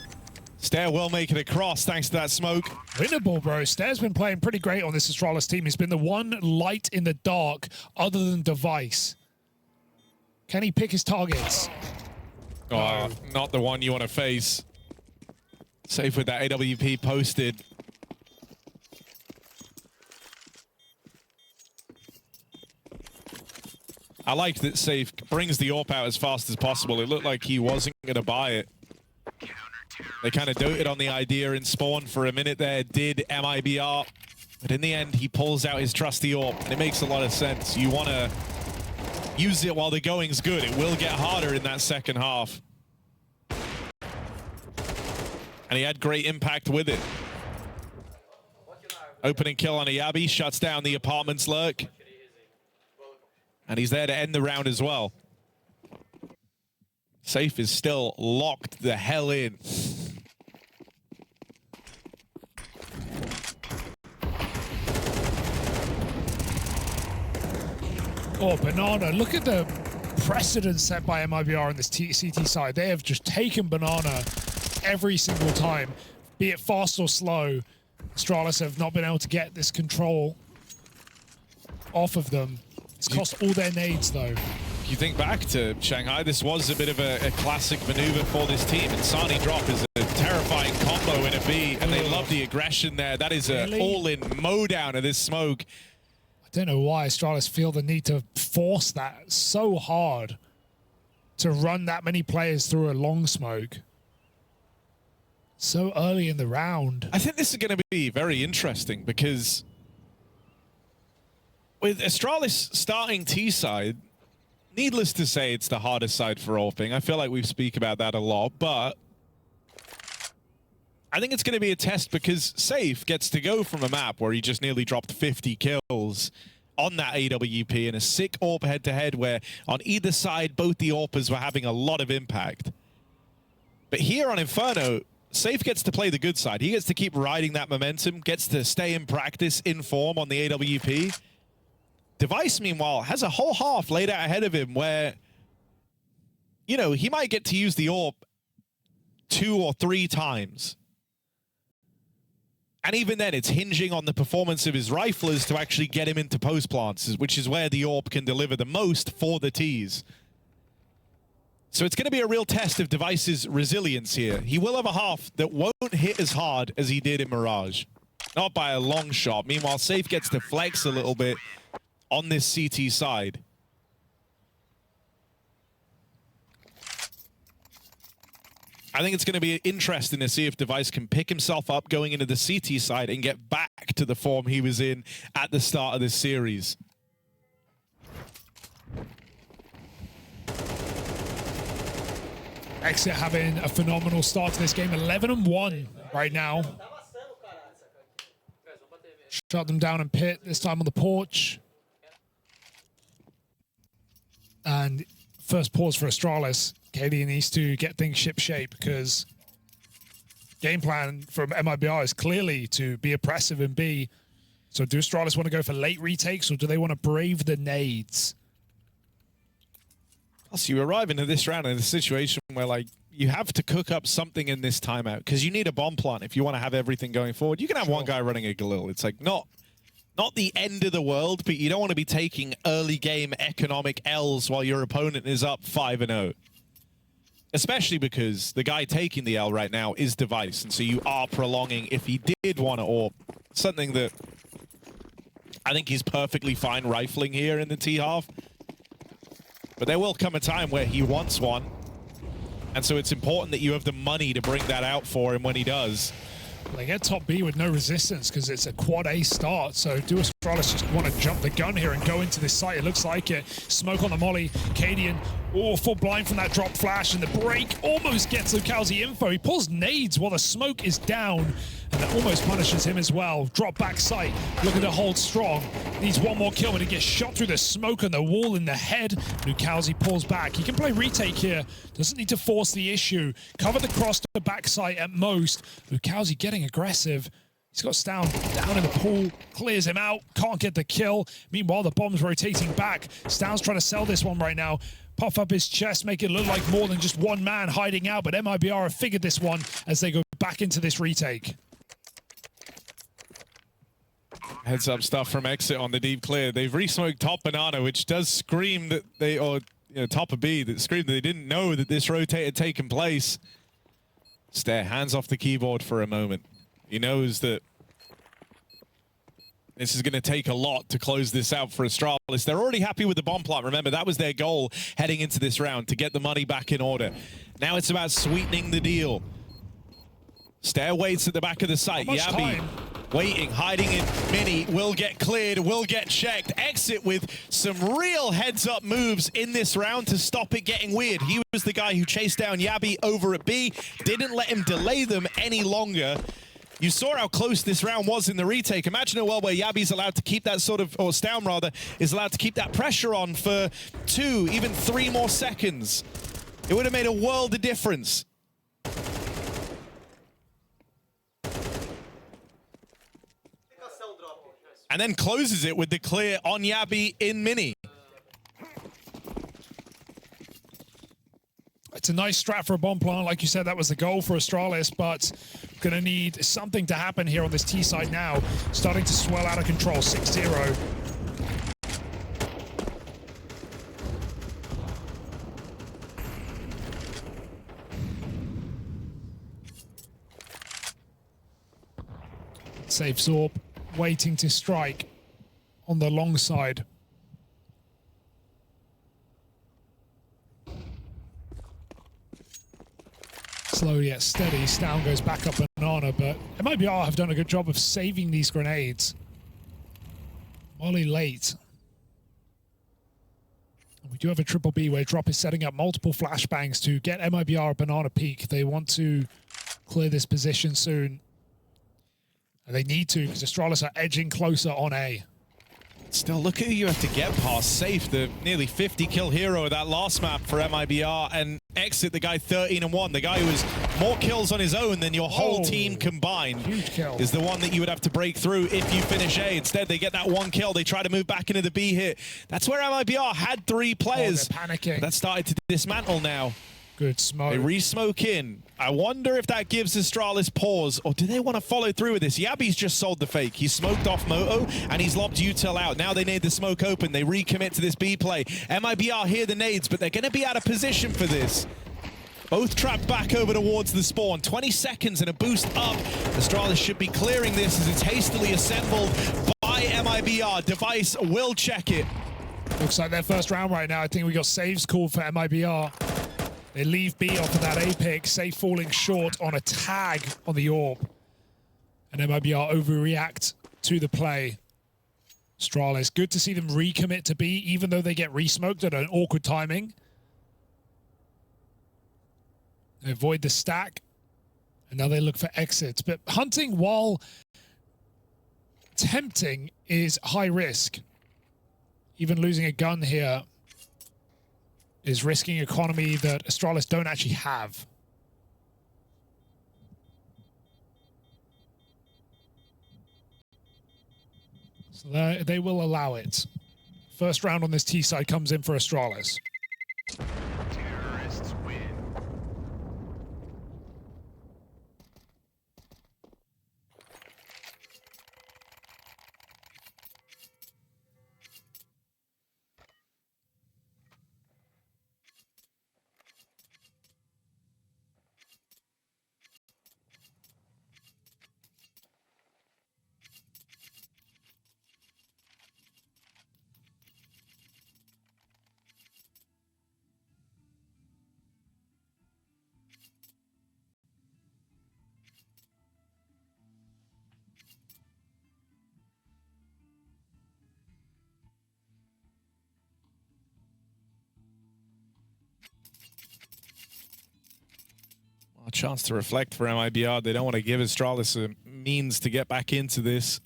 Stair will make it across thanks to that smoke. Winnable, bro. Stair's been playing pretty great on this Astralis team. He's been the one light in the dark other than Device. Can he pick his targets? Oh, not the one you want to face. Safe with that AWP posted. I like that Safe brings the AWP out as fast as possible. It looked like he wasn't going to buy it. They kind of doted on the idea in spawn for a minute there, did MIBR. But in the end, he pulls out his trusty AWP, and it makes a lot of sense. You want to use it while the going's good. It will get harder in that second half. And he had great impact with it. Opening kill on Ayabi, shuts down the apartment's lurk. And he's there to end the round as well. Safe is still locked the hell in. Oh, Banana, look at the precedent set by MIBR on this CT side. They have just taken Banana every single time, be it fast or slow. Astralis have not been able to get this control off of them. It's cost all their nades, though. If you think back to Shanghai, this was a bit of a classic maneuver for this team. And Sani drop is a terrifying combo in a B, and they love the aggression there. That is an all-in mowdown of this smoke. I don't know why Astralis feel the need to force that so hard to run that many players through a long smoke so early in the round. I think this is going to be very interesting because with Astralis starting T side, needless to say, it's the hardest side for AWPing. I feel like we speak about that a lot, but I think it's going to be a test because Safe gets to go from a map where he just nearly dropped 50 kills on that AWP in a sick AWP head-to-head where on either side, both the AWPers were having a lot of impact. But here on Inferno, Safe gets to play the good side. He gets to keep riding that momentum, gets to stay in practice, in form on the AWP. Device, meanwhile, has a whole half laid out ahead of him where, you know, he might get to use the AWP 2 or 3 times. And even then, it's hinging on the performance of his riflers to actually get him into post plants, which is where the AWP can deliver the most for the Ts. So it's going to be a real test of Device's resilience here. He will have a half that won't hit as hard as he did in Mirage. Not by a long shot. Meanwhile, Safe gets to flex a little bit on this CT side. I think it's going to be interesting to see if Device can pick himself up going into the CT side and get back to the form he was in at the start of this series. excl having a phenomenal start to this game, 11-1 right now. Shut them down in pit, this time on the porch. And first pause for Astralis. KD needs to get things ship-shape because game plan from MIBR is clearly to be oppressive in B. So do Astralis want to go for late retakes or do they want to brave the nades? Plus, you arrive into this round in a situation where, like, you have to cook up something in this timeout because you need a bomb plant if you want to have everything going forward. You can have one guy running a Galil. It's like not the end of the world, but you don't want to be taking early game economic L's while your opponent is up 5-0. Especially because the guy taking the L right now is Device, and so you are prolonging if he did want to AWP. Something that I think he's perfectly fine rifling here in the T half. But there will come a time where he wants one. And so it's important that you have the money to bring that out for him when he does. They get top B with no resistance because it's a quad A start. So do Astralis just want to jump the gun here and go into this site? It looks like it. Smoke on the molly. Cadian, full blind from that drop flash. And the break almost gets Lucalzi info. He pulls nades while the smoke is down. and that almost punishes him as well. Drop back sight, looking to hold strong. Needs one more kill, but he gets shot through the smoke and the wall in the head. MongolZ pulls back. He can play retake here. Doesn't need to force the issue. Cover the cross to the back sight at most. MongolZ getting aggressive. He's got Stown down in the pool, clears him out, can't get the kill. Meanwhile, the bomb's rotating back. Stown's trying to sell this one right now. Puff up his chest, make it look like more than just one man hiding out, but MIBR have figured this one as they go back into this retake. Heads up stuff from Exit on the deep clear. They've re-smoked top banana, which does scream that they, or top of B, that screamed that they didn't know that this rotate had taken place. Stare, hands off the keyboard for a moment. He knows that this is going to take a lot to close this out for Astralis. They're already happy with the bomb plant. Remember, that was their goal heading into this round, to get the money back in order. Now it's about sweetening the deal. Stare waits at the back of the site. Yabi waiting, hiding in mini, will get cleared, will get checked. Exit with some real heads-up moves in this round to stop it getting weird. He was the guy who chased down Yabi over at B, didn't let him delay them any longer. You saw how close this round was in the retake. Imagine a world where Yabi's allowed to keep that sort of, or Stown rather, is allowed to keep that pressure on for 2, even 3 more seconds. It would have made a world of difference. And then closes it with the clear on Yabi in mini. It's a nice strat for a bomb plant. Like you said, that was the goal for Astralis, but going to need something to happen here on this T side now. Starting to swell out of control, 6-0. Safe Zorb, waiting to strike on the long side. Slowly yet steady, Stown goes back up banana, but MIBR have done a good job of saving these grenades. Molly late. We do have a triple B where Drop is setting up multiple flashbangs to get MIBR a banana peak. They want to clear this position soon. And they need to, because Astralis are edging closer on A. Still, look at who you have to get past. Safe, the nearly 50-kill hero of that last map for MIBR, and Exit, the guy 13-1, the guy who has more kills on his own than your whole team combined, huge kill, is the one that you would have to break through if you finish A. Instead, they get that 1 kill. They try to move back into the B hit. That's where MIBR had 3 players. They're panicking. That started to dismantle now. Good smoke. They re-smoke in. I wonder if that gives Astralis pause, or do they want to follow through with this? Yabi's just sold the fake. He smoked off Moto, and he's lobbed Util out. Now they need the smoke open. They recommit to this B play. MIBR hear the nades, but they're going to be out of position for this. Both trapped back over towards the spawn. 20 seconds and a boost up. Astralis should be clearing this as it's hastily assembled by MIBR. Device will check it. Looks like their first round right now. I think we got saves called for MIBR. They leave B off of that A pick, safe falling short on a tag on the orb. And MIBR overreact to the play. Astralis, good to see them recommit to B, even though they get re-smoked at an awkward timing. They avoid the stack, and now they look for exits. But hunting while tempting is high risk. Even losing a gun here is risking economy that Astralis don't actually have. So they will allow it. First round on this T side comes in for Astralis. Terrorists win. A chance to reflect for MIBR. They don't want to give Astralis a means to get back into this.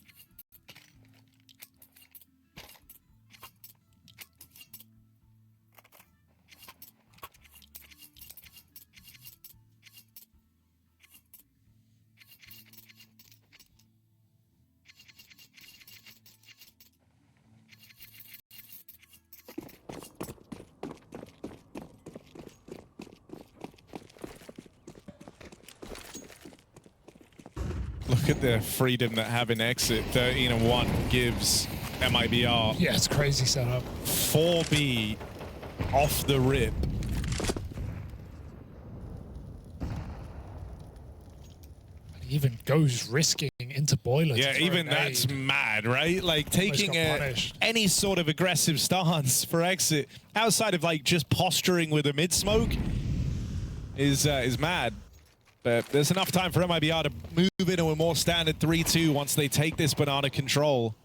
Look at the freedom that having exit 13-1 gives MIBR. Yeah, it's crazy setup. 4B off the rip. He even goes risking into boiler. Yeah, even that's mad, right? Like taking any sort of aggressive stance for exit outside of like just posturing with a mid smoke is mad. But there's enough time for MIBR to move into a more standard 3-2 once they take this banana control.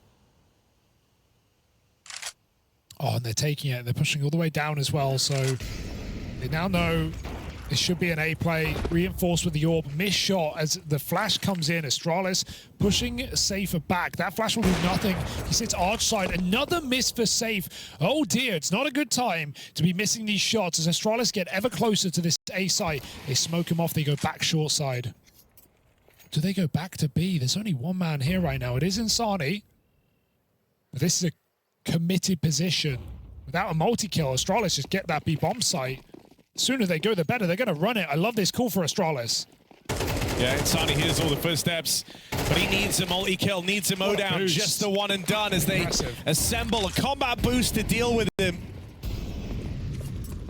Oh, and they're taking it. They're pushing all the way down as well. So they now know this should be an A play. Reinforced with the orb. Missed shot as the flash comes in. Astralis pushing Safer back. That flash will do nothing. He sits arch side. Another miss for Safe. Oh dear, it's not a good time to be missing these shots as Astralis get ever closer to this A site. They smoke him off. They go back short side. Do they go back to B? There's only one man here right now. It is Insani. But this is a committed position. Without a multi-kill, Astralis just get that B bomb site. The sooner they go, the better. They're going to run it. I love this call for Astralis. Yeah, Insani hears all the first steps, but he needs a multi-kill, needs a mowdown, just the one and done as they assemble a combat boost to deal with him.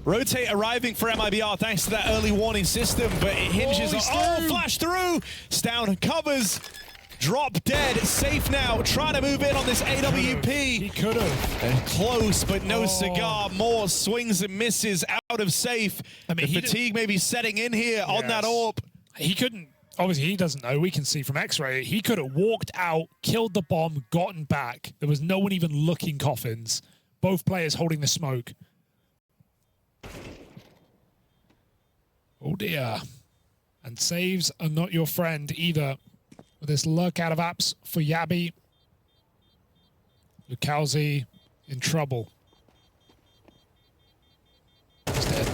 Rotate arriving for MIBR thanks to that early warning system, but it hinges on, flash through, Stown covers, drop dead, Safe now, trying to move in on this AWP. He could have. Close, but no cigar, more swings and misses out of Safe. I mean, the fatigue may be setting in here on that orb. He couldn't, obviously he doesn't know, we can see from X-ray, he could have walked out, killed the bomb, gotten back. There was no one even looking coffins. Both players holding the smoke. Oh dear. And saves are not your friend either. With this luck out of apps for Yabi. MongolZ in trouble. He's dead.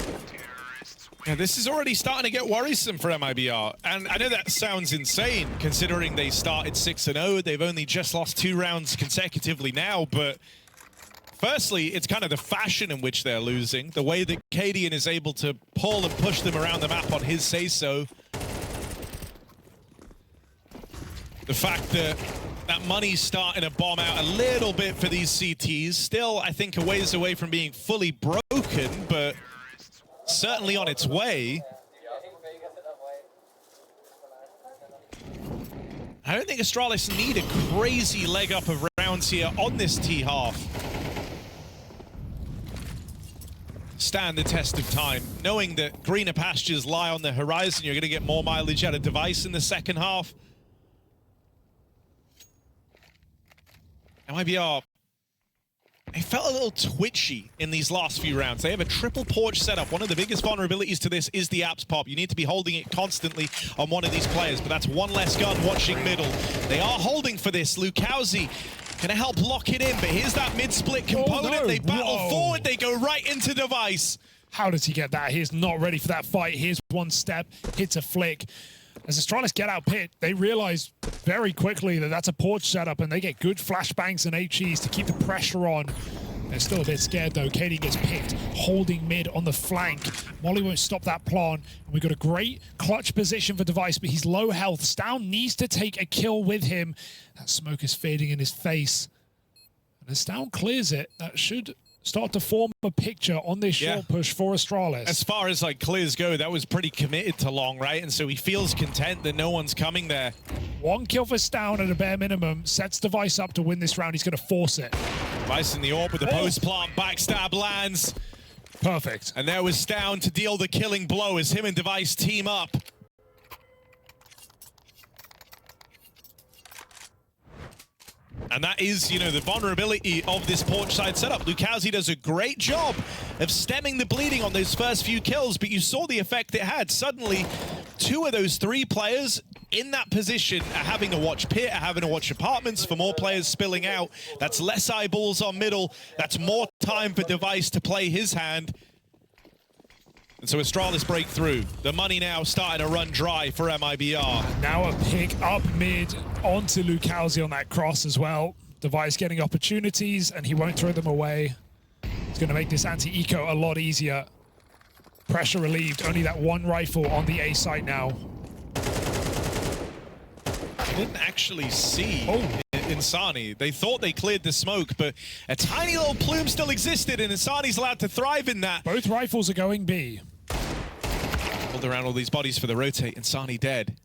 Yeah, this is already starting to get worrisome for MIBR. And I know that sounds insane, considering they started 6-0. They've only just lost 2 rounds consecutively now, but firstly, it's kind of the fashion in which they're losing. The way that Cadian is able to pull and push them around the map on his say-so. The fact that that money's starting to bomb out a little bit for these CTs. Still, I think, a ways away from being fully broken, but certainly on its way. I don't think Astralis need a crazy leg up of rounds here on this T half. Stand the test of time, knowing that greener pastures lie on the horizon. You're going to get more mileage out of Device in the second half. MIBR, they felt a little twitchy in these last few rounds. They have a triple porch setup. One of the biggest vulnerabilities to this is the apps pop. You need to be holding it constantly on one of these players, but that's one less gun watching middle. They are holding for this. MongolZ gonna help lock it in, but here's that mid-split component. They battle forward, they go right into Device. How does he get that? He's not ready for that fight. Here's one step, hits a flick. As Astralis get out pit, they realize very quickly that that's a porch setup, and they get good flashbangs and HEs to keep the pressure on. They're still a bit scared though. Katie gets picked, holding mid on the flank. Molly won't stop that plan. And we've got a great clutch position for Device, but he's low health. Stown needs to take a kill with him. That smoke is fading in his face. And as Stown clears it, that should start to form a picture on this short push for Astralis. As far as like clears go, that was pretty committed to long, right? And so he feels content that no one's coming there. One kill for Stown at a bare minimum sets Device up to win this round. He's going to force it. Device in the orb with the post plant, backstab lands. Perfect. And there was Stown to deal the killing blow as him and Device team up. And that is, you know, the vulnerability of this porch side setup. MongolZ does a great job of stemming the bleeding on those first few kills, but you saw the effect it had. Suddenly, 2 of those 3 players in that position are having to watch pit, are having to watch apartments for more players spilling out. That's less eyeballs on middle. That's more time for Device to play his hand. And so Astralis break through. The money now starting to run dry for MIBR. Now a pick up mid onto MongolZ on that cross as well. Device getting opportunities and he won't throw them away. It's going to make this anti-eco a lot easier. Pressure relieved. Only that one rifle on the A site now. I didn't actually see Insani. They thought they cleared the smoke, but a tiny little plume still existed, and Insani's allowed to thrive in that. Both rifles are going B. Pulled around all these bodies for the rotate. Insani dead.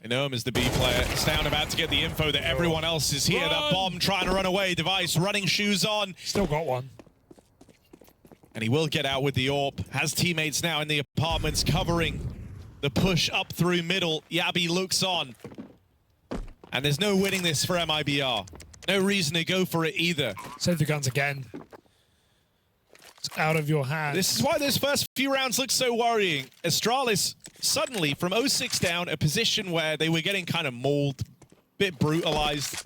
They know him as the B player. Stavn about to get the info that everyone else is here. That bomb trying to run away. Device running shoes on. Still got one. And he will get out with the AWP. Has teammates now in the apartments covering the push up through middle. Yabi looks on. And there's no winning this for MIBR. No reason to go for it either. Save the guns again. It's out of your hands. This is why those first few rounds look so worrying. Astralis suddenly from 0-6 down, a position where they were getting kind of mauled, a bit brutalized.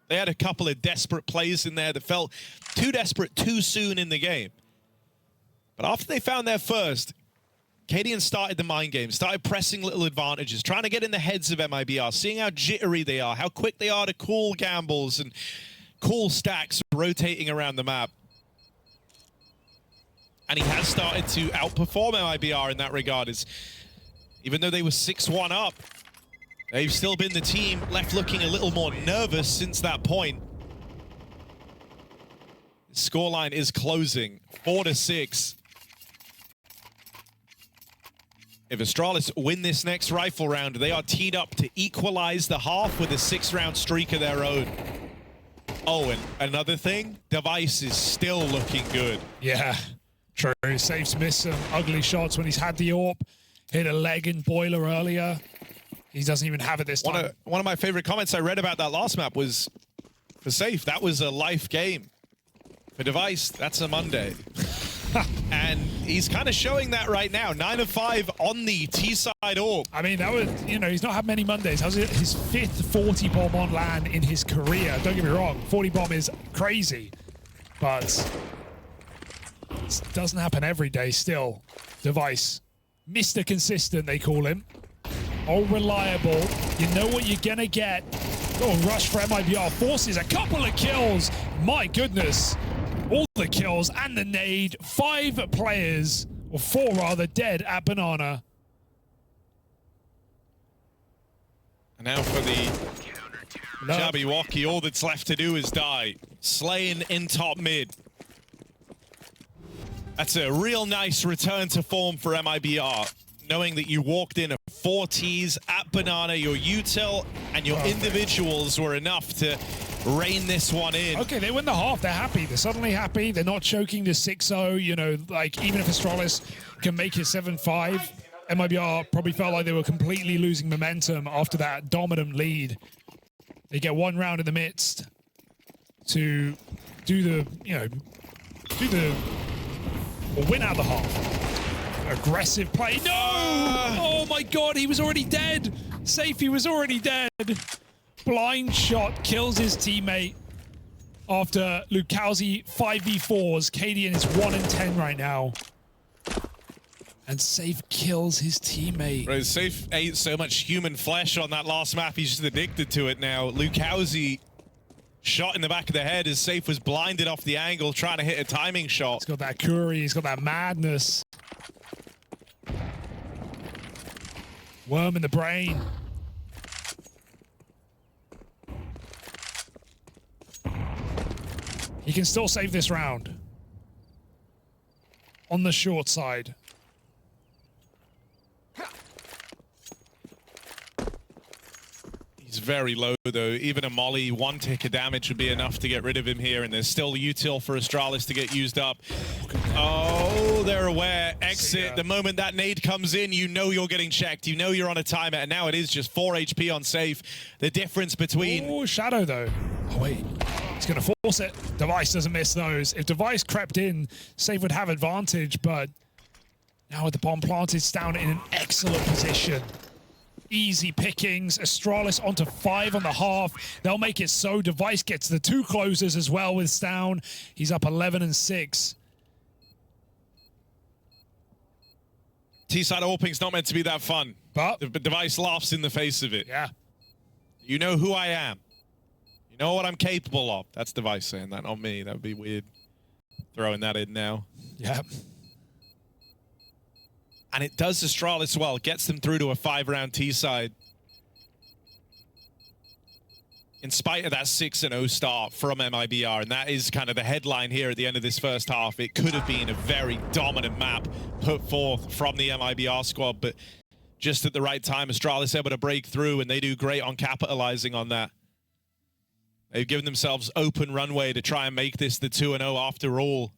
They had a couple of desperate plays in there that felt too desperate too soon in the game. But after they found their first, Cadian started the mind game, started pressing little advantages, trying to get in the heads of MIBR, seeing how jittery they are, how quick they are to call gambles and call stacks rotating around the map. And he has started to outperform MIBR in that regard. Even though they were 6-1 up, they've still been the team left looking a little more nervous since that point. The scoreline is closing, 4-6. If Astralis win this next rifle round, they are teed up to equalize the half with a 6-round streak of their own. Oh, and another thing, Device is still looking good. Yeah, true. Safe's missed some ugly shots when he's had the AWP. Hit a leg in Boiler earlier. He doesn't even have it this time. One of my favorite comments I read about that last map was, for Safe, that was a life game. For Device, that's a Monday. And he's kind of showing that right now. 9 of 5 on the T-side AWP. I mean, that was, you know, he's not had many Mondays. That was his 5th 40 bomb on LAN in his career. Don't get me wrong, 40 bomb is crazy, but it doesn't happen every day still. Device, Mr. Consistent, they call him. All reliable. You know what you're gonna get. Oh, rush for MIBR. Forces a couple of kills. My goodness. All the kills and the nade. 5 players, or 4 rather, dead at Banana. And now for the Jabberwocky, all that's left to do is die. Slain in top mid. That's a real nice return to form for MIBR. Knowing that you walked in 4 Ts at Banana, your util and your individuals were enough to rein this one in. Okay, they win the half. They're happy. They're suddenly happy. They're not choking to 6-0. You know, like, even if Astralis can make it 7-5, MIBR probably felt like they were completely losing momentum after that dominant lead. They get 1 round in the midst to do the, you know, or win out the half. Aggressive play. No! Oh my god, he was already dead. Safe, he was already dead. Blind shot kills his teammate after MongolZ 5v4s. Cadian is 1-10 right now. And Safe kills his teammate. Right, Safe ate so much human flesh on that last map, he's just addicted to it now. MongolZ shot in the back of the head as Safe was blinded off the angle trying to hit a timing shot. He's got that curry, he's got that madness. Worm in the brain. He can still save this round. On the short side. He's very low though. Even a molly, 1 tick of damage would be enough to get rid of him here, and there's still util for Astralis to get used up. Oh, they're aware. Exit. The moment that nade comes in, you know you're getting checked. You know you're on a timer, and now it is just 4 HP on Safe. The difference between... Oh, Shadow though. Oh wait. He's going to force it. Device doesn't miss those. If Device crept in, Safe would have advantage, but now with the bomb planted, Stavn in an excellent position. Easy pickings. Astralis onto 5 on the half. They'll make it so. Device gets the 2 closers as well with Stown. He's up 11 and 6. T-side AWPing's not meant to be that fun. But the Device laughs in the face of it. yeah. You know who I am. You know what I'm capable of. That's Device saying that, not me. That would be weird. Throwing that in now. Yeah. And it does Astralis well. Gets them through to a 5-round T-side. In spite of that 6-0 start from MIBR, and that is kind of the headline here at the end of this first half. It could have been a very dominant map put forth from the MIBR squad, but just at the right time, Astralis able to break through, and they do great on capitalizing on that. They've given themselves open runway to try and make this the 2-0 after all.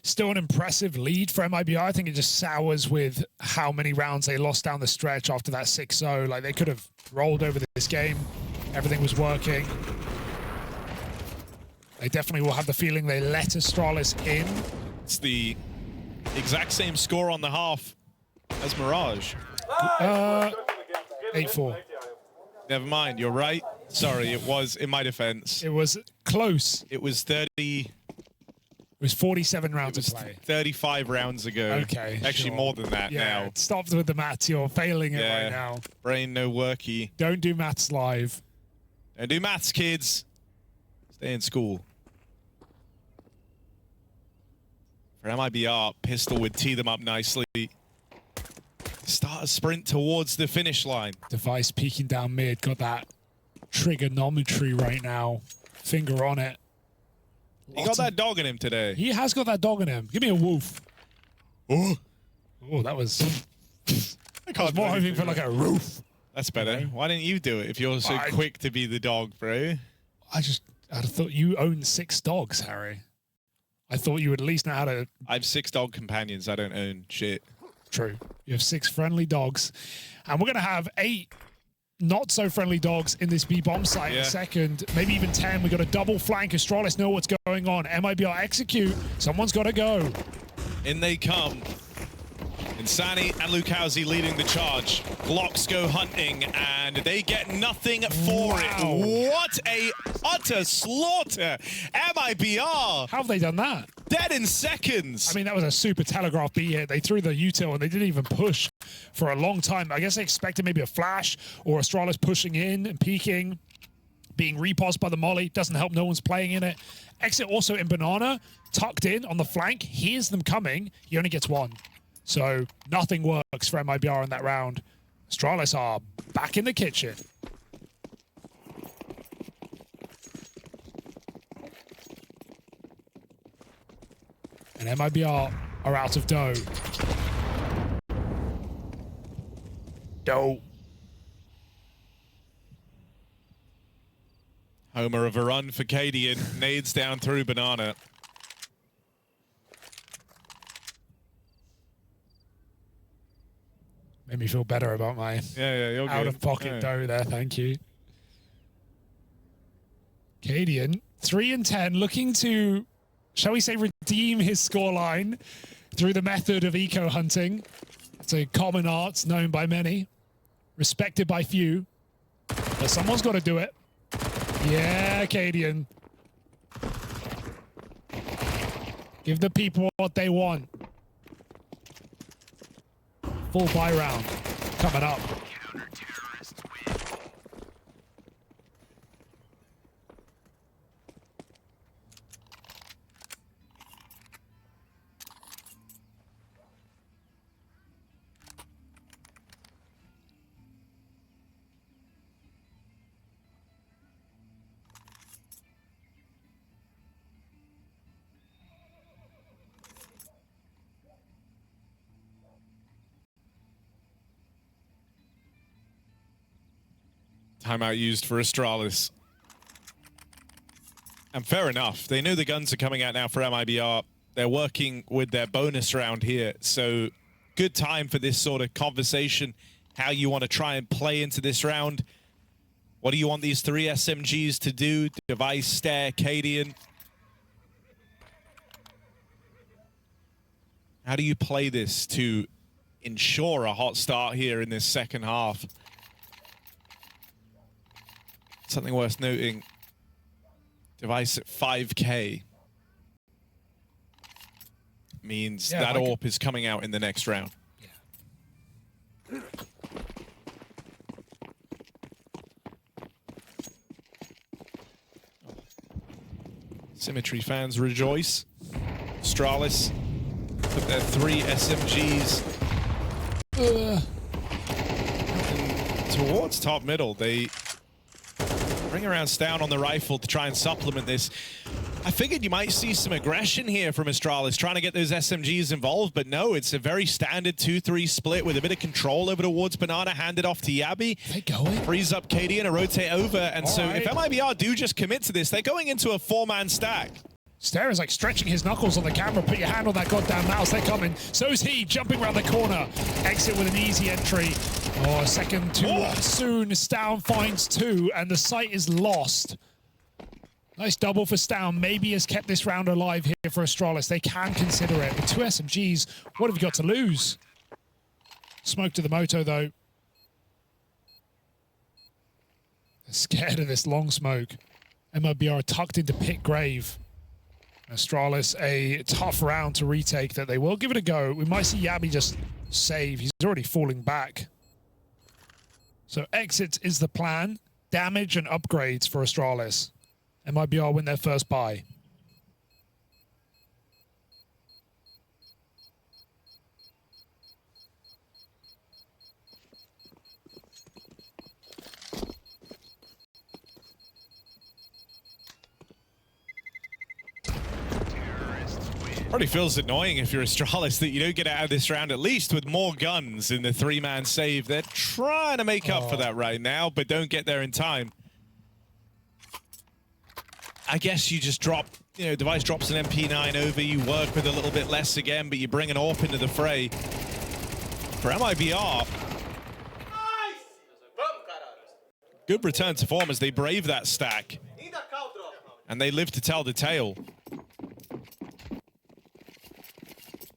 Still an impressive lead for MIBR. I think it just sours with how many rounds they lost down the stretch after that 6-0. Like, they could have rolled over this game. Everything was working. They definitely will have the feeling they let Astralis in. It's the exact same score on the half as Mirage. 8-4. Never mind, you're right. Sorry, it was, in my defense. It was close. It was 30... It was 47 rounds of play. 35 rounds ago. Okay, Actually, sure. more than that now. Stop with the maths. You're failing it right now. Brain no worky. Don't do maths live. Don't do maths, kids. Stay in school. For MIBR, Pistol would tee them up nicely. Start a sprint towards the finish line. Device peeking down mid. Got that trigonometry right now. Finger on it. He got that dog in him today. He has got that dog in him. Give me a woof. Oh, that was... I can't more hoping for like a roof. That's better. Why didn't you do it if you're so quick to be the dog, bro? I'd have thought you own 6 dogs, Harry. I thought you would at least know how to... I have 6 dog companions. I don't own shit. True. You have 6 friendly dogs. And we're going to have 8 not so friendly dogs in this B-bomb site in a second. Maybe even 10. We got a double flank. Astralis know what's going on. MIBR execute. Someone's got to go. In they come. Insani and Lukowski leading the charge. Glocks go hunting, and they get nothing for it. What a utter slaughter. MIBR. How have they done that? Dead in seconds. I mean, that was a super telegraph B hit. They threw the util, and they didn't even push for a long time. I guess they expected maybe a flash or Astralis pushing in and peeking, being repossed by the molly. Doesn't help. No one's playing in it. Exit also in banana, tucked in on the flank. Hears them coming. He only gets 1. So nothing works for MIBR in that round. Astralis are back in the kitchen. And MIBR are out of dough. Homer of a run for Cadian. Nades down through banana. Made me feel better about my you're out-of-pocket dough there. Thank you. Cadian, 3 and 10, looking to, shall we say, redeem his scoreline through the method of eco-hunting. It's a common art known by many, respected by few, but someone's got to do it. Yeah, Cadian. Give the people what they want. Full buy round coming up. Timeout used for Astralis. And fair enough. They know the guns are coming out now for MIBR. They're working with their bonus round here. So good time for this sort of conversation. How you want to try and play into this round. What do you want these 3 SMGs to do? Device, Stare, Cadian. How do you play this to ensure a hot start here in this second half. Something worth noting, Device at 5K means that AWP is coming out in the next round. Yeah. Symmetry fans rejoice. Astralis put their 3 SMGs towards top middle. They bring around Stown on the rifle to try and supplement this. I figured you might see some aggression here from Astralis, trying to get those SMGs involved, but no, it's a very standard 2-3 split with a bit of control over towards Banana, handed off to Yabby. They going? Frees up KD and a rotate over, and so if MIBR do just commit to this, they're going into a 4-man stack. Stair is like stretching his knuckles on the camera. Put your hand on that goddamn mouse. They're coming. So's he, jumping around the corner. Exit with an easy entry. Oh, second too soon. Stown finds 2, and the site is lost. Nice double for Stown. Maybe has kept this round alive here for Astralis. They can consider it. With 2 SMGs, what have you got to lose? Smoke to the moto, though. They're scared of this long smoke. MIBR tucked into pit grave. Astralis, a tough round to retake that they will give it a go. We might see Yabby just save. He's already falling back. So exit is the plan. Damage and upgrades for Astralis. MIBR win their first buy. Probably feels annoying if you're Astralis that you don't get out of this round at least with more guns in the 3-man save. They're trying to make up for that right now, but don't get there in time. I guess you just drop, you know, Device drops an MP9 over, you work with a little bit less again, but you bring an AWP into the fray. For MIBR, good return to form as they brave that stack. And they live to tell the tale.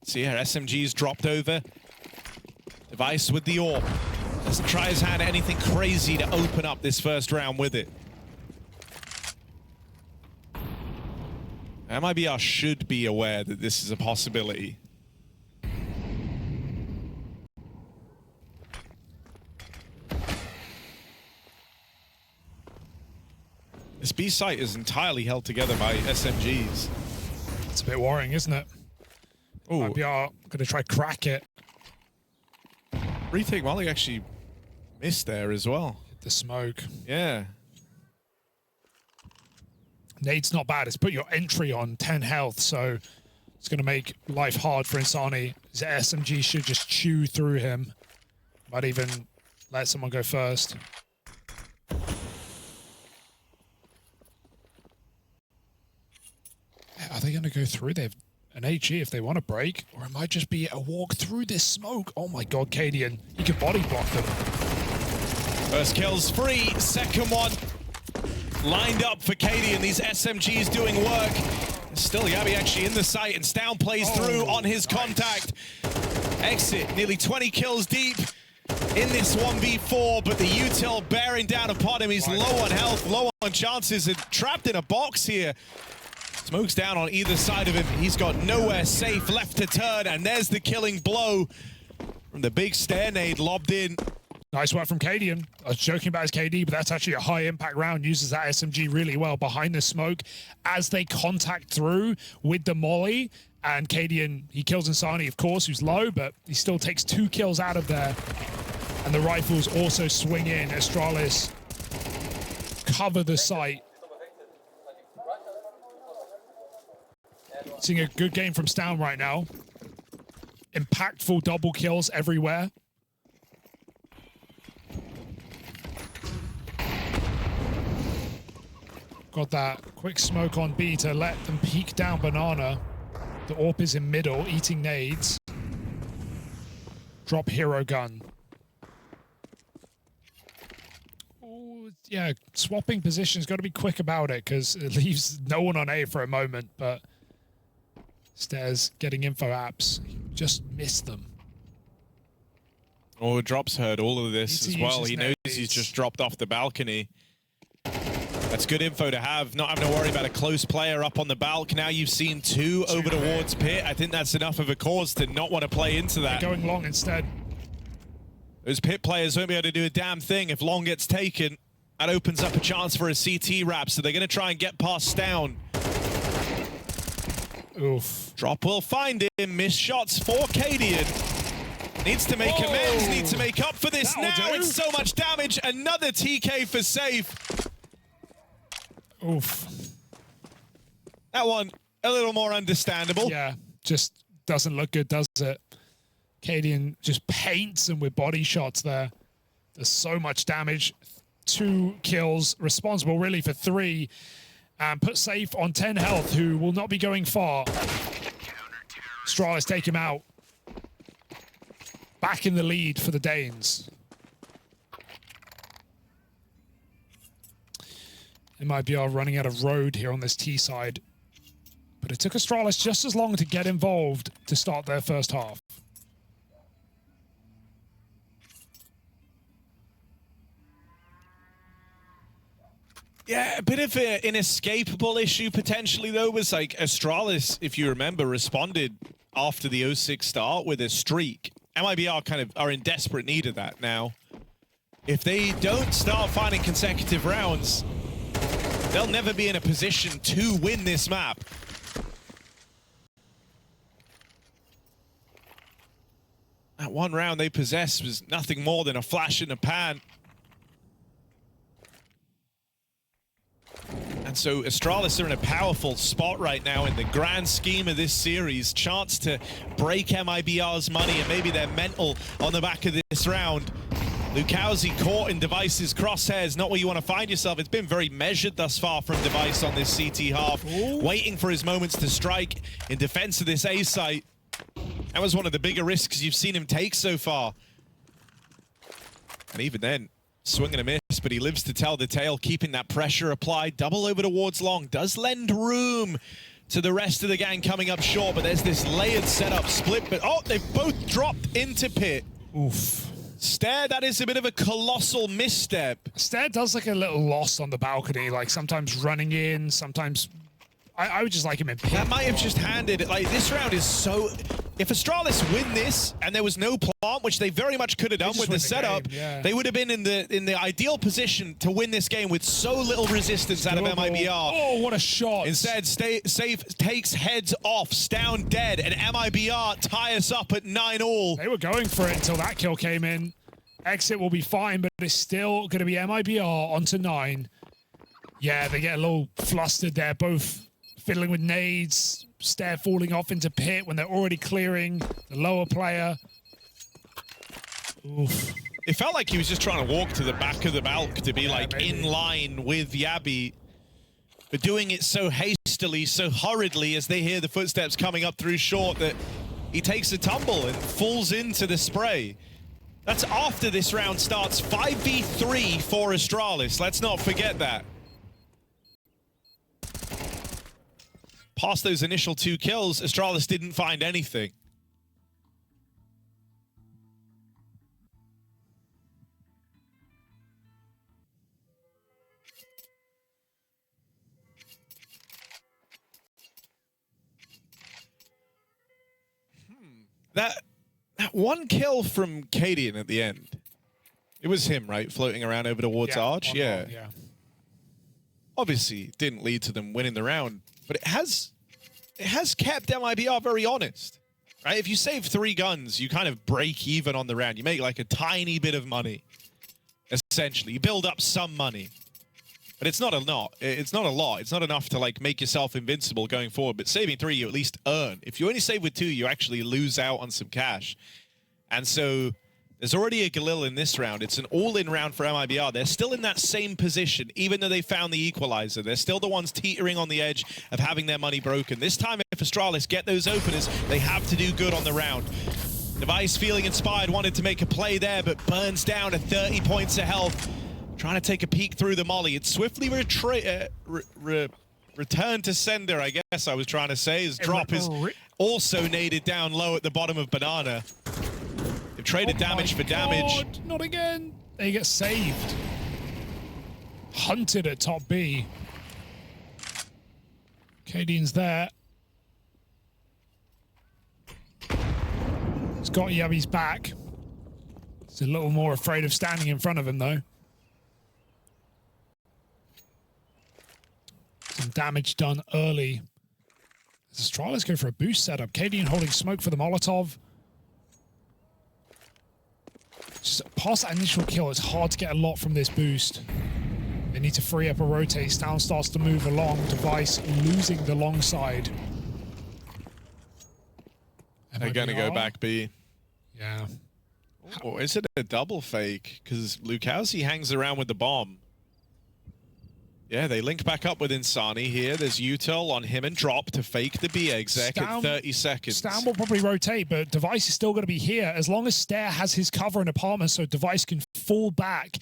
See here, SMG's dropped over. Device with the AWP. Doesn't try his hand at anything crazy to open up this first round with it. MIBR should be aware that this is a possibility. This B site is entirely held together by SMGs. It's a bit worrying, isn't it? MIBR gonna try crack it. Retake Molly actually missed there as well. Hit the smoke. Yeah. Nade's not bad. It's put your entry on 10 health, so it's going to make life hard for Insani. His SMG should just chew through him. Might even let someone go first. Are they going to go through? They have an HE if they want to break, or it might just be a walk through this smoke. Oh my god, Cadian. He could body block them. First kill's free, second one lined up for Katie, and these SMGs doing work. Still Yabby actually in the site, and Stown plays through on his contact. Exit, nearly 20 kills deep in this 1v4, but the util bearing down upon him. He's low on health, low on chances, and trapped in a box here. Smoke's down on either side of him. He's got nowhere safe left to turn, and there's the killing blow from the big stair nade lobbed in. Nice work from Cadian. I was joking about his KD, but that's actually a high impact round. Uses that SMG really well behind the smoke as they contact through with the molly. And Cadian, he kills Insani, of course, who's low, but he still takes 2 kills out of there. And the rifles also swing in. Astralis cover the site. Seeing a good game from Stown right now. Impactful double kills everywhere. Got that quick smoke on B to let them peek down Banana. The AWP is in middle, eating nades. Drop hero gun. Oh, yeah, swapping positions. Got to be quick about it because it leaves no one on A for a moment. But Stairs getting info apps. Just missed them. Oh, Drops heard all of this as well. He knows he's just dropped off the balcony. That's good info to have. Not having to worry about a close player up on the balcony. Now you've seen two over towards pit. I think that's enough of a cause to not want to play into that. They're going long instead. Those pit players won't be able to do a damn thing if long gets taken. That opens up a chance for a CT wrap, so they're going to try and get past down. Oof. Drop will find him. Missed shots for Cadian. Needs to make amends, needs to make up for this. Now it's so much damage. Another TK for safe. Oof. That one, a little more understandable. Yeah, just doesn't look good, does it? Cadian just paints him with body shots there. There's so much damage. 2 kills, responsible really for 3. And put safe on 10 health, who will not be going far. Astralis take him out. Back in the lead for the Danes. MIBR running out of road here on this T side. But it took Astralis just as long to get involved to start their first half. Yeah, a bit of an inescapable issue potentially, though, was like Astralis, if you remember, responded after the 06 start with a streak. MIBR kind of are in desperate need of that now. If they don't start finding consecutive rounds, they'll never be in a position to win this map. That one round they possessed was nothing more than a flash in the pan. And so Astralis are in a powerful spot right now in the grand scheme of this series. Chance to break MIBR's money and maybe their mental on the back of this round. MongolZ caught in Device's crosshairs, not where you want to find yourself. It's been very measured thus far from Device on this CT half. Waiting for his moments to strike in defense of this A site. That was one of the bigger risks you've seen him take so far. And even then, swing and a miss, but he lives to tell the tale, keeping that pressure applied. Double over towards long does lend room to the rest of the gang coming up short, but there's this layered setup split, but oh, they've both dropped into pit. Oof. Stair, that is a bit of a colossal misstep. Stair does look a little lost on the balcony, like sometimes running in, sometimes... I would just like him in pit. That might have just handed it. Like, this round is so... If Astralis win this and there was no plant, which they very much could have done with the setup, they would have been in the ideal position to win this game with so little resistance out of MIBR. Oh, what a shot. Instead, Safe takes heads off, down dead, and MIBR tie us up at 9-all. They were going for it until that kill came in. Exit will be fine, but it's still going to be MIBR onto 9. Yeah, they get a little flustered there, both fiddling with nades, Stair falling off into pit when they're already clearing the lower player. Oof. It felt like he was just trying to walk to the back of the balk to be in line with Yabi, but doing it so hastily, so hurriedly as they hear the footsteps coming up through short that he takes a tumble and falls into the spray. That's after this round starts. 5v3 for Astralis. Let's not forget that. Past those initial 2 kills, Astralis didn't find anything. That one kill from Cadian at the end, it was him, right? Floating around over towards Arch? Yeah. Obviously, didn't lead to them winning the round, but it has kept MIBR very honest, right? If you save 3 guns, you kind of break even on the round. You make like a tiny bit of money, essentially. You build up some money, but it's not a lot. It's not a lot. It's not enough to like make yourself invincible going forward, but saving 3, you at least earn. If you only save with 2, you actually lose out on some cash. And so there's already a Galil in this round. It's an all-in round for MIBR. They're still in that same position, even though they found the equalizer. They're still the ones teetering on the edge of having their money broken. This time, if Astralis get those openers, they have to do good on the round. Device feeling inspired, wanted to make a play there, but burns down at 30 points of health. Trying to take a peek through the molly. It's swiftly returned to sender, I guess I was trying to say. His drop is also naded down low at the bottom of Banana. They've traded damage for damage. Not again. They get saved. Hunted at top B. Cadian's there. He's got Yabi's back. He's a little more afraid of standing in front of him, though. Some damage done early. As Astralis go for a boost setup. Cadian holding smoke for the Molotov. Just past that initial kill, it's hard to get a lot from this boost. They need to free up a rotate. Stound starts to move along. Device losing the long side. They're going to go back B. Yeah. Or is it a double fake? Because Lukowski hangs around with the bomb. Yeah, they link back up with Insani here. There's Util on him and drop to fake the B exec at 30 seconds. Stan will probably rotate, but Device is still going to be here. As long as Stare has his cover in apartment so Device can fall back,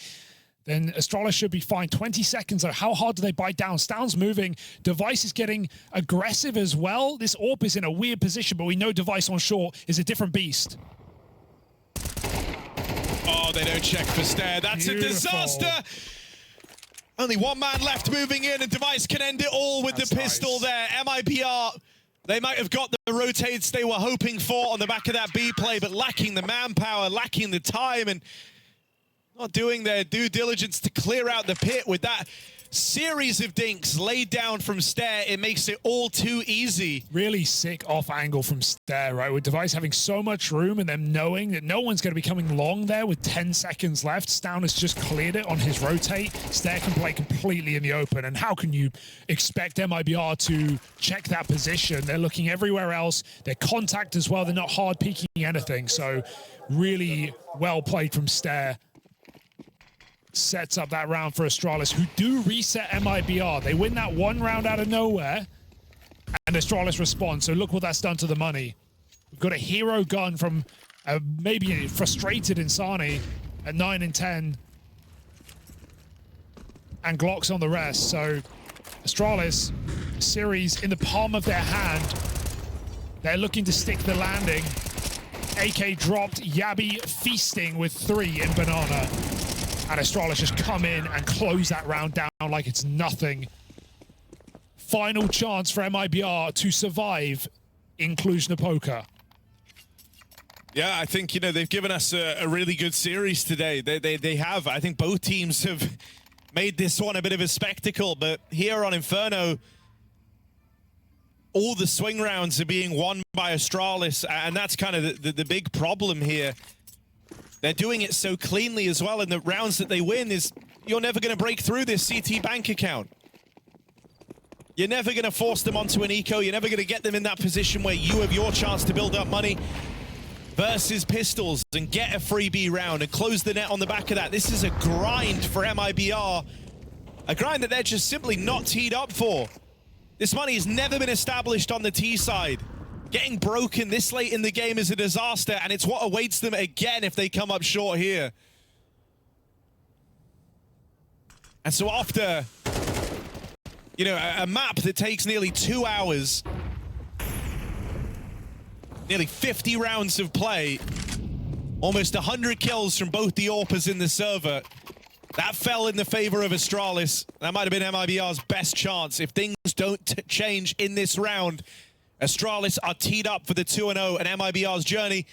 then Astralis should be fine. 20 seconds, though. How hard do they bite down? Stan's moving. Device is getting aggressive as well. This AWP is in a weird position, but we know Device on short is a different beast. Oh, they don't check for Stare. That's Beautiful. A disaster. Only one man left moving in, and Device can end it all with the pistol there. MIBR, they might have got the rotates they were hoping for on the back of that B play, but lacking the manpower, lacking the time, and not doing their due diligence to clear out the pit with that series of dinks laid down from Stare. It makes it all too easy. Really sick off angle from Stare, right? With Device having so much room and them knowing that no one's going to be coming long there with 10 seconds left. Stan has just cleared it on his rotate. Stare can play completely in the open. And how can you expect MIBR to check that position? They're looking everywhere else. They're contact as well. They're not hard peeking anything. So really well played from Stare. Sets up that round for Astralis, who do reset MIBR. They win that one round out of nowhere, and Astralis responds. So look what that's done to the money. We've got a hero gun from maybe a frustrated Insani at 9 and 10, and Glocks on the rest. So Astralis, series in the palm of their hand. They're looking to stick the landing. AK dropped, Yabi feasting with 3 in Banana. And Astralis just come in and close that round down like it's nothing. Final chance for MIBR to survive in Cluj-Napoca. Yeah, I think, you know, they've given us a really good series today. They have. I think both teams have made this one a bit of a spectacle, but here on Inferno, all the swing rounds are being won by Astralis, and that's kind of the big problem here. They're doing it so cleanly as well, and the rounds that they win is, you're never going to break through this CT bank account. You're never going to force them onto an eco. You're never going to get them in that position where you have your chance to build up money versus Pistols and get a free B round and close the net on the back of that. This is a grind for MIBR, a grind that they're just simply not teed up for. This money has never been established on the T side. Getting broken this late in the game is a disaster, and it's what awaits them again if they come up short here. And so after, you know, a map that takes nearly 2 hours, nearly 50 rounds of play, almost 100 kills from both the AWPers in the server, that fell in the favor of Astralis. That might have been MIBR's best chance. If things don't change in this round, Astralis are teed up for the 2-0, and MIBR's journey,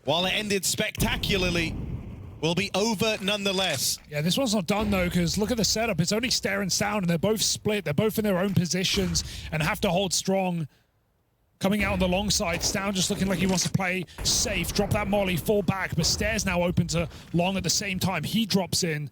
while it ended spectacularly, will be over nonetheless. Yeah, this one's not done, though, because look at the setup. It's only Stare and Sound, and they're both split. They're both in their own positions and have to hold strong. Coming out on the long side, Sound just looking like he wants to play safe, drop that molly, fall back, but Stare's now open to long at the same time. He drops in.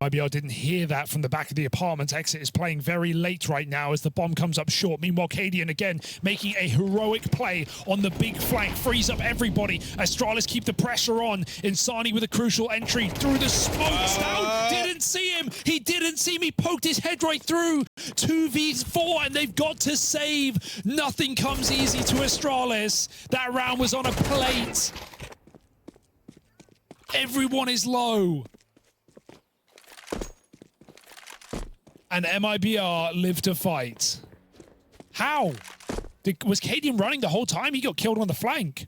MIBR didn't hear that from the back of the apartment. Exit is playing very late right now as the bomb comes up short. Meanwhile, Cadian again making a heroic play on the big flank. Frees up everybody. Astralis keep the pressure on. Insani with a crucial entry through the smoke. Sound didn't see him. He didn't see me. Poked his head right through. 2v4, and they've got to save. Nothing comes easy to Astralis. That round was on a plate. Everyone is low. And MIBR live to fight. How? Was Cadian running the whole time? He got killed on the flank.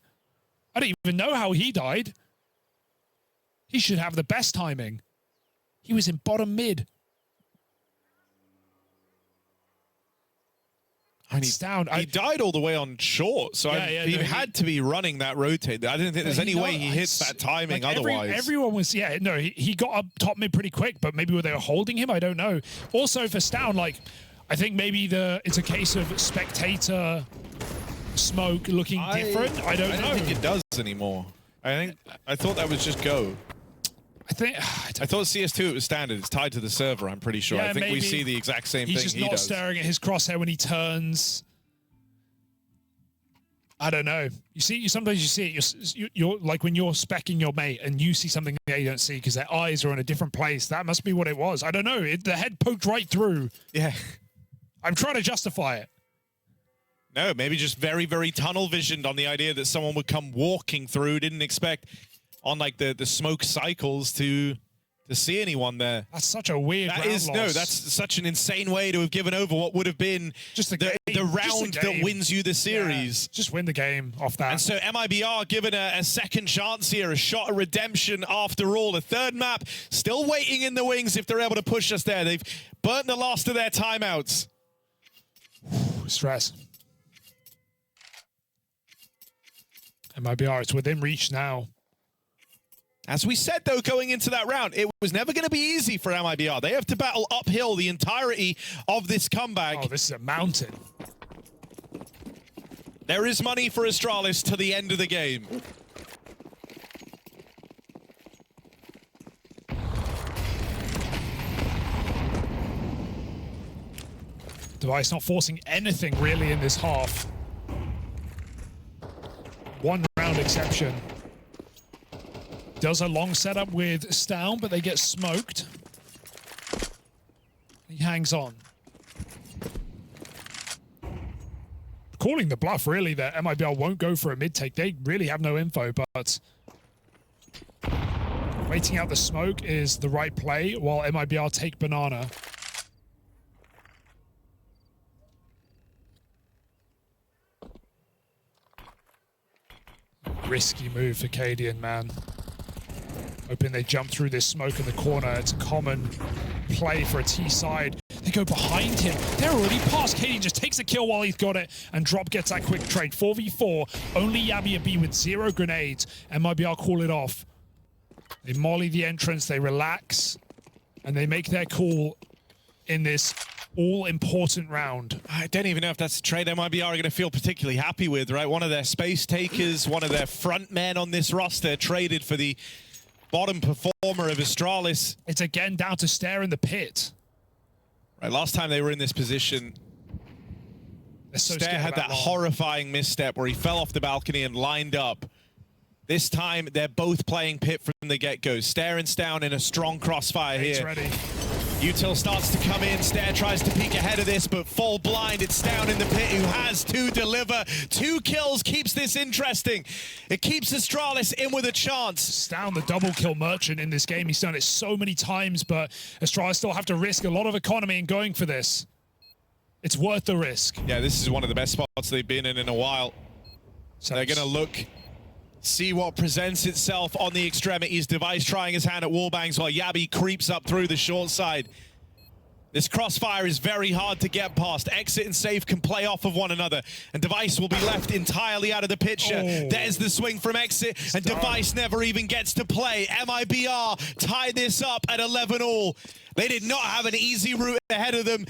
I don't even know how he died. He should have the best timing. He was in bottom mid. It's down. He died all the way on short, so he had to be running that rotate. I didn't think there's any way he hits that timing otherwise. Everyone was, he got up top mid pretty quick, but maybe they were holding him, I don't know. Also for Stown, like, I think maybe it's a case of spectator smoke looking different. I don't know. I don't think it does anymore. I thought that was just go. I thought CS2 it was standard. It's tied to the server, I'm pretty sure. I think we see the exact same thing he does. He's just not staring at his crosshair when he turns. I don't know. Sometimes you see it. You're like when you're speccing your mate and you see something they don't see because their eyes are in a different place. That must be what it was. I don't know. The head poked right through. Yeah. I'm trying to justify it. No, maybe just very, very tunnel visioned on the idea that someone would come walking through. Didn't expect on like the smoke cycles to see anyone there. That's such a weird round loss. That's such an insane way to have given over what would have been just the round that wins you the series. Yeah, just win the game off that. And so MIBR given a second chance here, a shot at redemption after all. A third map still waiting in the wings if they're able to push us there. They've burnt the last of their timeouts. Stress. MIBR, it's within reach now. As we said, though, going into that round, it was never going to be easy for MIBR. They have to battle uphill the entirety of this comeback. Oh, this is a mountain. There is money for Astralis to the end of the game. Device not forcing anything really in this half. One round exception. Does a long setup with Stown, but they get smoked. He hangs on. Calling the bluff, really, that MIBR won't go for a mid-take. They really have no info, but waiting out the smoke is the right play while MIBR take banana. Risky move for Cadian, man. Hoping they jump through this smoke in the corner. It's a common play for a T side. They go behind him. They're already past. Cadian just takes a kill while he's got it, and Drop gets that quick trade. 4v4. Only Yabby B with 0 grenades. MIBR call it off. They molly the entrance. They relax, and they make their call in this all-important round. I don't even know if that's a trade MIBR are going to feel particularly happy with, right? One of their space takers, one of their front men on this roster traded for the bottom performer of Astralis. It's again down to Stare in the pit. Right, last time they were in this position, Stare had that horrifying misstep where he fell off the balcony and lined up. This time, they're both playing pit from the get-go. Stare and Stown in a strong crossfire here. It's ready. Util starts to come in. Stare tries to peek ahead of this, but fall blind. It's Stown in the pit who has to deliver. 2 kills keeps this interesting. It keeps Astralis in with a chance. Stown, the double kill merchant in this game. He's done it so many times, but Astralis still have to risk a lot of economy in going for this. It's worth the risk. Yeah, this is one of the best spots they've been in a while. So they're going to look, see what presents itself on the extremities. Device trying his hand at wallbangs while Yabby creeps up through the short side. This crossfire is very hard to get past. Exit and Safe can play off of one another, and Device will be left entirely out of the picture. There's the swing from Exit, and Device never even gets to play. MIBR tie this up at 11-all. They did not have an easy route ahead of them.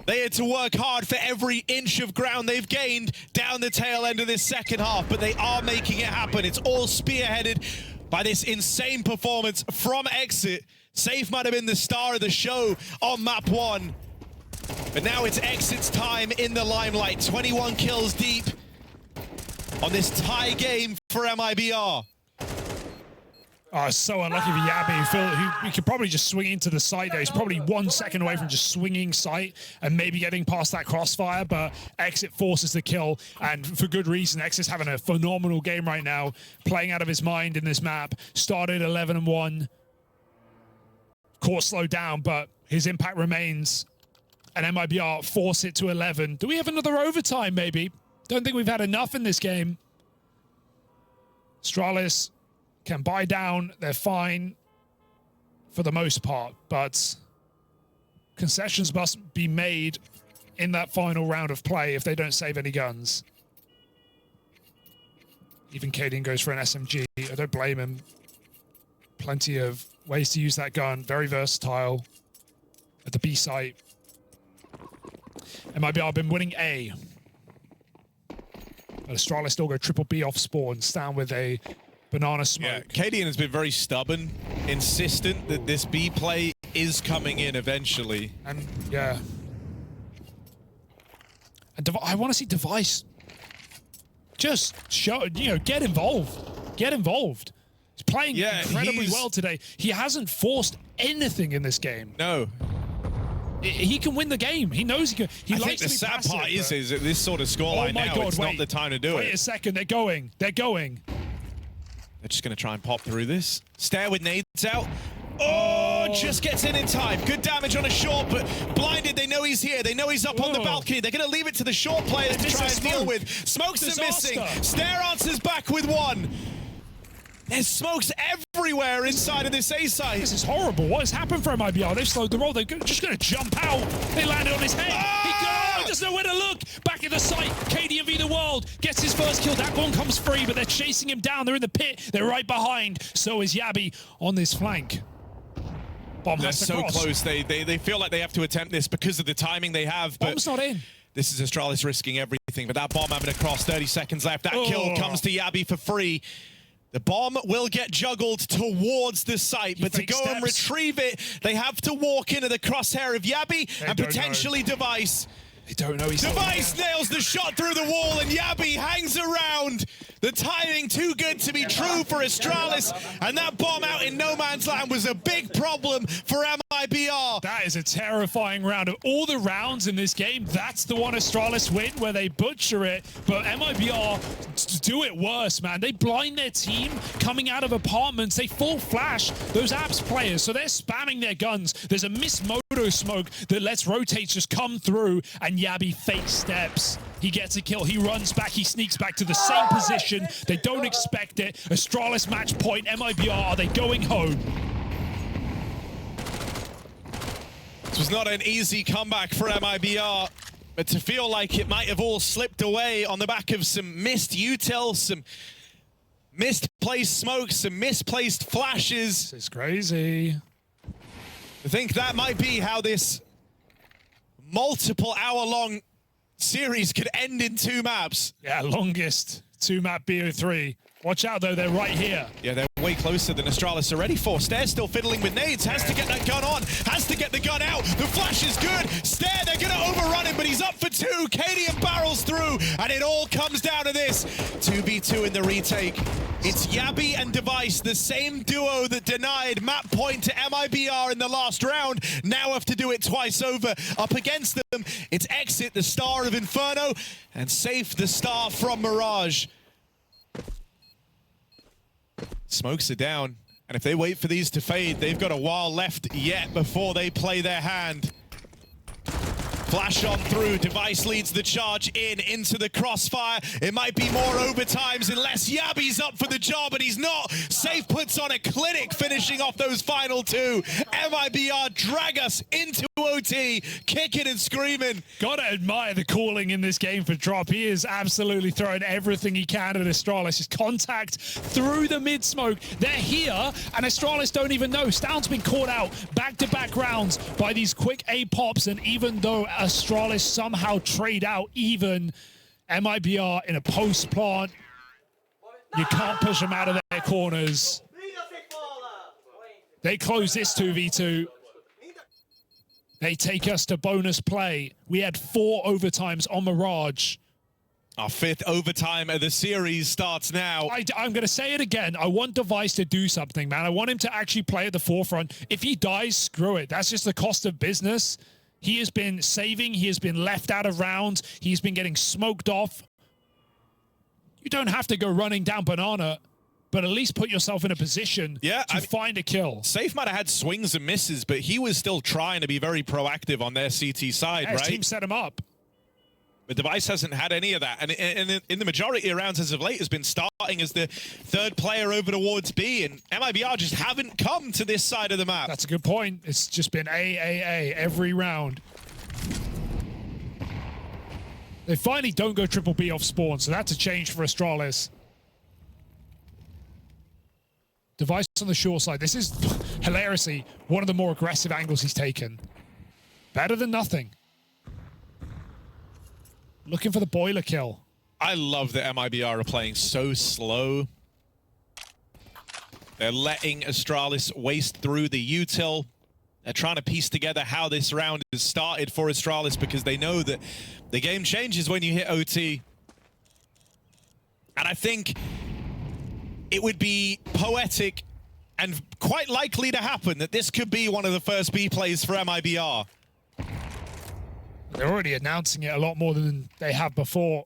They had to work hard for every inch of ground they've gained down the tail end of this second half, but they are making it happen. It's all spearheaded by this insane performance from Exit. Safe might have been the star of the show on map 1, but now it's Exit's time in the limelight. 21 kills deep on this tie game for MIBR. Oh, so unlucky for Yabby. He could probably just swing into the site there. He's probably 1 second away from just swinging site and maybe getting past that crossfire, but Exit forces the kill, and for good reason. Exit's having a phenomenal game right now, playing out of his mind in this map. Started 11-1. Court slowed down, but his impact remains, and MIBR force it to 11. Do we have another overtime, maybe? Don't think we've had enough in this game. Astralis can buy down. They're fine for the most part, but concessions must be made in that final round of play if they don't save any guns. Even Cadian goes for an SMG. I don't blame him. Plenty of ways to use that gun. Very versatile at the B site. MIBR have been winning A. But Astralis still go triple B off spawn. Stand with a banana smoke. Yeah, Cadian has been very stubborn, insistent that this B play is coming in eventually. And yeah. And I want to see Device just show, you know, get involved. Get involved. He's playing incredibly well today. He hasn't forced anything in this game. No. He can win the game. He knows he can. I think the sad part is at this sort of scoreline now, it's not the time to do it. Wait a second. They're going. They're going. They're just going to try and pop through this. Stare with nades out. Oh, just gets in time. Good damage on a short, but blinded. They know he's here. They know he's up on the balcony. They're going to leave it to the short players to try and deal with. Smokes are missing. Stare answers back with one. There's smokes everywhere inside of this A site. This is horrible. What has happened for MIBR? They've slowed the roll. They're just going to jump out. They landed on his head. He doesn't know where to look. Back in the site. KD v the world gets his first kill. That one comes free, but they're chasing him down. They're in the pit. They're right behind. So is Yabi on this flank. Bomb They're has to so cross. close. They feel like they have to attempt this because of the timing they have. But Bomb's not in. This is Astralis risking everything. But that bomb having to cross, 30 seconds left. That kill comes to Yabi for free. The bomb will get juggled towards the site, but to go and retrieve it, they have to walk into the crosshair of Yabi and potentially Device. They don't know he's Device nails the shot through the wall, and Yabi hangs around. The timing too good to be true for Astralis, and that bomb out in no man's land was a big problem for MIBR. That is a terrifying round. Of all the rounds in this game, that's the one Astralis win where they butcher it, but MIBR do it worse, man. They blind their team coming out of apartments. They full flash those apps players, so they're spamming their guns. There's a missed moto smoke that lets rotates just come through, and Yabi fake steps. He gets a kill. He runs back. He sneaks back to the same position. They don't expect it. Astralis match point. MIBR, are they going home? This was not an easy comeback for MIBR, but to feel like it might have all slipped away on the back of some missed util, some misplaced smoke, some misplaced flashes. This is crazy. I think that might be how this multiple hour-long series could end in 2 maps. Yeah, longest 2-map BO3. Watch out, though. They're right here. Yeah, they're way closer than Astralis are ready for. Stare still fiddling with nades. Has to get that gun on. Has to get the gun out. The flash is good. Stare, they're going to overrun him, but he's up for 2. Cadian barrels through, and it all comes down to this. 2v2 in the retake. It's Yabi and Device, the same duo that denied map point to MIBR in the last round. Now have to do it twice over. Up against them, it's Exit, the star of Inferno, and Safe, the star from Mirage. Smokes are down, and if they wait for these to fade, they've got a while left yet before they play their hand. Flash on through, Device leads the charge into the crossfire. It might be more overtimes unless Yabi's up for the job, and he's not. Safe puts on a clinic, finishing off those final 2. MIBR drag us into OT, kicking and screaming. Gotta admire the calling in this game for Drop. He is absolutely throwing everything he can at Astralis. His contact through the mid-smoke. They're here, and Astralis don't even know. Stound's been caught out back-to-back rounds by these quick A pops, and even though Astralis somehow trade out even MIBR in a post plant, you can't push them out of their corners. They close this 2v2. They take us to bonus play. We had 4 overtimes on Mirage. Our 5th overtime of the series starts now. I'm going to say it again. I want Device to do something, man. I want him to actually play at the forefront. If he dies, screw it. That's just the cost of business. He has been saving. He has been left out of rounds. He's been getting smoked off. You don't have to go running down banana, but at least put yourself in a position to find a kill. Safe might have had swings and misses, but he was still trying to be very proactive on their CT side, right? His team set him up. But Device hasn't had any of that. And in the majority of rounds as of late has been starting as the third player over towards B. And MIBR just haven't come to this side of the map. That's a good point. It's just been A every round. They finally don't go triple B off spawn, so that's a change for Astralis. Device on the short side. This is, hilariously, one of the more aggressive angles he's taken. Better than nothing. Looking for the boiler kill. I love that MIBR are playing so slow. They're letting Astralis waste through the util. They're trying to piece together how this round has started for Astralis because they know that the game changes when you hit OT. And I think it would be poetic and quite likely to happen that this could be one of the first B plays for MIBR. They're already announcing it a lot more than they have before.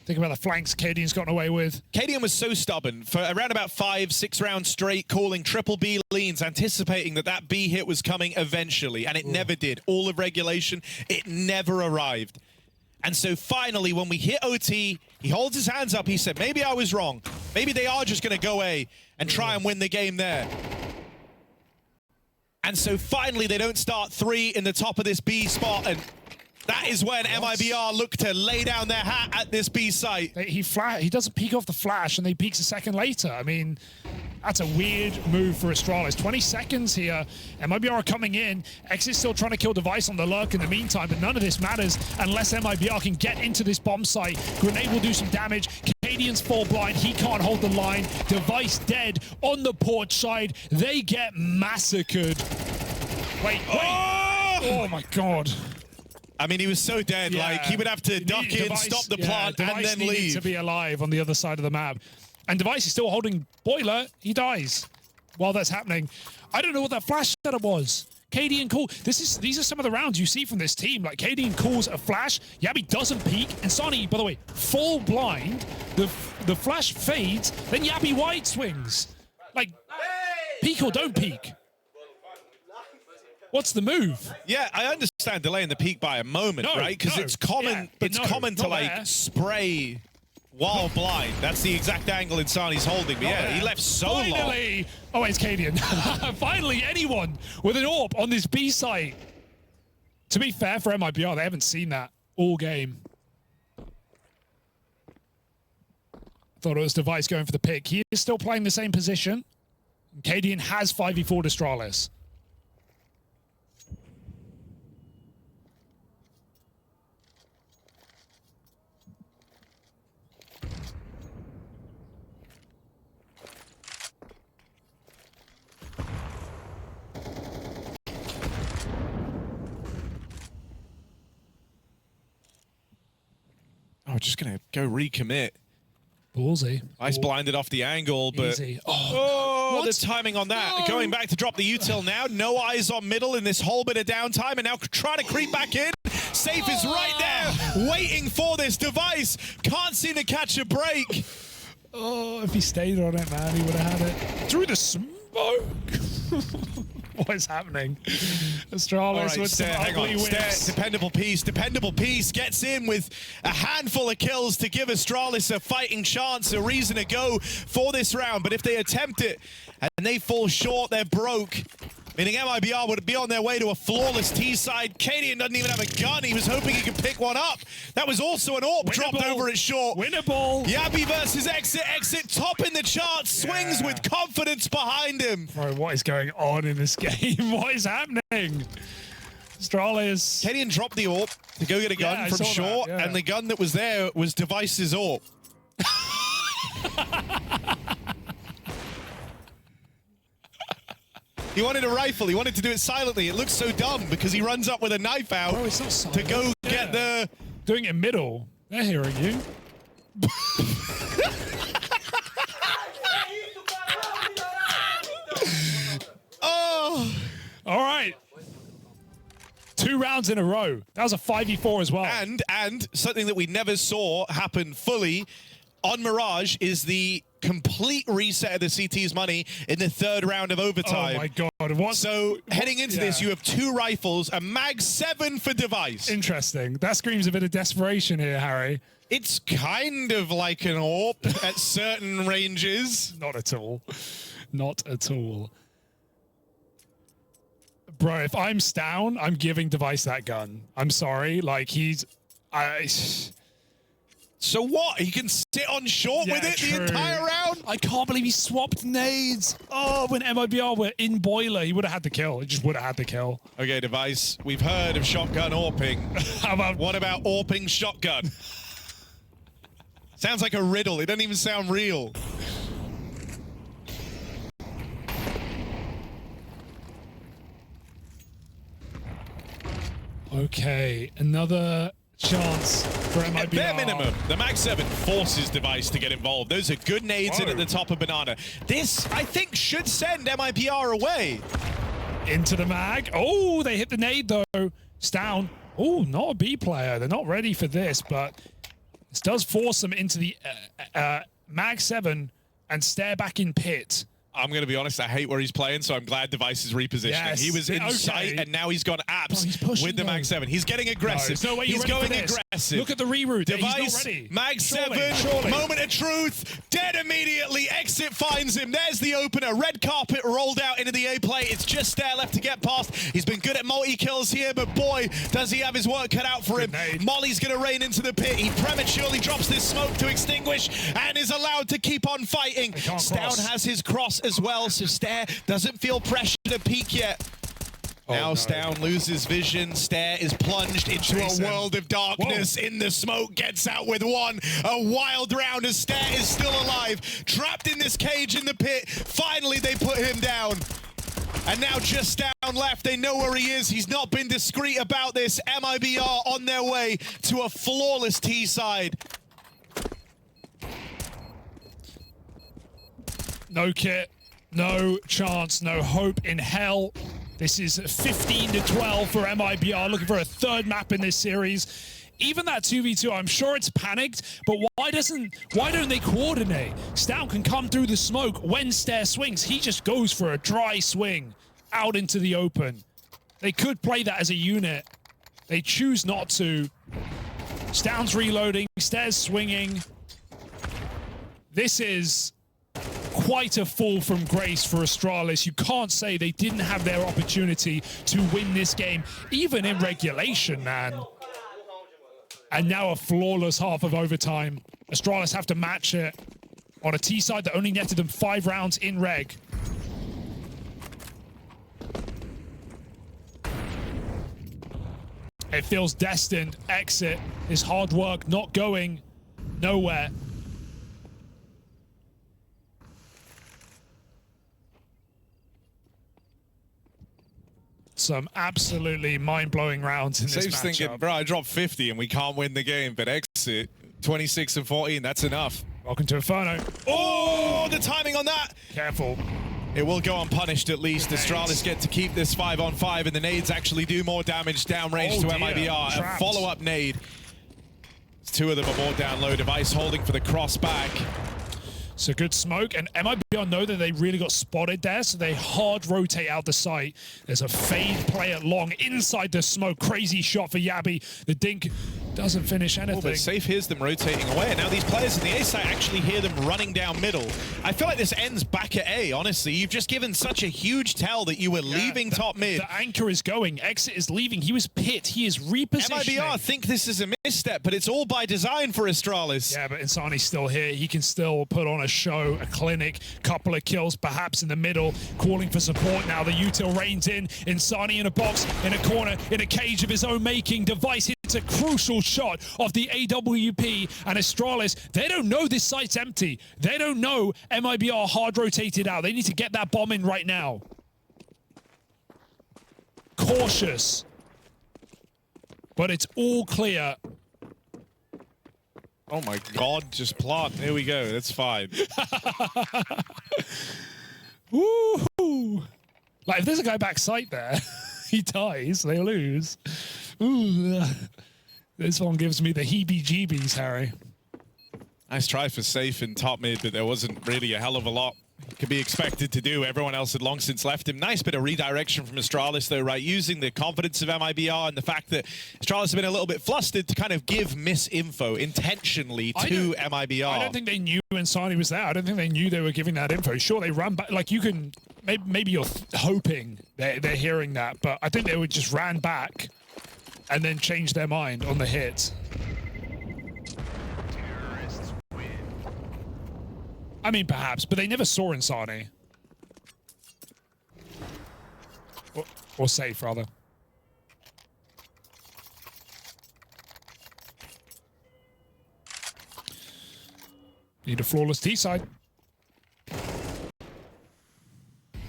Think about the flanks Cadian's gotten away with. Cadian was so stubborn for around about 5-6 rounds straight, calling triple B leans, anticipating that that B hit was coming eventually, and it never did. All of regulation, it never arrived. And so finally, when we hit OT, he holds his hands up. He said, maybe I was wrong. Maybe they are just going to go A and try and win the game there. And so finally, they don't start 3 in the top of this B spot, and that is when MIBR look to lay down their hat at this B site. He doesn't peek off the flash, and they peeks a second later. I mean, that's a weird move for Astralis. 20 seconds here. MIBR are coming in. X is still trying to kill Device on the lurk in the meantime, but none of this matters unless MIBR can get into this bomb site. Grenade will do some damage. Cadian's fall blind. He can't hold the line. Device dead on the porch side. They get massacred. Wait. Oh my God. I mean, he was so dead. Yeah. Like, he would have to duck in, Device, stop the plant, and then leave. To be alive on the other side of the map. And Device is still holding boiler. He dies while that's happening. I don't know what that flash setup was. Cadian call. These are some of the rounds you see from this team. Like, Cadian calls a flash. Yabby doesn't peek. And Sonny, by the way, full blind. The flash fades. Then Yabby wide swings. Like, peek or don't peek. What's the move? Yeah, I understand delaying the peak by a moment, right? Because it's common. Yeah, it's common to like spray while blind. That's the exact angle Insani's holding. But yeah, he left so long. Oh, it's Cadian. Finally, anyone with an AWP on this B site. To be fair for MIBR, they haven't seen that all game. Thought it was Device going for the pick. He is still playing the same position. Cadian has 5v4 Astralis. Oh, just gonna go recommit. Ballsy. Ice blinded off the angle, but easy. Oh, the timing on that. No. Going back to drop the util now. No eyes on middle in this whole bit of downtime, and now trying to creep back in. Safe is right there, waiting for this Device. Can't seem to catch a break. Oh, if he stayed on it, man, he would have had it. Through the smoke. What is happening? Astralis with some ugly whips. Dependable piece gets in with a handful of kills to give Astralis a fighting chance, a reason to go for this round. But if they attempt it and they fall short, they're broke. Meaning MIBR would be on their way to a flawless T-side. Cadian doesn't even have a gun. He was hoping he could pick one up. That was also an AWP dropped over at short. Winnable. Yabby versus Exit topping the charts. Swings with confidence behind him. Bro, what is going on in this game? What is happening? Astralis. Cadian dropped the AWP to go get a gun from short, and the gun that was there was Device's AWP. He wanted a rifle. He wanted to do it silently. It looks so dumb because he runs up with a knife out to go get the... Doing it middle. They're hearing you. Oh. All right. 2 rounds in a row. That was a 5v4 as well. And something that we never saw happen fully on Mirage is the complete reset of the CT's money in the 3rd round of overtime. Oh my god. What? So heading into this, you have 2 rifles, a Mag 7 for Device. Interesting. That screams a bit of desperation here, Harry. It's kind of like an AWP at certain ranges. Not at all. Not at all. Bro, if I'm Stown, I'm giving Device that gun. I'm sorry. Like, he's... So what? He can sit on short with it the entire round? I can't believe he swapped nades. Oh, when MIBR were in boiler, he would have had the kill. He just would have had the kill. Okay, Device, we've heard of shotgun AWPing. How about... What about AWPing shotgun? Sounds like a riddle. It doesn't even sound real. Okay, another chance for MIBR. At bare minimum, the Mag 7 forces Device to get involved. Those are good nades in at the top of Banana. This, I think, should send MIBR away. Into the Mag. Oh, they hit the nade, though. Stown. Oh, not a B player. They're not ready for this, but this does force them into the Mag 7 and stare back in pit. I'm going to be honest, I hate where he's playing, so I'm glad Device is repositioning. Yes. He was in sight, and now he's gone apps with the Mag 7. He's getting aggressive. No, he's going aggressive. Look at the reroute. Device, he's not ready. Mag 7, moment of truth, dead immediately. Exit finds him. There's the opener. Red carpet rolled out into the A play. It's just there left to get past. He's been good at multi-kills here, but boy, does he have his work cut out for him. Molly's going to rain into the pit. He prematurely drops this smoke to extinguish and is allowed to keep on fighting. Stown has his cross as well, so Stare doesn't feel pressure to peak yet. Now Stown loses vision. Stare is plunged into a world of darkness. In the smoke, gets out with 1. A wild round as Stare is still alive. Trapped in this cage in the pit. Finally, they put him down. And now just Stown left. They know where he is. He's not been discreet about this. MIBR on their way to a flawless T-side. No kit. No chance, no hope in hell. This is 15-12 for MIBR, looking for a 3rd map in this series. Even that 2v2, I'm sure it's panicked, but why don't they coordinate? Stown can come through the smoke when Stare swings. He just goes for a dry swing out into the open. They could play that as a unit. They choose not to. Stown's reloading, Stare's swinging. This is quite a fall from grace for Astralis. You can't say they didn't have their opportunity to win this game, even in regulation, man. And now a flawless half of overtime. Astralis have to match it on a T side that only netted them 5 rounds in reg. It feels destined. Exit is hard work, not going nowhere. Some absolutely mind-blowing rounds in this matchup. Thinking, bro, I dropped 50 and we can't win the game, but Exit 26 and 14, that's enough. Welcome to Inferno. Oh, the timing on that. Careful. It will go unpunished at least. Astralis get to keep this 5-on-5, and the nades actually do more damage downrange to MIBR. A follow-up nade. 2 of them are more down low. Device holding for the cross back. So good smoke, and MIBR know that they really got spotted there, so they hard rotate out the site. There's a fade play at long inside the smoke. Crazy shot for Yabi. The dink doesn't finish anything. Oh, but Safe hears them rotating away, and now these players in the A site actually hear them running down middle. I feel like this ends back at A, honestly. You've just given such a huge tell that you were leaving top mid. The anchor is going. Exit is leaving. He was pit. He is repositioning. MIBR think this is a misstep, but it's all by design for Astralis. Yeah, but Insani's still here. He can still put on a show, a clinic, couple of kills perhaps in the middle, calling for support now. The util reigns in. Insani in a box, in a corner, in a cage of his own making. Device hits a crucial shot of the AWP, and Astralis, they don't know this site's empty. They don't know MIBR hard rotated out. They need to get that bomb in right now. Cautious. But it's all clear. Oh my God, just plant. There we go. That's fine. Woo! Like, if there's a guy back site there, he dies, they lose. Ooh. This one gives me the heebie-jeebies, Harry. Nice try for Safe in top mid, but there wasn't really a hell of a lot could be expected to do. Everyone else had long since left him. Nice bit of redirection from Astralis though, right? Using the confidence of MIBR and the fact that Astralis has been a little bit flustered to kind of give misinfo intentionally to MIBR. I don't think they knew when Sani was there. I don't think they knew they were giving that info. Sure, they ran back. Like, you can, maybe you're hoping they're hearing that, but I think they would just ran back and then change their mind on the hit. I mean, perhaps, but they never saw Insani. Or Safe, rather. Need a flawless T-side.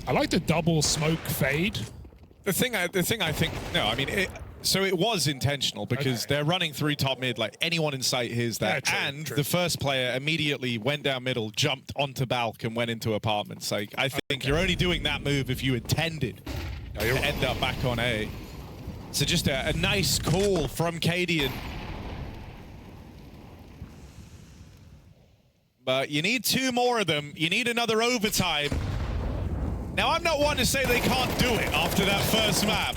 I like the double smoke fade. The thing I think, no, I mean, so it was intentional because they're running through top mid, like anyone in sight hears that. Yeah, true, true. The first player immediately went down middle, jumped onto Balk and went into apartments. Like, I think you're only doing that move if you intended to end up back on A. So just a nice call from Cadian. But you need 2 more of them. You need another overtime. Now, I'm not one to say they can't do it after that first map,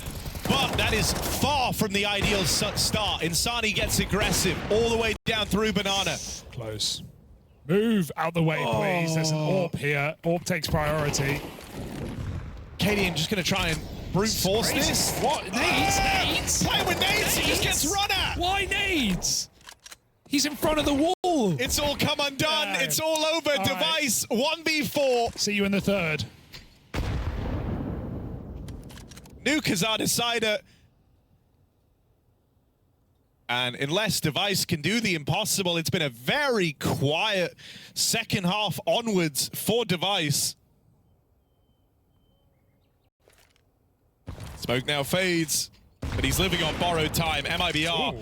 but that is far from the ideal start. Insani gets aggressive all the way down through Banana. Close. Move out the way, please. There's an AWP here. AWP takes priority. Cadian just going to try and brute force this. What? Nades? Nades? Playing with nades, he just gets run at. Why nades? He's in front of the wall. It's all come undone. Yeah. It's all over. All Device, 1v4. See you in the third. Nuke is our decider. And unless Device can do the impossible, it's been a very quiet second half onwards for Device. Smoke now fades, but he's living on borrowed time. MIBR. Ooh.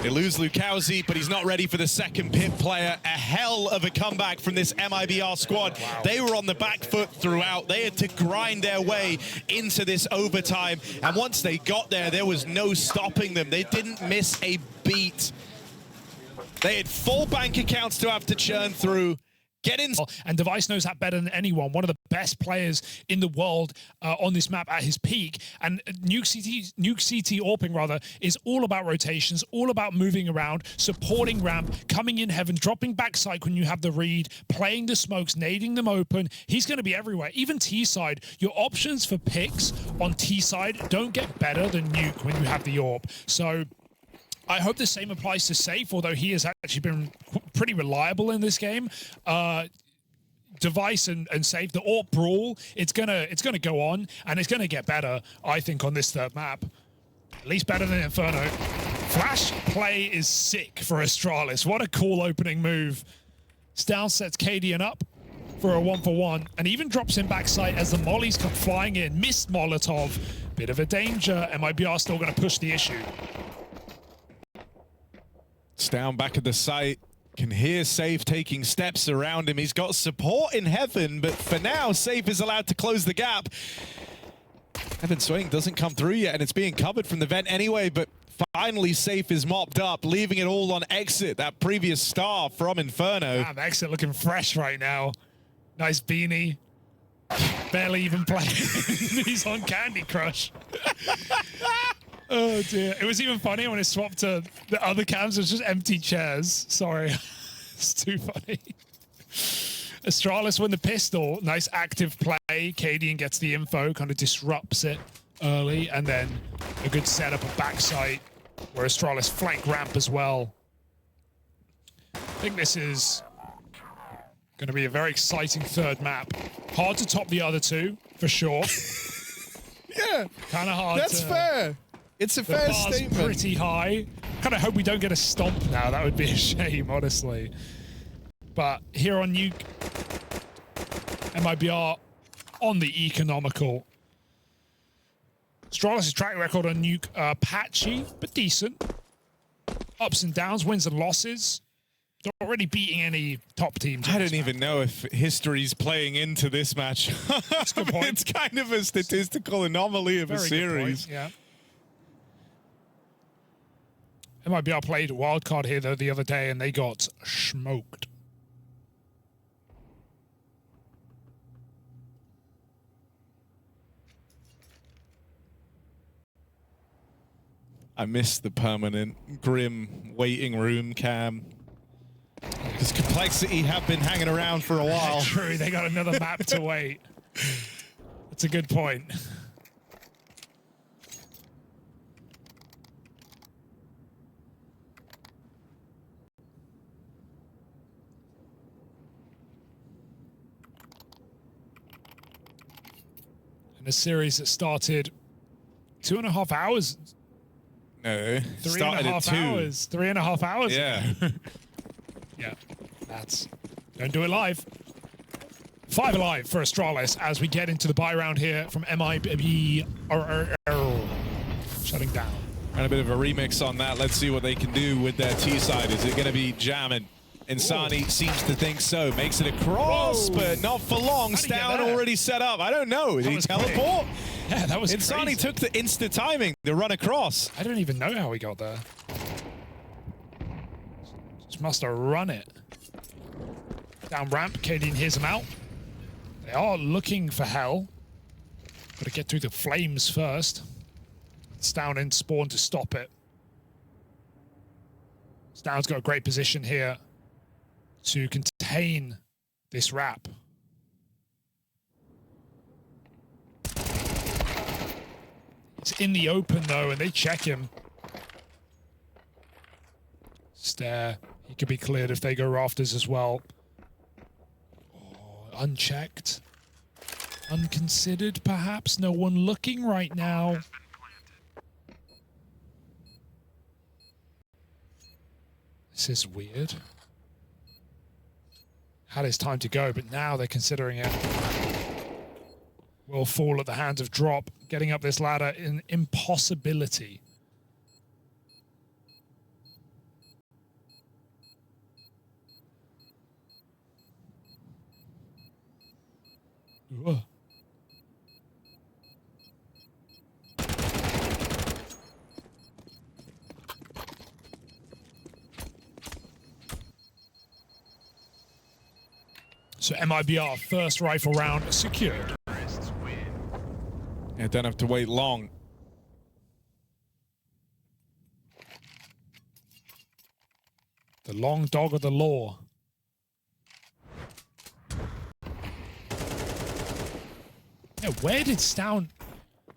They lose Lukowski, but he's not ready for the second pit player. A hell of a comeback from this MIBR squad. Wow. They were on the back foot throughout. They had to grind their way into this overtime. And once they got there, there was no stopping them. They didn't miss a beat. They had full bank accounts to have to churn through. Get in. And Device knows that better than anyone. One of the best players in the world on this map at his peak. And Nuke CT AWPing, rather, is all about rotations, all about moving around, supporting ramp, coming in heaven, dropping backside when you have the read, playing the smokes, nading them open. He's going to be everywhere. Even T-side, your options for picks on T-side don't get better than Nuke when you have the AWP. So I hope the same applies to Safe, although he has actually been pretty reliable in this game. Device and Safe, the AWP brawl, it's gonna go on, and it's gonna get better, I think, on this third map. At least better than Inferno. Flash play is sick for Astralis. What a cool opening move. Down sets Cadian up for a 1-for-1, and even drops him backside as the mollies come flying in. Missed Molotov. Bit of a danger. MIBR still gonna push the issue. Down back at the site, can hear Safe taking steps around him. He's got support in heaven, but for now, Safe is allowed to close the gap. Heaven swing doesn't come through yet, and it's being covered from the vent anyway, but finally Safe is mopped up, leaving it all on Exit, that previous star from Inferno. Damn, Exit looking fresh right now. Nice beanie. Barely even playing. He's on Candy Crush. Oh dear. It was even funny when it swapped to the other cams. It was just empty chairs. Sorry. It's too funny. Astralis win the pistol. Nice active play. Cadian gets the info, kind of disrupts it early, and then a good setup of backside where Astralis flank ramp as well. I think this is going to be a very exciting third map. Hard to top the other two, for sure. Yeah. Kind of hard. That's fair. It's a fair statement. Pretty high. Kind of hope we don't get a stomp now. That would be a shame, honestly. But here on Nuke, MIBR on the economical. Astralis' track record on Nuke, patchy, but decent. Ups and downs, wins and losses. Not really beating any top teams. I don't even know if history's playing into this match. That's a good point. It's kind of a statistical anomaly of a series. Yeah. MIBR played Wildcard here though the other day and they got smoked. I missed the permanent grim waiting room cam. Because Complexity have been hanging around for a while. True, they got another map to wait. That's a good point. In a series that started 2.5 hours. No, Started at 2 hours. 3.5 hours. Yeah. Yeah, that's... Don't do it live. 5 alive for Astralis as we get into the buy round here from MIBR. Shutting down. And a bit of a remix on that. Let's see what they can do with their T side. Is it going to be jamming? Insani seems to think so. Makes it across, but not for long. Stown already set up. I don't know. Did he teleport? Yeah, that was Insani crazy. took the insta timing to run across. I don't even know how he got there. Just must have run it. Down ramp, Cadian hears him out. They are looking for hell. Got to get through the flames first. Stown in spawn to stop it. Stown's got a great position here to contain this wrap. It's in the open though, and they check him. Stare. He could be cleared if they go rafters as well. Oh, unchecked. Unconsidered, perhaps. No one looking right now. This is weird. Had his time to go, but now they're considering it. Will fall at the hands of Drop. Getting up this ladder in impossibility. Ooh. So MIBR first rifle round secured. Yeah, don't have to wait long. The long dog of the law. Yeah, where did Stown...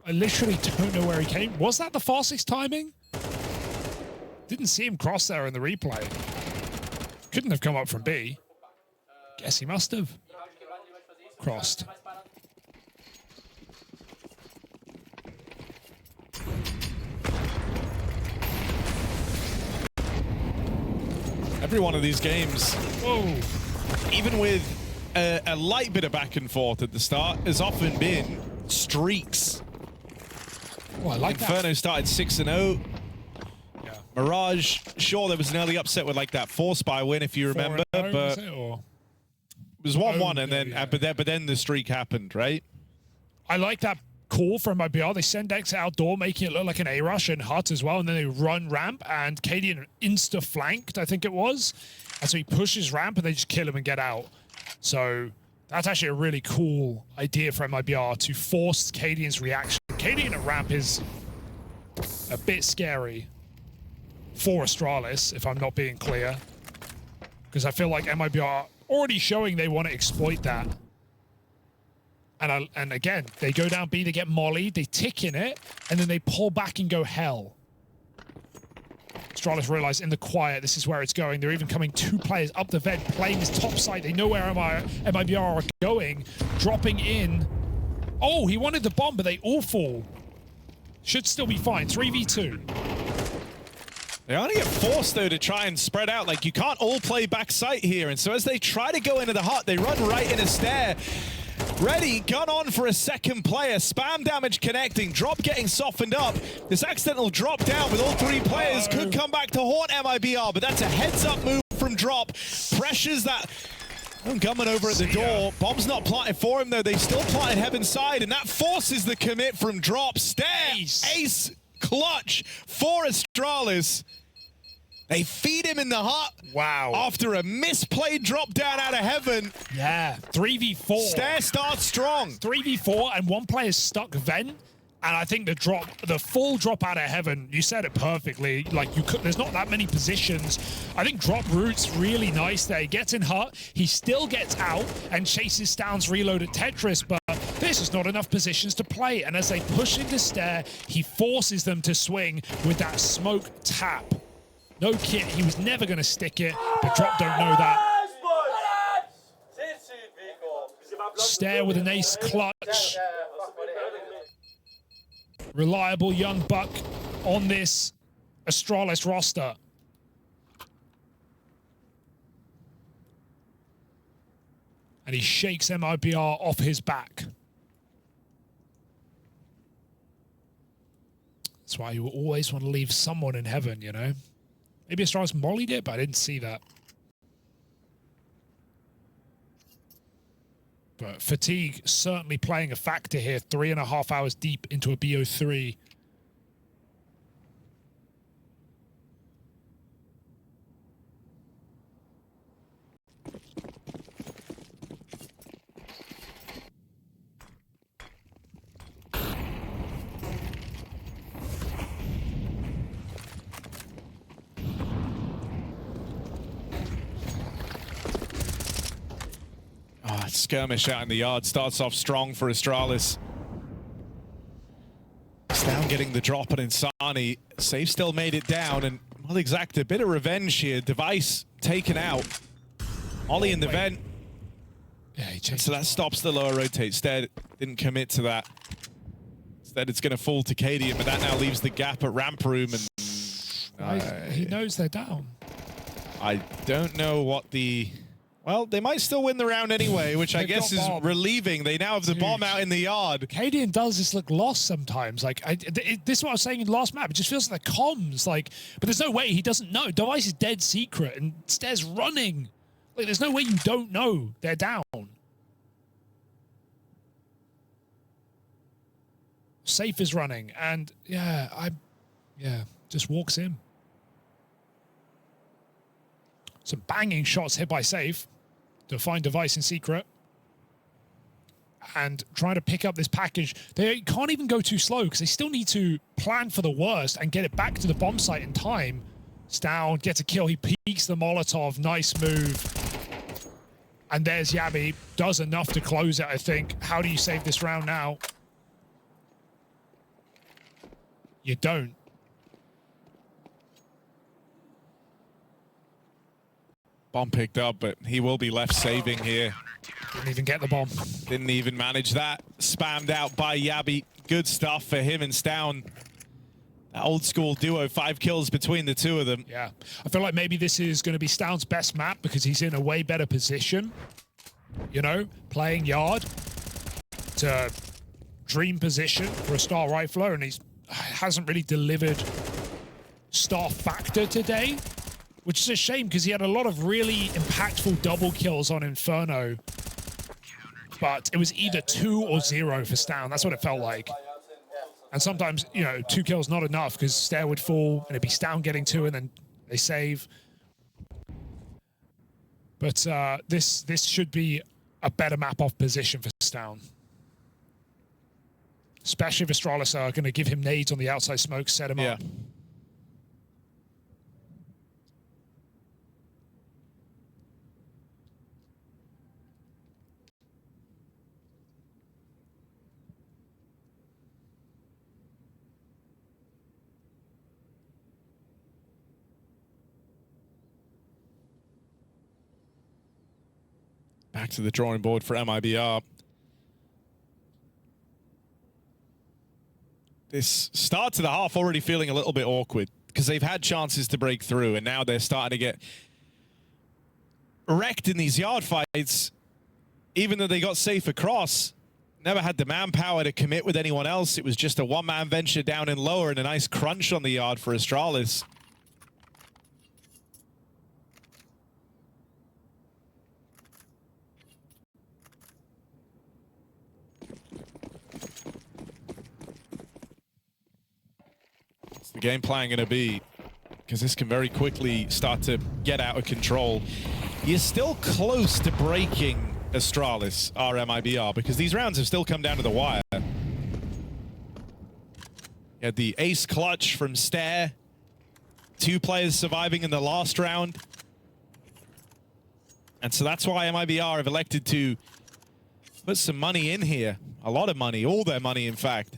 I literally don't know where he came. Was that the fastest timing? Didn't see him cross there in the replay. Couldn't have come up from B. Guess he must have. Crossed. Every one of these games, Whoa. even with a light bit of back and forth at the start, has often been streaks. Oh, I like Inferno that. started 6-0. Yeah. Mirage, sure, there was an early upset with like that 4-spy win, if you remember, 4-0, but was it, or? it was 1-1, Oh, and then yeah. but then the streak happened, right? I like that call from MIBR. They send X outdoor, making it look like an A-rush and Hut as well, and then they run ramp, and Cadian insta-flanked, I think it was. And so he pushes ramp, and they just kill him and get out. So that's actually a really cool idea for MIBR to force Cadian's reaction. Cadian at ramp is a bit scary for Astralis, if I'm not being clear. Because I feel like MIBR already showing they want to exploit that. And again, they go down B, they get mollied, they tick in it, and then they pull back and go hell. Astralis realize in the quiet, this is where it's going. They're even coming 2 players up the vent, playing this top side. They know where MIBR are going, dropping in. Oh, he wanted the bomb, but they all fall. Should still be fine. 3v2. They only get forced, though, to try and spread out. Like, you can't all play backside here. And so as they try to go into the hut, they run right in a stare. Ready, gun on for a second player. Spam damage connecting. Drop getting softened up. This accidental drop down with all 3 players could come back to haunt MIBR, but that's a heads-up move from Drop. Pressures that... Gunman over at the door. Bomb's not planted for him, though. They still planted Heaven's side, and that forces the commit from Drop. Stare. Ace clutch for Astralis. They feed him in the heart. Wow. After a misplayed drop down out of heaven. Yeah, 3v4. Stair starts strong. 3v4 and one player's stuck Ven. And I think the full drop out of heaven, you said it perfectly. Like, there's not that many positions. I think drop route's really nice there. He gets in hut, he still gets out and chases Stound's reloaded Tetris, but there's just not enough positions to play. And as they push into stair, he forces them to swing with that smoke tap. No kit, he was never going to stick it, but drop don't know that. Stair with an ace clutch. Reliable young buck on this Astralis roster. And he shakes MIBR off his back. That's why you always want to leave someone in heaven, you know? Maybe Astralis mollied it, but I didn't see that. But fatigue certainly playing a factor here. 3.5 hours deep into a BO3. Skirmish out in the yard starts off strong for Astralis. Down getting the drop on Insani. Safe still made it down, and well, exact a bit of revenge here. Device taken out. Ollie in the vent. Yeah, so that stops the lower rotate. Instead, didn't commit to that. Instead, it's going to fall to Cadian, but that now leaves the gap at ramp room. And he knows they're down. I don't know what the... Well, they might still win the round anyway, which I guess is relieving. They now have the bomb out in the yard. Cadian does just look lost sometimes. Like, this is what I was saying in the last map. It just feels like the comms. Like, but there's no way he doesn't know. Device is dead secret, and Stair's running. Like, there's no way you don't know they're down. Safe is running, and yeah, just walks in. Some banging shots hit by Safe to find Device in secret. And trying to pick up this package. They can't even go too slow because they still need to plan for the worst and get it back to the bomb site in time. Stound gets a kill. He peeks the Molotov. Nice move. And there's Yabi. Does enough to close it, I think. How do you save this round now? You don't. Bomb picked up, but he will be left saving here. Didn't even get the bomb. Didn't even manage that. Spammed out by Yabi. Good stuff for him and Stound. That old school duo, 5 kills between the two of them. Yeah. I feel like maybe this is going to be Stound's best map because he's in a way better position. You know, playing yard to dream position for a star rifler, and he hasn't really delivered star factor today. Which is a shame because he had a lot of really impactful double kills on Inferno. But it was either 2 or 0 for Stound. That's what it felt like. And sometimes, you know, 2 kills not enough because Stair would fall and it'd be Stound getting 2 and then they save. But this should be a better map off position for Stound. Especially if Astralis are going to give him nades on the outside smoke, set him up. Back to the drawing board for MIBR. This start to the half already feeling a little bit awkward because they've had chances to break through and now they're starting to get wrecked in these yard fights. Even though they got safe across, never had the manpower to commit with anyone else. It was just a one-man venture down in lower and a nice crunch on the yard for Astralis. The game plan going to be because this can very quickly start to get out of control. You're still close to breaking Astralis, our MIBR, because these rounds have still come down to the wire. You had the ace clutch from Stare. 2 players surviving in the last round. And so that's why MIBR have elected to put some money in here. A lot of money, all their money, in fact.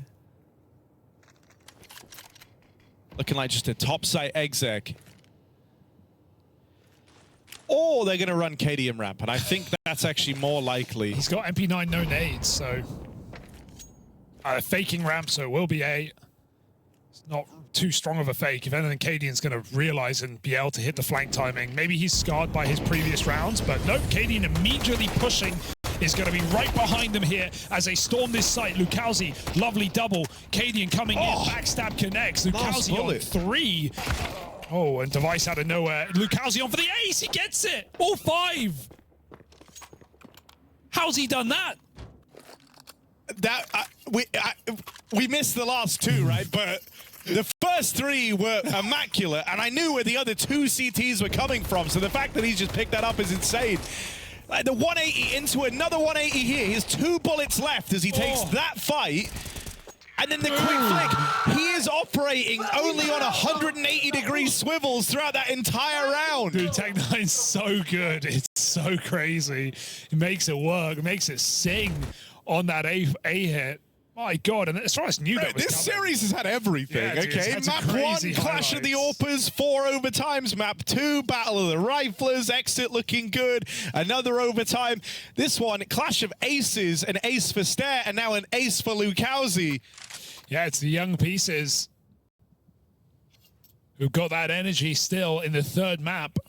Looking like just a top site exec. Or they're going to run KDM ramp, and I think that's actually more likely. He's got MP9 no nades, so faking ramp, so it will be A. It's not too strong of a fake. If anything, Cadian's going to realize and be able to hit the flank timing. Maybe he's scarred by his previous rounds, but nope, Cadian immediately pushing is going to be right behind them here as they storm this site. MongolZ, lovely double. Cadian coming in, backstab connects. MongolZ on 3. Oh, and Device out of nowhere. MongolZ on for the ace, he gets it! All 5! How's he done that? We missed the last 2, right? But the first 3 were immaculate, and I knew where the other 2 CTs were coming from, so the fact that he's just picked that up is insane. Like the 180 into another 180 here. He has 2 bullets left as he takes that fight. And then the quick flick. He is operating only on 180-degree swivels throughout that entire round. Dude, Tech9's so good. It's so crazy. He makes it work, makes it sing on that A hit. My God, and Astralis knew that was this coming. series has had everything, Yeah, okay? Map 1, Clash of the Orpas, 4 overtimes. Map 2, Battle of the Riflers, Exit looking good, another overtime. This one, Clash of Aces, an ace for Stare, and now an ace for MongolZ. Yeah, it's the young pieces who've got that energy still in the 3rd map.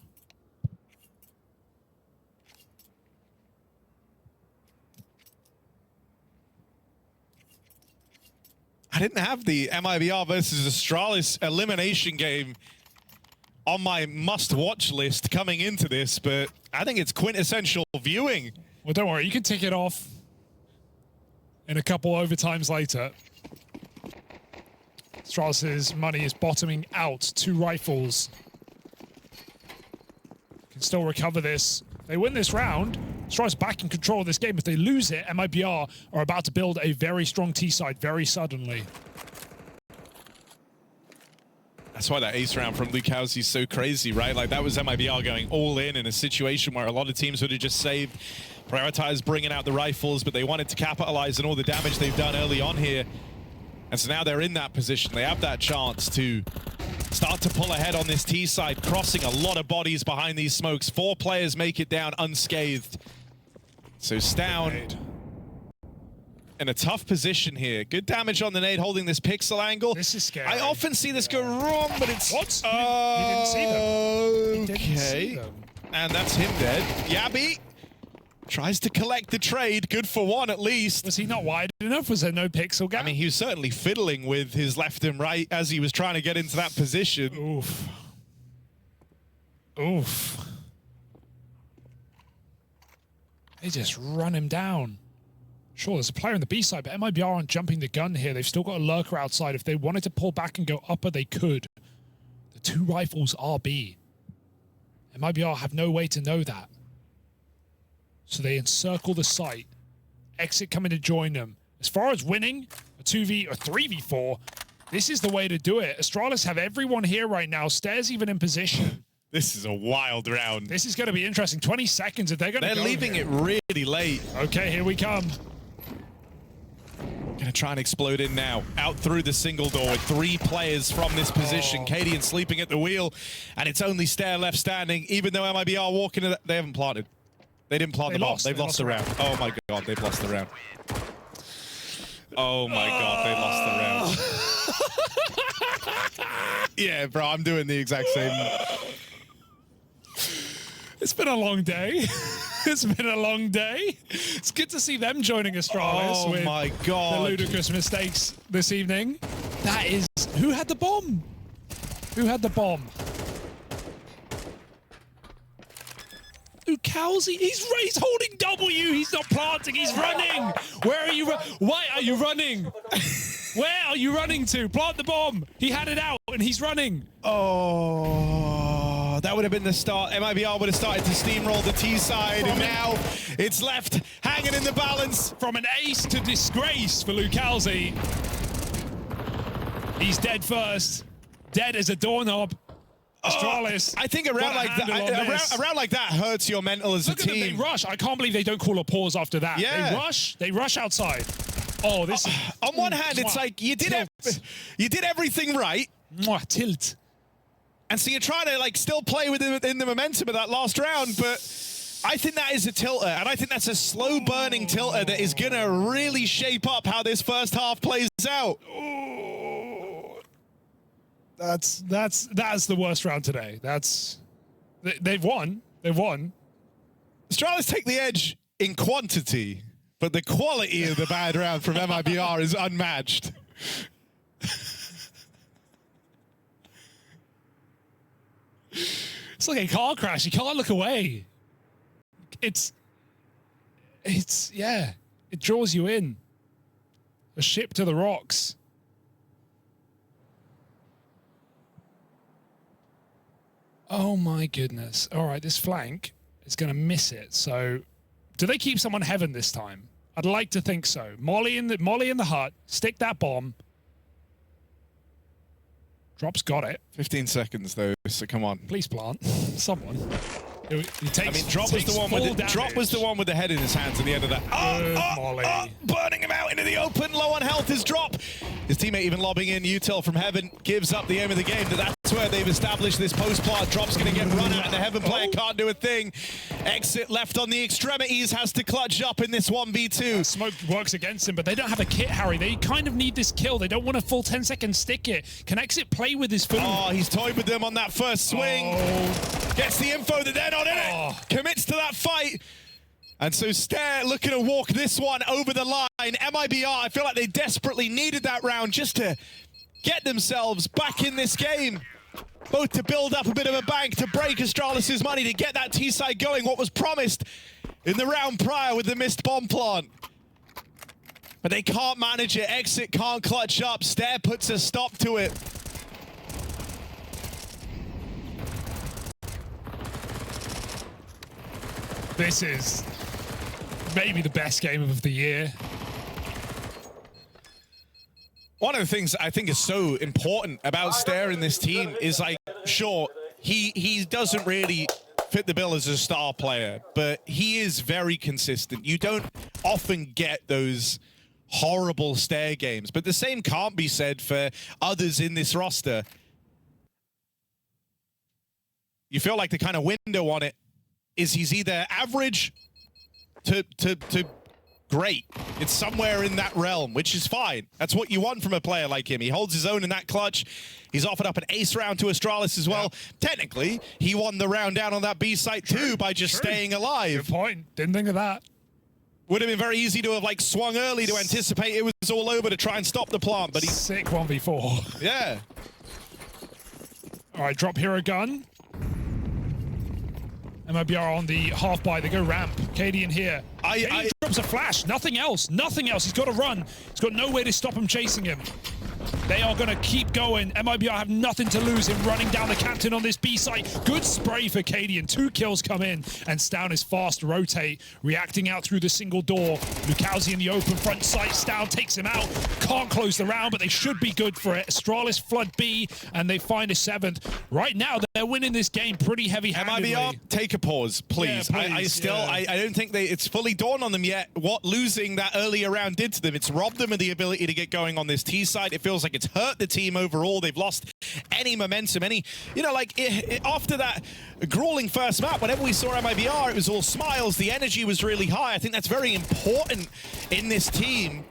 I didn't have the MIBR versus Astralis elimination game on my must-watch list coming into this, but I think it's quintessential viewing. Well, don't worry, you can tick it off in a couple overtimes later. Astralis's money is bottoming out. 2 rifles. Can still recover this. They win this round. Astralis back in control of this game. If they lose it, MIBR are about to build a very strong T-side very suddenly. That's why that ace round from MongolZ is so crazy, right? Like, that was MIBR going all in a situation where a lot of teams would have just saved, prioritized bringing out the rifles, but they wanted to capitalize on all the damage they've done early on here. And so now they're in that position. They have that chance to start to pull ahead on this T side, crossing a lot of bodies behind these smokes. 4 players make it down unscathed. So Stown in a tough position here. Good damage on the nade, holding this pixel angle. This is scary. I often see this go wrong, but it's... What? He didn't see them. He didn't see them. And that's him dead. Yabby tries to collect the trade. Good for 1 at least. Was he not wide enough? Was there no pixel gap? I mean, he was certainly fiddling with his left and right as he was trying to get into that position. Oof. Oof. They just run him down. Sure, there's a player on the B side, but MIBR aren't jumping the gun here. They've still got a lurker outside. If they wanted to pull back and go upper, they could. The 2 rifles are B. MIBR have no way to know that. So they encircle the site. Exit coming to join them. As far as winning a 2v or 3v4, this is the way to do it. Astralis have everyone here right now. Stare's even in position. This is a wild round. This is going to be interesting. 20 seconds if they're going to go. They're leaving it really late. Okay, here we come. Gonna try and explode in now. Out through the single door with 3 players from this position. Cadian sleeping at the wheel, and it's only Stare left standing, even though MIBR walking in. They haven't planted. They didn't plant the bomb. They've lost the round. Oh my God, they've lost the round. Oh my God, they lost the round. Yeah, bro, I'm doing the exact same. It's been a long day. It's been a long day. It's good to see them joining Astralis with my God. the ludicrous mistakes this evening. That is... Who had the bomb? Who had the bomb? MongolZ, he's holding W. He's not planting. He's running. Where are you? Why are you running? Where are you running to? Plant the bomb. He had it out and he's running. Oh, that would have been the start. MIBR would have started to steamroll the T side, and now it's left hanging in the balance. From an ace to disgrace for MongolZ. He's dead first. Dead as a doorknob. Astralis. I think around like that hurts your mental as Look a team. At them, they rush. I can't believe they don't call a pause after that. Yeah. They rush outside. Oh, this is... On one hand, it's like you did everything right. Tilt. And so you're trying to like still play within the momentum of that last round, but I think that is a tilter, and I think that's a slow burning tilter that is gonna really shape up how this first half plays out. That's the worst round today. They've won. They've won. Astralis take the edge in quantity, but the quality of the bad round from MIBR is unmatched. It's like a car crash. You can't look away. Yeah. It draws you in. A ship to the rocks. Oh my goodness. All right, this flank is going to miss it. So, do they keep someone heaven this time? I'd like to think so. Molly in the hut. Stick that bomb. Drop's got it. 15 seconds though, so come on. Please plant. Someone. He takes, Drop was the one with the head in his hands at the end of that. Molly. Burning him out into the open, low on health is Drop. His teammate even lobbing in Util from heaven, gives up the aim of the game. That's where they've established this post plant. Drop's going to get run out and the heaven player can't do a thing. Exit left on the extremities, has to clutch up in this 1v2. Smoke works against him, but they don't have a kit, Harry. They kind of need this kill. They don't want a full 10-second stick it. Can Exit play with his food? Oh, he's toyed with them on that first swing. Gets the info that they're not in it. Commits to that fight. And so Stare looking to walk this one over the line. MIBR, I feel like they desperately needed that round just to get themselves back in this game. Both to build up a bit of a bank, to break Astralis' money, to get that T-side going, what was promised in the round prior with the missed bomb plant. But they can't manage it. Exit can't clutch up. Stare puts a stop to it. This is maybe the best game of the year. One of the things I think is so important about Stare in this team is, like, sure, he doesn't really fit the bill as a star player, but he is very consistent. You don't often get those horrible Stare games, but the same can't be said for others in this roster. You feel like the kind of window on it is he's either average to great. It's somewhere in that realm, which is fine. That's what you want from a player like him. He holds his own in that clutch. He's offered up an ace round to Astralis as well. Yeah. Technically, he won the round down on that B site too by just staying alive. Good point. Didn't think of that. Would have been very easy to have like swung early to anticipate it was all over to try and stop the plant, but he's sick 1v4. Yeah. All right, drop hero gun. MIBR on the half buy. They go ramp. KD in here. KD drops a flash. Nothing else. Nothing else. He's got to run. He's got no way to stop him chasing him. They are going to keep going. MIBR have nothing to lose in running down the captain on this B site. Good spray for KD, and 2 kills come in. And Stown is fast to rotate, reacting out through the single door. MongolZ in the open front site. Stown takes him out. Can't close the round, but they should be good for it. Astralis flood B, and they find a 7th. Right now, they're winning this game pretty heavy-handedly. MIBR, take a pause, please. Yeah, please. I don't think it's fully dawned on them yet what losing that earlier round did to them. It's robbed them of the ability to get going on this T side. It feels like it's hurt the team overall. They've lost any momentum, after that grueling first map, whenever we saw MIBR, it was all smiles. The energy was really high. I think that's very important in this team.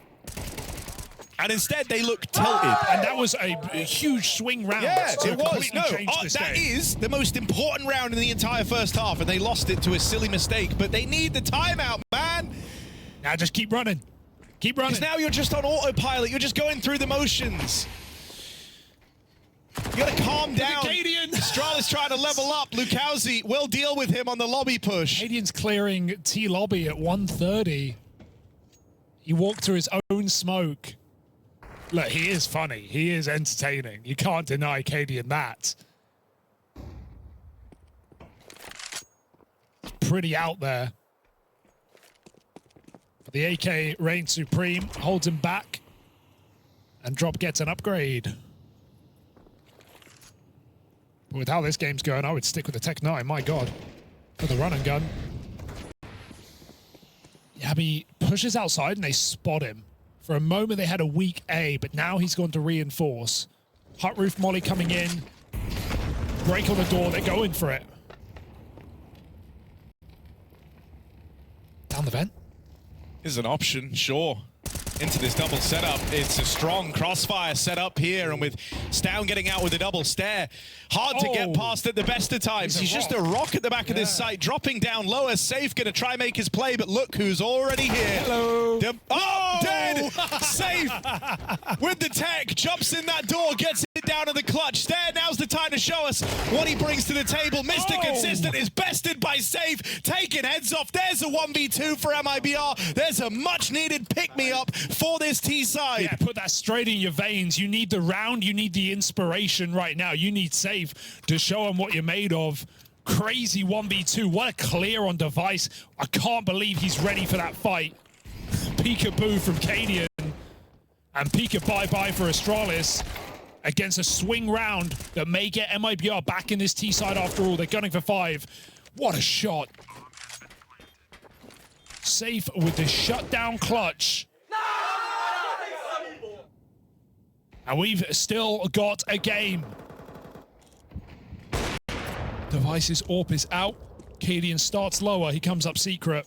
And instead, they look tilted. And that was a huge swing round. Yeah, it was. No, that is the most important round in the entire first half, and they lost it to a silly mistake. But they need the timeout, man. Now just keep running. Keep running. Because now you're just on autopilot. You're just going through the motions. You gotta calm down. Astralis trying to level up. MongolZ will deal with him on the lobby push. Canadian's clearing T lobby at 1:30. He walked through his own smoke. Look, he is funny. He is entertaining. You can't deny Cadian that. Pretty out there. But the AK reigns supreme, holds him back, and Drop gets an upgrade. But with how this game's going, I would stick with the Tech 9, my god. For the run and gun. Yabby pushes outside and they spot him. For a moment they had a weak A, but now he's gone to reinforce. Hut roof molly coming in. Break on the door, they're going for it. Down the vent. Is an option, sure. Into this double setup. It's a strong crossfire setup here, and with Stown getting out with a double stare, hard to get past at the best of times. He's just a rock at the back of this site, dropping down lower. Safe gonna try make his play, but look who's already here. Hello. Dead! Safe with the tech, jumps in that door, gets it down to the clutch. There, now's the time to show us what he brings to the table. Mr. Consistent is bested by Safe, taking heads off. There's a 1v2 for MIBR. There's a much needed pick-me-up for this T side. Yeah, put that straight in your veins. You need the round, you need the inspiration right now. You need Safe to show them what you're made of. Crazy 1v2. What a clear on device. I can't believe he's ready for that fight. Peekaboo from Cadian. And Pika bye-bye for Astralis against a swing round that may get MIBR back in this T side after all. They're gunning for 5. What a shot. Safe with the shutdown clutch. And we've still got a game. Device's AWP is out. Cadian starts lower. He comes up secret.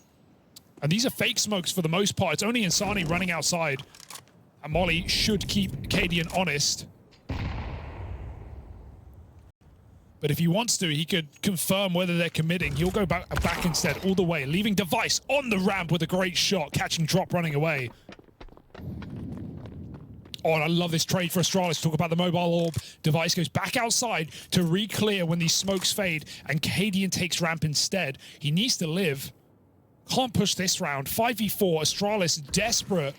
And these are fake smokes for the most part. It's only Insani running outside. And Molly should keep Cadian honest. But if he wants to, he could confirm whether they're committing. He'll go back instead all the way, leaving Device on the ramp with a great shot, catching Drop running away. Oh, and I love this trade for Astralis. Talk about the mobile orb. Device goes back outside to re-clear when these smokes fade, and Cadian takes ramp instead. He needs to live. Can't push this round. 5v4, Astralis desperate.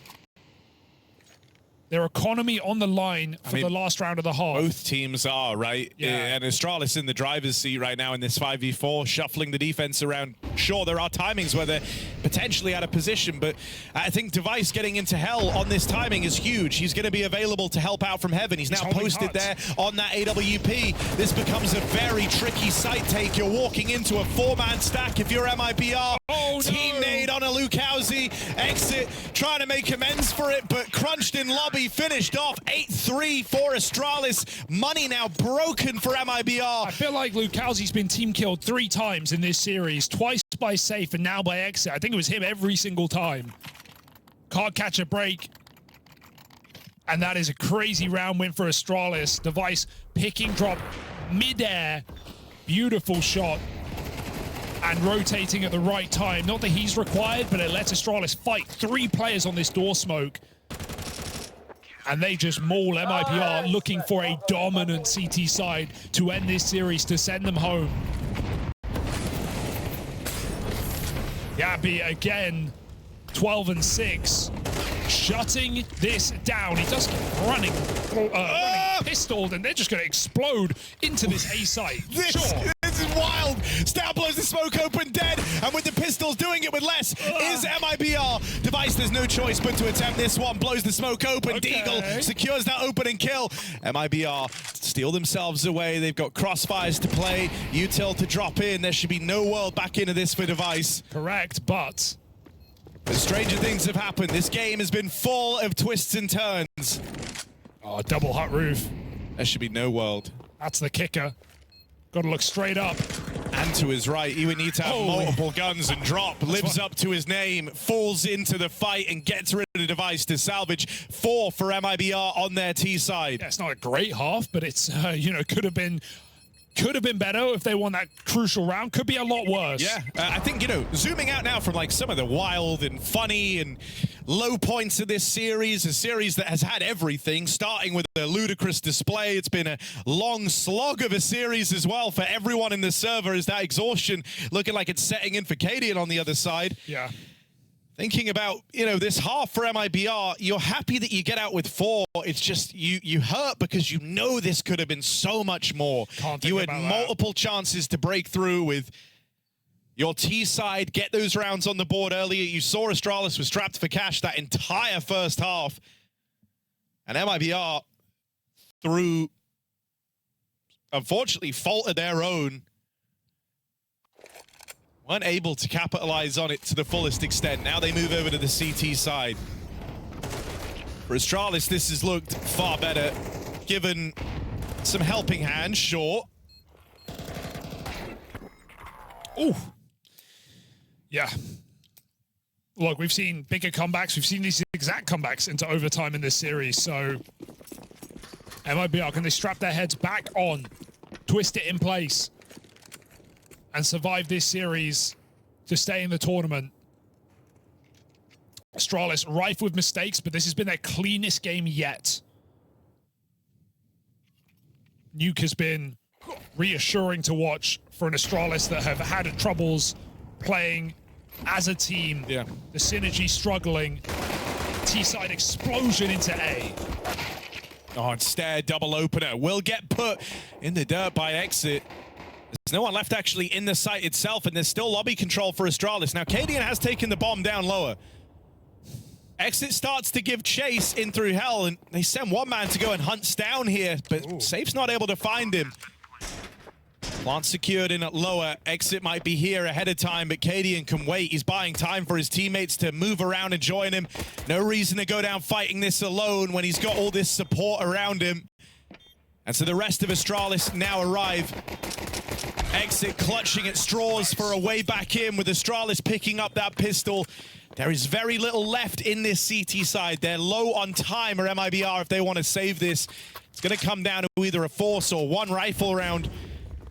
Their economy on the line for the last round of the half. Both teams are, right? Yeah. And Astralis in the driver's seat right now in this 5v4, shuffling the defense around. Sure, there are timings where they're potentially out of position, but I think Device getting into hell on this timing is huge. He's going to be available to help out from heaven. He's now posted there on that AWP. This becomes a very tricky site take. You're walking into a 4-man stack if you're MIBR. Team nade on a MongolZ. Exit trying to make amends for it, but crunched in lobby. Finished off 8-3 for Astralis. Money now broken for MIBR. I feel like MongolZ's been team killed 3 times in this series. Twice by Safe and now by Exit. I think it was him every single time. Can't catch a break. And that is a crazy round win for Astralis. Device picking Drop mid-air. Beautiful shot. And rotating at the right time. Not that he's required, but it lets Astralis fight 3 players on this door smoke. And they just maul MIBR, looking for a dominant CT side to end this series, to send them home. Yabby again, 12-6, shutting this down. He does keep running pistoled, and they're just going to explode into this A site. This is wild. Stow blows the smoke open, dead, and with the pistols doing it with less is MIBR. Device, there's no choice but to attempt this one. Blows the smoke open. Deagle secures that opening kill. MIBR steal themselves away. They've got crossfires to play. Util to drop in. There should be no world back into this for Device. Correct, but stranger things have happened. This game has been full of twists and turns. Oh, double hut roof. There should be no world. That's the kicker. Got to look straight up. And to his right, he would need to have multiple guns, and Drop lives up to his name, falls into the fight and gets rid of the Device to salvage 4 for MIBR on their T side. Yeah, it's not a great half, but it's, you know, could have been Could have been better if they won that crucial round. Could be a lot worse. Yeah, I think, you know, zooming out now from like some of the wild and funny and low points of this series, a series that has had everything, starting with a ludicrous display. It's been a long slog of a series as well for everyone in the server, as that exhaustion looking like it's setting in for Cadian on the other side. Yeah. Thinking about, you know, this half for MIBR, you're happy that you get out with 4. It's just you hurt because you know this could have been so much more. You had multiple chances to break through with your T side, get those rounds on the board earlier. You saw Astralis was strapped for cash that entire first half. And MIBR, through, unfortunately, fault of their own, weren't able to capitalize on it to the fullest extent. Now they move over to the CT side. For Astralis, this has looked far better, given some helping hands, sure. Ooh. Yeah. Look, we've seen bigger comebacks. We've seen these exact comebacks into overtime in this series. So MIBR, can they strap their heads back on, twist it in place, and survive this series to stay in the tournament? Astralis rife with mistakes, but this has been their cleanest game yet. Nuke has been reassuring to watch for an Astralis that have had troubles playing as a team. Yeah. The synergy struggling. T-side explosion into A. Oh, instead, double opener will get put in the dirt by Exit. There's no one left actually in the site itself, and there's still lobby control for Astralis. Now, Cadian has taken the bomb down lower. Exit starts to give chase in through hell, and they send one man to go and hunt down here, but Safe's not able to find him. Plant secured in at lower. Exit might be here ahead of time, but Cadian can wait. He's buying time for his teammates to move around and join him. No reason to go down fighting this alone when he's got all this support around him. And so the rest of Astralis now arrive. Exit clutching at straws for a way back in, with Astralis picking up that pistol. There is very little left in this CT side. They're low on time, or MIBR, if they want to save this. It's going to come down to either a force or one rifle round,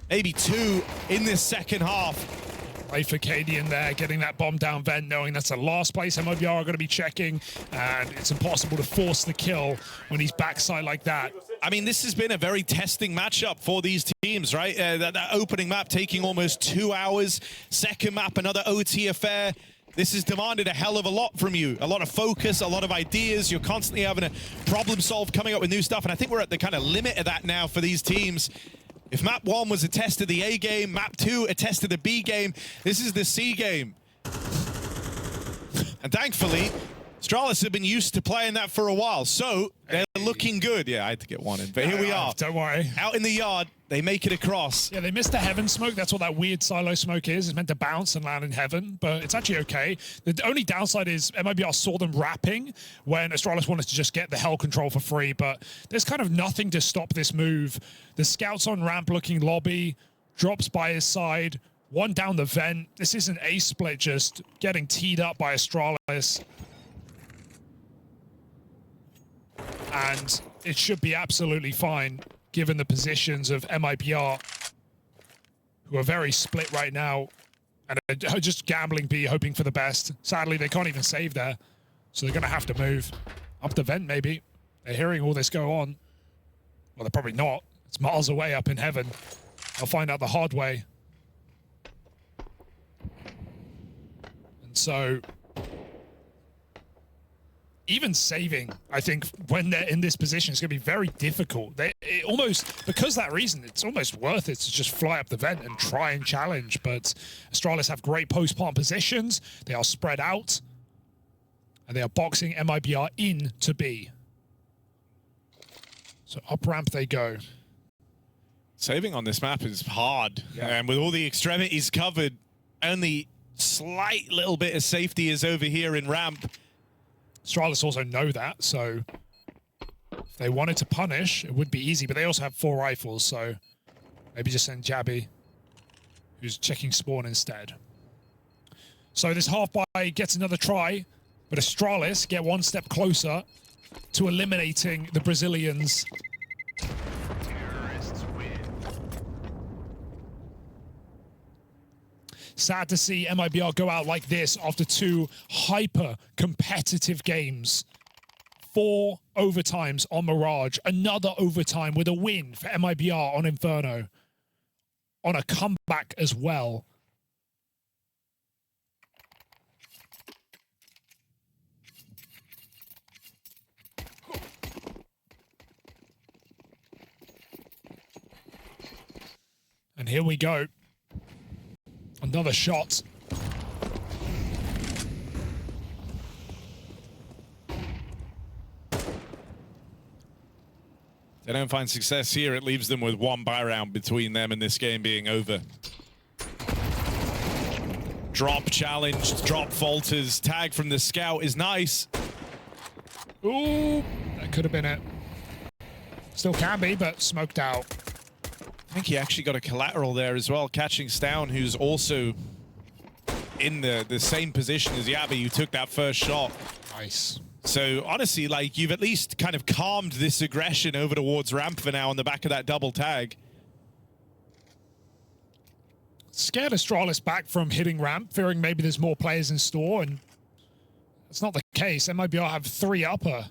maybe 2 in this second half. Right for Cadian there, getting that bomb down vent, knowing that's the last place MIBR are going to be checking, and it's impossible to force the kill when he's backside like that. I mean, this has been a very testing matchup for these teams, right? That opening map taking almost 2 hours. Second map, another OT affair. This has demanded a hell of a lot from you. A lot of focus, a lot of ideas. You're constantly having to problem solve, coming up with new stuff. And I think we're at the kind of limit of that now for these teams. If map 1 was a test of the A game, map 2 a test of the B game, this is the C game. And thankfully, Astralis have been used to playing that for a while, so they're looking good. Yeah, I had to get one in, but here we are. Don't worry. Out in the yard, they make it across. Yeah, they missed the heaven smoke. That's what that weird silo smoke is. It's meant to bounce and land in heaven, but it's actually okay. The only downside is MIBR saw them rapping when Astralis wanted to just get the hell control for free, but there's kind of nothing to stop this move. The scouts on ramp looking lobby, drops by his side, one down the vent. This isn't a split, just getting teed up by Astralis. And it should be absolutely fine, given the positions of MIBR, who are very split right now, and are just gambling B, hoping for the best. Sadly, they can't even save there, so they're going to have to move. Up the vent, maybe. They're hearing all this go on. Well, they're probably not. It's miles away up in heaven. I'll find out the hard way. And so even saving, I think, when they're in this position, is going to be very difficult. It almost, because of that reason, it's almost worth it to just fly up the vent and try and challenge. But Astralis have great post-plant positions. They are spread out. And they are boxing MIBR in to B. So up ramp they go. Saving on this map is hard. Yeah. And with all the extremities covered, only slight little bit of safety is over here in ramp. Astralis also know that, so if they wanted to punish, it would be easy, but they also have 4 rifles, so maybe just send Jabby, who's checking spawn instead. So this half buy gets another try, but Astralis get one step closer to eliminating the Brazilians. Sad to see MIBR go out like this after 2 hyper-competitive games. 4 overtimes on Mirage, another overtime with a win for MIBR on Inferno. On a comeback as well. And here we go. Another shot. They don't find success here. It leaves them with 1 buy round between them and this game being over. Drop challenged, drop falters. Tag from the scout is nice. Ooh, that could have been it. Still can be, but smoked out. I think he actually got a collateral there as well, catching Stown, who's also in the same position as Yabby, who took that first shot. Nice. So honestly, like, you've at least kind of calmed this aggression over towards ramp for now on the back of that double tag. Scared Astralis back from hitting ramp, fearing maybe there's more players in store, and that's not the case. MIBR have 3 upper.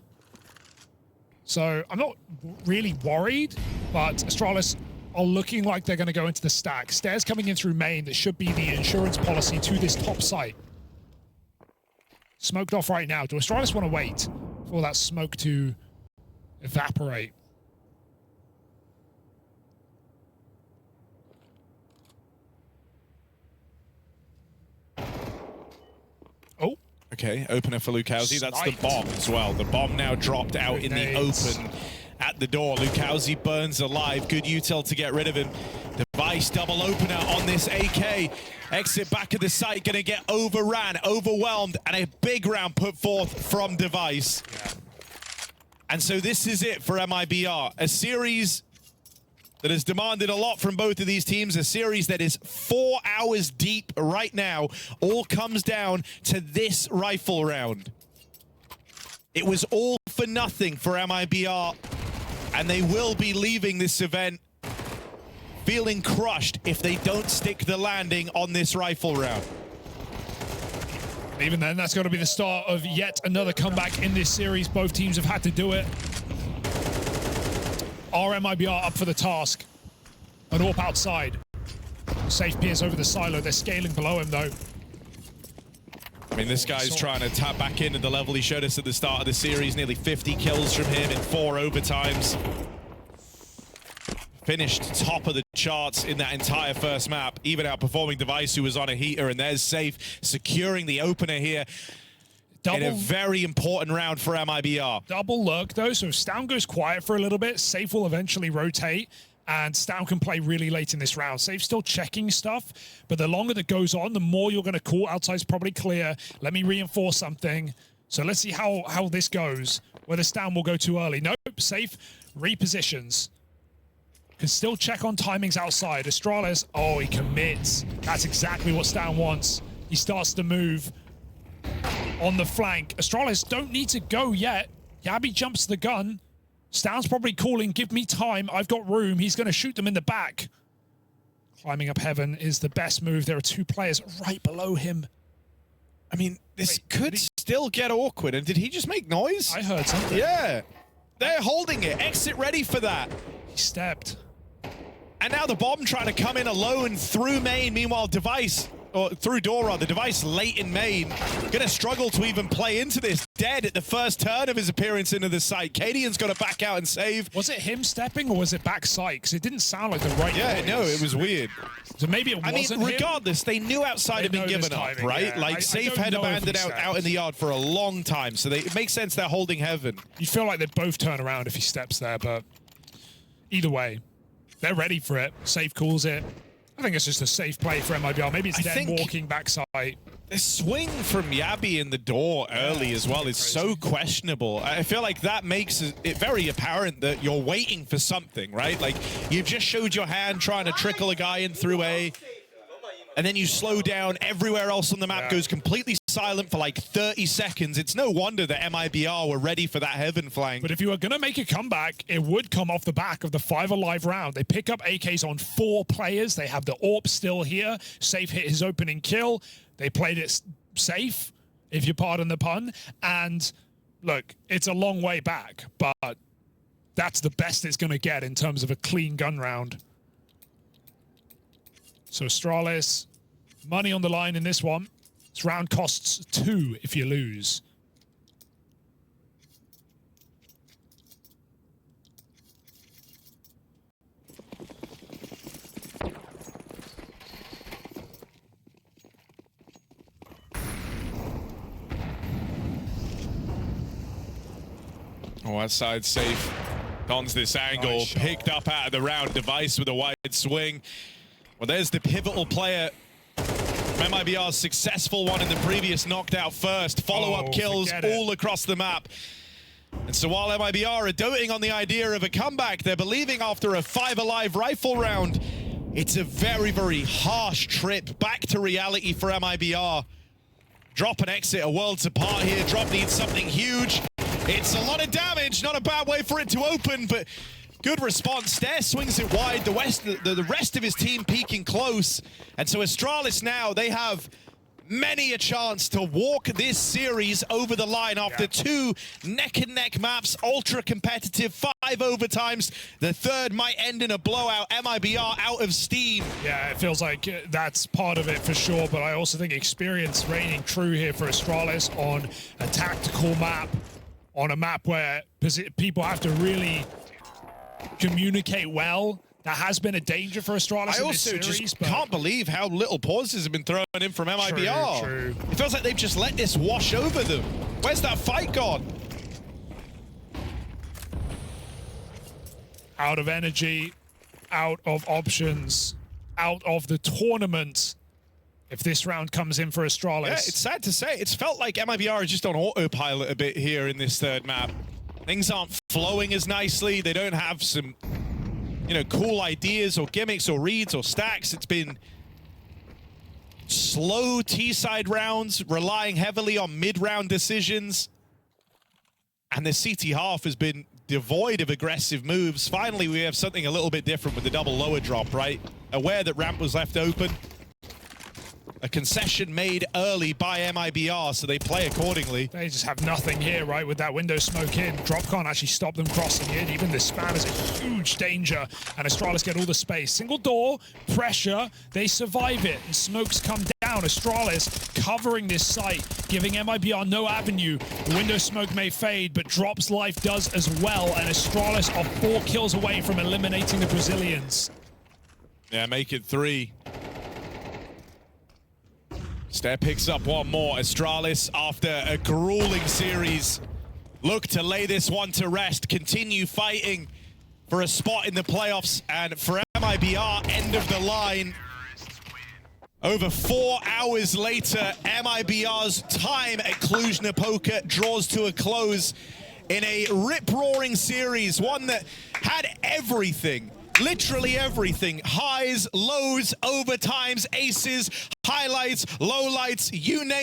So I'm not really worried, but Astralis are looking like they're going to go into the stack. Stairs coming in through main. That should be the insurance policy to this top site. Smoked off right now. Do Astralis want to wait for that smoke to evaporate? Oh. Okay, opener for MongolZ. That's the bomb as well. The bomb now dropped out in the open at the door. MongolZ burns alive. Good util to get rid of him. Device double opener on this AK. Exit back of the site, gonna get overran, overwhelmed, and a big round put forth from Device. Yeah. And so this is it for MIBR. A series that has demanded a lot from both of these teams. A series that is 4 hours deep right now. All comes down to this rifle round. It was all for nothing for MIBR, and they will be leaving this event feeling crushed if they don't stick the landing on this rifle round. Even then, that's got to be the start of yet another comeback in this series. Both teams have had to do it. Are MIBR up for the task? An AWP outside. Safe peers over the silo. They're scaling below him, though. I mean, this guy's trying to tap back in at the level he showed us at the start of the series. Nearly 50 kills from him in 4 overtimes. Finished top of the charts in that entire first map, even outperforming Device, who was on a heater, and there's Safe securing the opener here in a very important round for MIBR. Double lurk, though, so if Stown goes quiet for a little bit, Safe will eventually rotate, and Stown can play really late in this round. Safe still checking stuff, but the longer that goes on, the more you're going to call. Outside's probably clear. Let me reinforce something. So let's see how this goes, whether Stown will go too early. Nope, Safe repositions. Can still check on timings outside. Astralis, oh, he commits. That's exactly what Stown wants. He starts to move on the flank. Astralis don't need to go yet. Yabby jumps the gun. Stown's probably calling, give me time, I've got room. He's going to shoot them in the back. Climbing up heaven is the best move. There are 2 players right below him. I mean, this could still get awkward. And did he just make noise? I heard something. Yeah. They're holding it. Exit ready for that. He stepped. And now the bomb trying to come in alone through main. Meanwhile, Device, or through door rather, Device late in main. Gonna struggle to even play into this. Dead at the first turn of his appearance into the site. Cadian's got to back out and save. Was it him stepping or was it backside? Because it didn't sound like the right Yeah, noise. no, it was weird. So maybe it wasn't regardless, they knew outside had been given up, right? Yeah. Like, Safe had abandoned out in the yard for a long time, so it makes sense they're holding heaven. You feel like they'd both turn around if he steps there, but either way, they're ready for it. Safe calls it. I think it's just a safe play for MIBR. Maybe it's them walking backside. The swing from Yabby in the door early as well is so questionable. I feel like that makes it very apparent that you're waiting for something, right? Like, you've just showed your hand trying to trickle a guy in through A, and then you slow down. Everywhere else on the map goes completely silent for like 30 seconds. It's no wonder that MIBR were ready for that heaven flank. But if you were going to make a comeback, it would come off the back of the 5 alive round. They pick up AKs on 4 players. They have the AWP still here. Safe hit his opening kill. They played it safe, if you pardon the pun. And look, it's a long way back, but that's the best it's going to get in terms of a clean gun round. So Astralis, money on the line in this one. This round costs 2 if you lose. Oh, that side's safe. Dons this angle, picked up out of the round. Device with a wide swing. Well, there's the pivotal player. MIBR's successful one in the previous knocked out first. Follow-up kills all across the map. And so while MIBR are doting on the idea of a comeback, they're believing after a 5 alive rifle round, it's a very, very harsh trip back to reality for MIBR. Drop and exit are worlds apart here. Drop needs something huge. It's a lot of damage, not a bad way for it to open, but good response. Stair swings it wide. The rest of his team peeking close. And so Astralis now, they have many a chance to walk this series over the line after 2 neck-and-neck maps, ultra-competitive, 5 overtimes. The third might end in a blowout. MIBR out of steam. Yeah, it feels like that's part of it for sure, but I also think experience reigning true here for Astralis on a tactical map, on a map where people have to really communicate well. That has been a danger for Astralis in this series. I also just can't believe how little pauses have been thrown in from MIBR. True. It feels like they've just let this wash over them. Where's that fight gone? Out of energy, out of options, out of the tournament. If this round comes in for Astralis. Yeah, it's sad to say. It's felt like MIBR is just on autopilot a bit here in this third map. Things aren't flowing as nicely. They don't have some, you know, cool ideas or gimmicks or reads or stacks. It's been slow T-side rounds, relying heavily on mid-round decisions. And the CT half has been devoid of aggressive moves. Finally, we have something a little bit different with the double lower drop, right? Aware that ramp was left open. A concession made early by MIBR, so they play accordingly. They just have nothing here, right, with that window smoke in. Drop can't actually stop them crossing in. Even the spam is a huge danger, and Astralis get all the space. Single door, pressure, they survive it, and smokes come down. Astralis covering this site, giving MIBR no avenue. The window smoke may fade, but Drop's life does as well, and Astralis are 4 kills away from eliminating the Brazilians. Yeah, make it 3. Stair picks up one more. Astralis, after a grueling series, look to lay this one to rest, continue fighting for a spot in the playoffs, and for MIBR, end of the line. Over 4 hours later, MIBR's time at Cluj-Napoca draws to a close in a rip-roaring series, one that had everything. Literally everything. Highs, lows, overtimes, aces, highlights, lowlights, you name